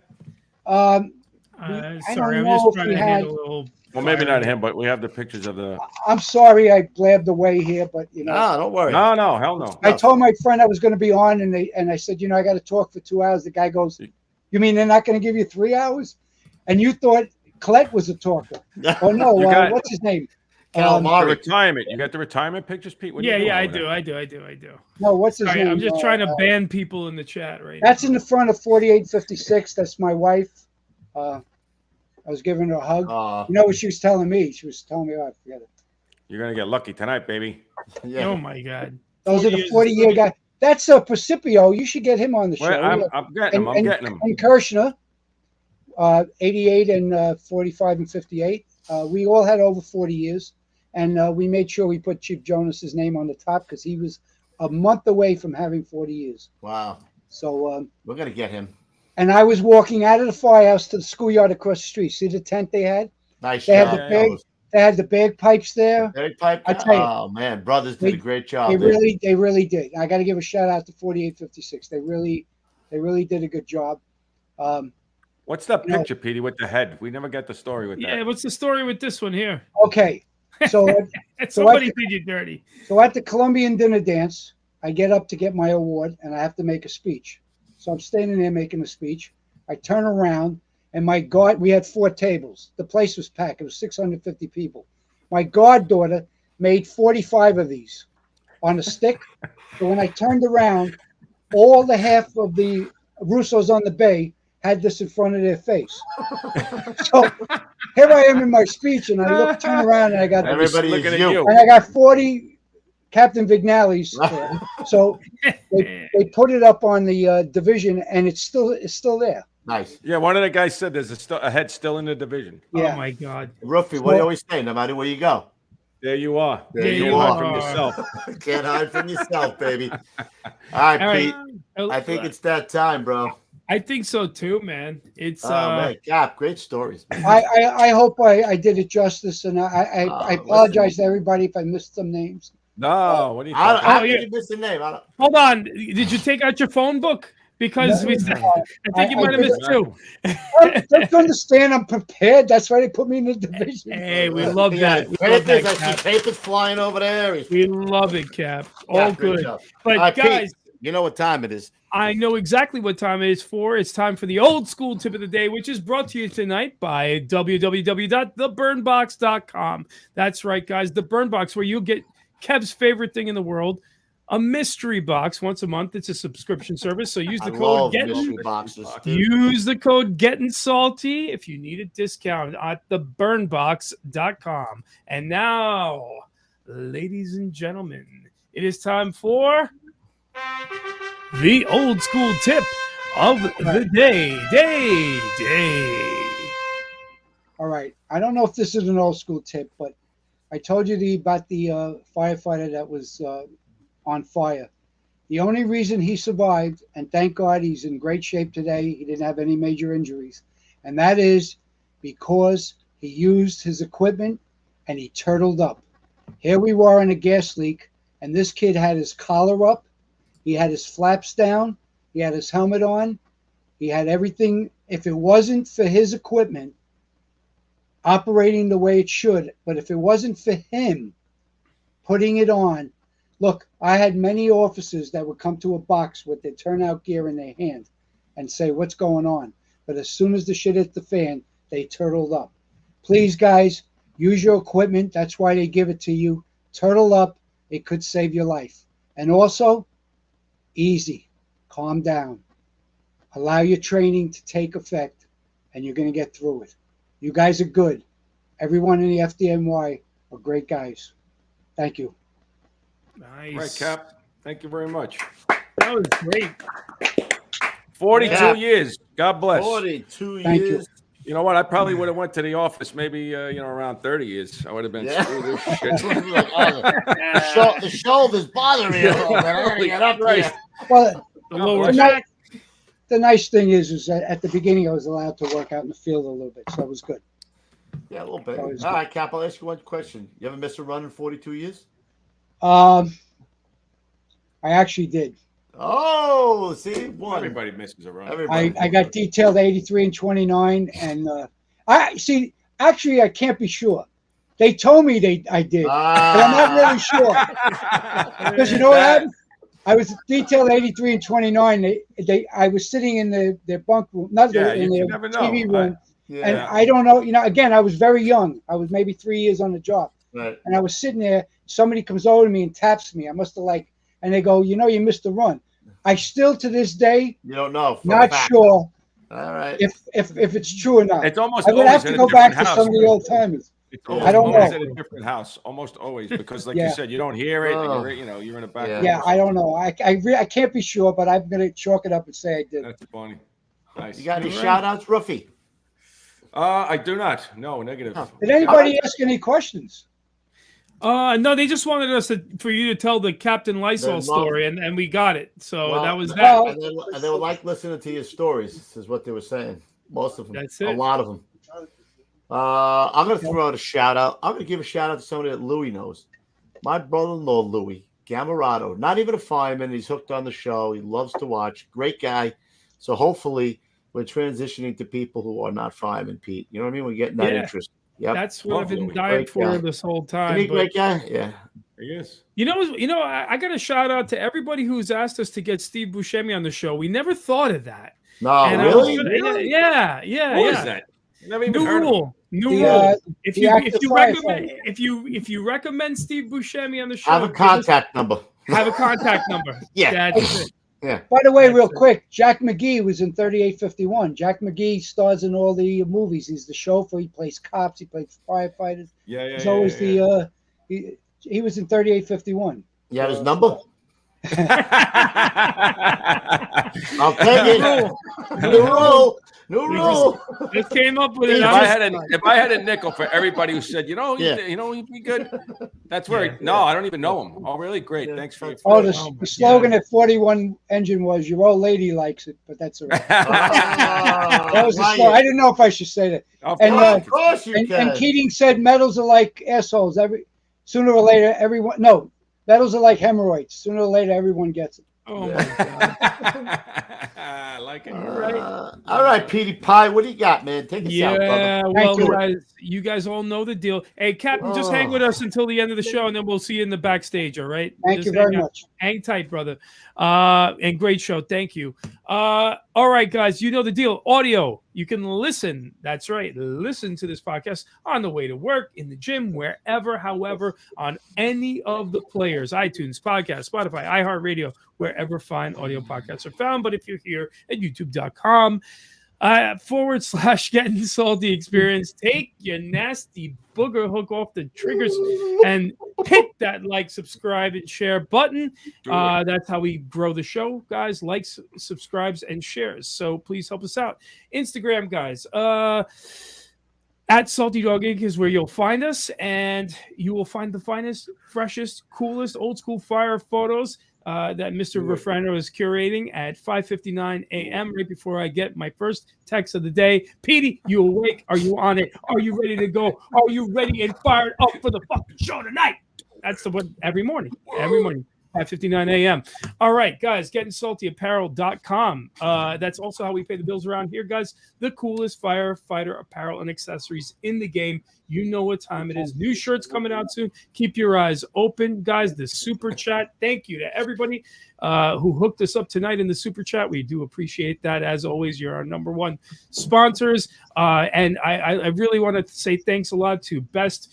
Sorry, I'm just trying to handle a little. Well, maybe not him, but we have the pictures of the. I'm sorry I blabbed away here, but No, don't worry. No, hell no. I told my friend I was going to be on, and I said, I got to talk for 2 hours. The guy goes, "You mean they're not going to give you 3 hours?" And you thought Colette was a talker? Oh no, what's his name? The retirement. You got the retirement pictures, Pete? Yeah, I do. No, what's his name? I'm just trying to ban people in the chat right now. That's in the front of 4856. That's my wife. I was giving her a hug. You know what she was telling me? She was telling me, I forget it. You're going to get lucky tonight, baby. Yeah. Oh, my God. Those are the 40-year guys. That's Precipio. You should get him on the show. Well, I'm getting him. And Kirshner, 88 and 45 and 58. We all had over 40 years. And we made sure we put Chief Jonas's name on the top because he was a month away from having 40 years. Wow. So we're going to get him. And I was walking out of the firehouse to the schoolyard across the street. See the tent they had? Nice. They had the bagpipes there. Bagpipe. I tell you, oh man, brothers did a great job. They really did. I got to give a shout out to 4856. They really did a good job. What's that picture, Petey, with the head? We never get the story with that. Yeah, what's the story with this one here? Okay, so somebody did you dirty. So at the Colombian dinner dance, I get up to get my award, and I have to make a speech. So I'm standing there making a speech. I turn around, and my guard, we had 4 tables. The place was packed. It was 650 people. My goddaughter made 45 of these on a stick. So when I turned around, all the half of the Russos on the bay had this in front of their face. So here I am in my speech, and I turn around, and I got everybody looking at you. And I got 40 Captain Vignali's. So they put it up on the division, and it's still there. Nice. Yeah, one of the guys said there's a head still in the division. Yeah. Oh my God. Ruffy, what do you always say? No matter where you go. There you are. There you are. From yourself. Can't hide from yourself, baby. All right, Pete. I think it's that time, bro. I think so too, man. It's man, Cap, great stories. I hope I did it justice, and I apologize to everybody if I missed some names. No, what do you I didn't miss the name. Hold on. Did you take out your phone book? because I think you might have missed two. Don't you understand? I'm prepared. That's why they put me in the division. Hey, we love that. We love Papers, that, I see Cap. papers flying over there. We love it, Cap. All Yeah, great good. job. But All right, Pete, guys, you know what time it is. I know exactly what time it is for. It's time for the old school tip of the day, which is brought to you tonight by www.theburnbox.com. That's right, guys. The Burn Box, where you'll get Kev's favorite thing in the world, a mystery box once a month. It's a subscription service, so use the code mystery Gettin. boxes. Dude. Use the code Gettin Salty if you need a discount at theburnbox.com. And now, ladies and gentlemen, it is time for the old school tip of the day. All right. I don't know if this is an old school tip, but I told you about the firefighter that was on fire. The only reason he survived, and thank God he's in great shape today, he didn't have any major injuries, and that is because he used his equipment and he turtled up. Here we were in a gas leak, and this kid had his collar up, he had his flaps down, he had his helmet on, he had everything. If it wasn't for his equipment operating the way it should, but if it wasn't for him putting it on, look, I had many officers that would come to a box with their turnout gear in their hand and say, what's going on? But as soon as the shit hit the fan, they turtled up. Please, guys, use your equipment. That's why they give it to you. Turtle up. It could save your life. And also, easy. Calm down. Allow your training to take effect, and you're going to get through it. You guys are good. Everyone in the FDNY are great guys. Thank you. Nice. Right, Cap. Thank you very much. That was great. 42 years. God bless. 42 Thank years. You know what? I probably would have went to the office maybe around 30 years. I would have been screw this shit. The shoulder's bothering you. I gotta get up here. Well, The lower the, back. the nice thing is that at the beginning I was allowed to work out in the field a little bit, so it was good. Yeah, a little bit. That All was right, Cap, I'll ask you one question. You ever miss a run in 42 years? I actually did. Oh, see, one. Everybody misses a run. I got detailed 83 and 29, and I see. Actually, I can't be sure. They told me I did, but I'm not really sure. Because you know what happened? I was detailed 83 and 29. I was sitting in their bunk room, not in their TV room, and I don't know. Again, I was very young. I was maybe 3 years on the job, Right. and I was sitting there. Somebody comes over to me and taps me. I must have and they go, you missed the run. I still to this day, You don't know. not sure All right. if it's true or not. It's almost I would always have to at go a back different to house. some of the old timers. It's I don't always know. at a different house, almost always, because like Yeah. you said, you don't hear it. Oh. And you're in a back. Yeah. room Yeah, or I don't something. know. I can't be sure, but I'm gonna chalk it up and say I did. That's funny. Nice. You got any All right. shout outs, Ruffy? I do not. No, negative. Oh. Did anybody ask any questions? No, they just wanted us for you to tell the Captain Lysol There's love. story, and we got it. So Well, that was that. well, And they were like listening to your stories, is what they were saying. Most of them. That's A it. lot of them. I'm going to throw out a shout out. I'm going to give a shout out to somebody that Louie knows. My brother in law, Louie Gamarado, not even a fireman. He's hooked on the show. He loves to watch. Great guy. So hopefully we're transitioning to people who are not firemen, Pete. You know what I mean? We're getting that Yeah. interest. Yep. That's what I've been Lovely. dying Great for guy. this whole Isn't he time. a But great guy? Yeah. He is. I got a shout out to everybody who's asked us to get Steve Buscemi on the show. We never thought of that. No, And I was really? gonna- Yeah. What is that? Never even New heard of him. rule. New The, rule. If the you active recommend firefighter. if you recommend Steve Buscemi on the show, Have a give us- contact number. Have a contact number. Yeah. That's it. Yeah. By the way, That's real it. quick, Jack McGee was in 3851. Jack McGee stars in all the movies. He's the chauffeur. He plays cops. He plays firefighters. Yeah. He's always he was in 3851. You have his number? I'll take it. New rule. New rule. Just came up with it. If I I was- had a nickel for everybody who said, he'd be good. That's where. Yeah. No, I don't even know him. Oh, really? Great. Yeah, Thanks for your. Oh, Oh, the slogan at 41 engine was "Your old lady likes it," but that's all right. That was the Right. slogan. I didn't know if I should say that. Of And, course. Of course you And can. Keating said metals are like assholes. Sooner or later, metals are like hemorrhoids. Sooner or later, everyone gets it. Oh my God. I like it. All right, Petey Pie, what do you got, man? Take us out, brother. Yeah, well, guys, you guys all know the deal. Hey, Captain, just hang with us until the end of the show, and then we'll see you in the backstage. All right? Thank you very much. Hang tight, brother. And great show. Thank you. All right, guys, you know the deal. Audio, you can listen. That's right. Listen to this podcast on the way to work, in the gym, wherever, however, on any of the players, iTunes, podcast, Spotify, iHeartRadio, wherever fine audio podcasts are found. But if you're here at youtube.com, / Getting Salty Experience, take your nasty booger hook off the triggers and hit that like, subscribe, and share button. That's how we grow the show, guys. Likes, subscribes, and shares. So please help us out. Instagram, guys. At Salty Dog Inc. is where you'll find us, and you will find the finest, freshest, coolest, old school fire photos that Mr. Refrano is curating at 5:59 a.m. right before I get my first text of the day. Petey, you awake? Are you on it? Are you ready to go? Are you ready and fired up for the fucking show tonight? That's the one every morning. 5:59 a.m. All right, guys, gettingsaltyapparel.com. That's also how we pay the bills around here, guys. The coolest firefighter apparel and accessories in the game. You know what time it is. New shirts coming out soon. Keep your eyes open, guys. The super chat. Thank you to everybody who hooked us up tonight in the super chat. We do appreciate that. As always, you're our number one sponsors. And I really want to say thanks a lot to Best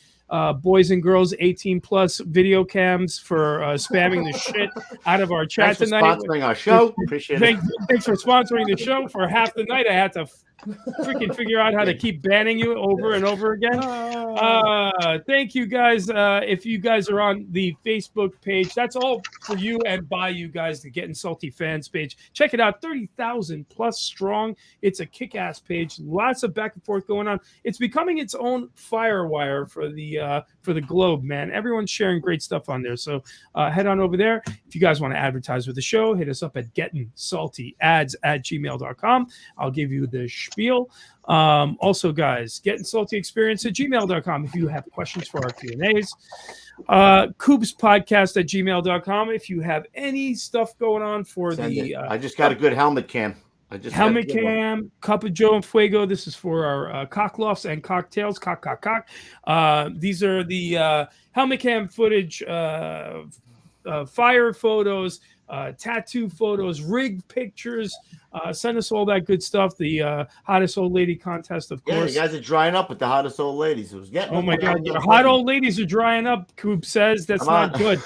Boys and Girls 18 plus video cams for spamming the shit out of our chat tonight. Thanks for sponsoring our show. Appreciate it. Thanks for sponsoring the show. For half the night, I had to freaking figure out how to keep banning you over and over again. Thank you, guys. If you guys are on the Facebook page, that's all for you and by you guys, the Getting Salty fans page. Check it out, 30,000 plus strong. It's a kick-ass page. Lots of back and forth going on. It's becoming its own firewire for the globe, man. Everyone's sharing great stuff on there. So head on over there. If you guys want to advertise with the show, hit us up at gettingsaltyads@gmail.com. I'll give you the spiel. Also, guys, gettingsaltyexperience@gmail.com if you have questions for our Q&As. coopspodcast@gmail.com if you have any stuff going on for I just got a good helmet cam. Helmet cam, Cup of Joe and Fuego. This is for our cocklofts and cocktails. Cock. These are the helmet cam footage, fire photos, tattoo photos, rig pictures. Send us all that good stuff. The hottest old lady contest, of course. Yeah, you guys are drying up with the hottest old ladies. It was getting. Oh my God, the hot old ladies are drying up. Coop says that's not good.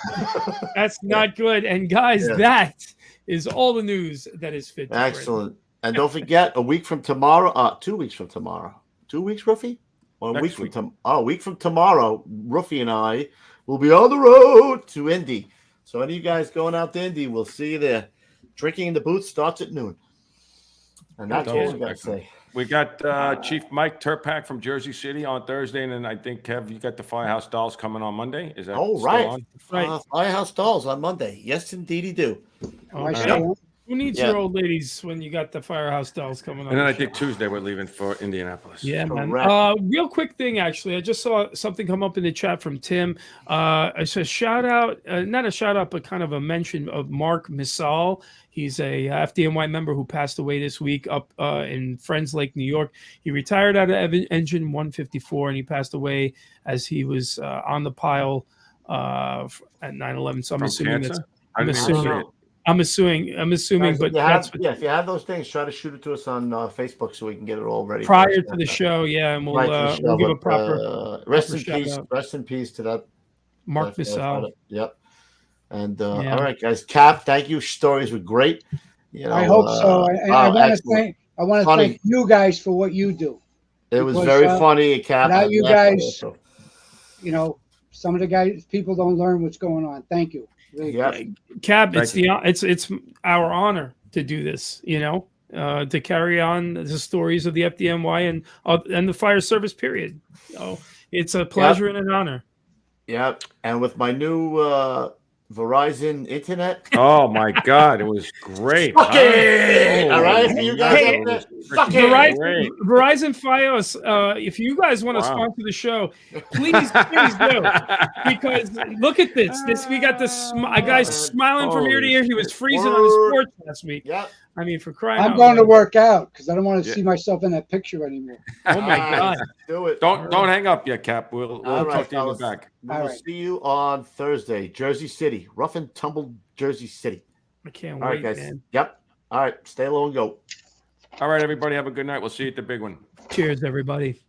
That's not good. And guys, that is all the news that is fit. Excellent. And don't forget, a week from tomorrow, 2 weeks from tomorrow. 2 weeks, Ruffy? Or a week from a week from tomorrow, Ruffy and I will be on the road to Indy. So any of you guys going out to Indy, we'll see you there. Drinking in the booth starts at noon. And that's all we got to say. We got Chief Mike Turpak from Jersey City on Thursday, and then I think, Kev, you got the Firehouse Dolls coming on Monday. Is that right? Right. Firehouse Dolls on Monday. Yes, indeed, he do. Who needs your old ladies when you got the Firehouse Dolls coming on? And then I think Tuesday we're leaving for Indianapolis. Yeah, man. Real quick thing, actually. I just saw something come up in the chat from Tim. It's a shout out, not a shout out, but kind of a mention of Mark Missal. He's a FDNY member who passed away this week up in Friends Lake, New York. He retired out of Engine 154, and he passed away as he was on the pile at 9/11. So I'm assuming, but if you have those things, try to shoot it to us on Facebook so we can get it all ready prior to the show. Yeah, and we'll give a proper rest in peace. Rest in peace to that Mark Missal. Yep. And all right, guys. Cap, thank you. Stories were great. I hope so. I want to thank you guys for what you do. It was very funny, Cap. Without you guys, some of the people don't learn what's going on. Thank you. Cap, it's our honor to do this, to carry on the stories of the FDNY and the fire service period. It's a pleasure and an honor. Yep. And with my new Verizon Internet. Oh my God, it was great. Fuck it! Oh, All right, for you guys Hey, out there, it was fuck freaking it! great. Verizon Firehouse, if you guys want to Wow. sponsor the show, please do. Because look at this. We got this a guy smiling from ear to ear. He was freezing on his porch last week. Yep. I mean, for crying I'm out going to loud. work out because I don't want to Yeah. see myself in that picture anymore. Oh my All right, God. do it. Don't hang up yet, Cap. We'll All right, talk to you in the fellas. back. We will All right. see you on Thursday, Jersey City, rough and tumble Jersey City. I can't All right, wait, guys. man. Yep. All right, stay low and go. All right, everybody, have a good night. We'll see you at the big one. Cheers, everybody.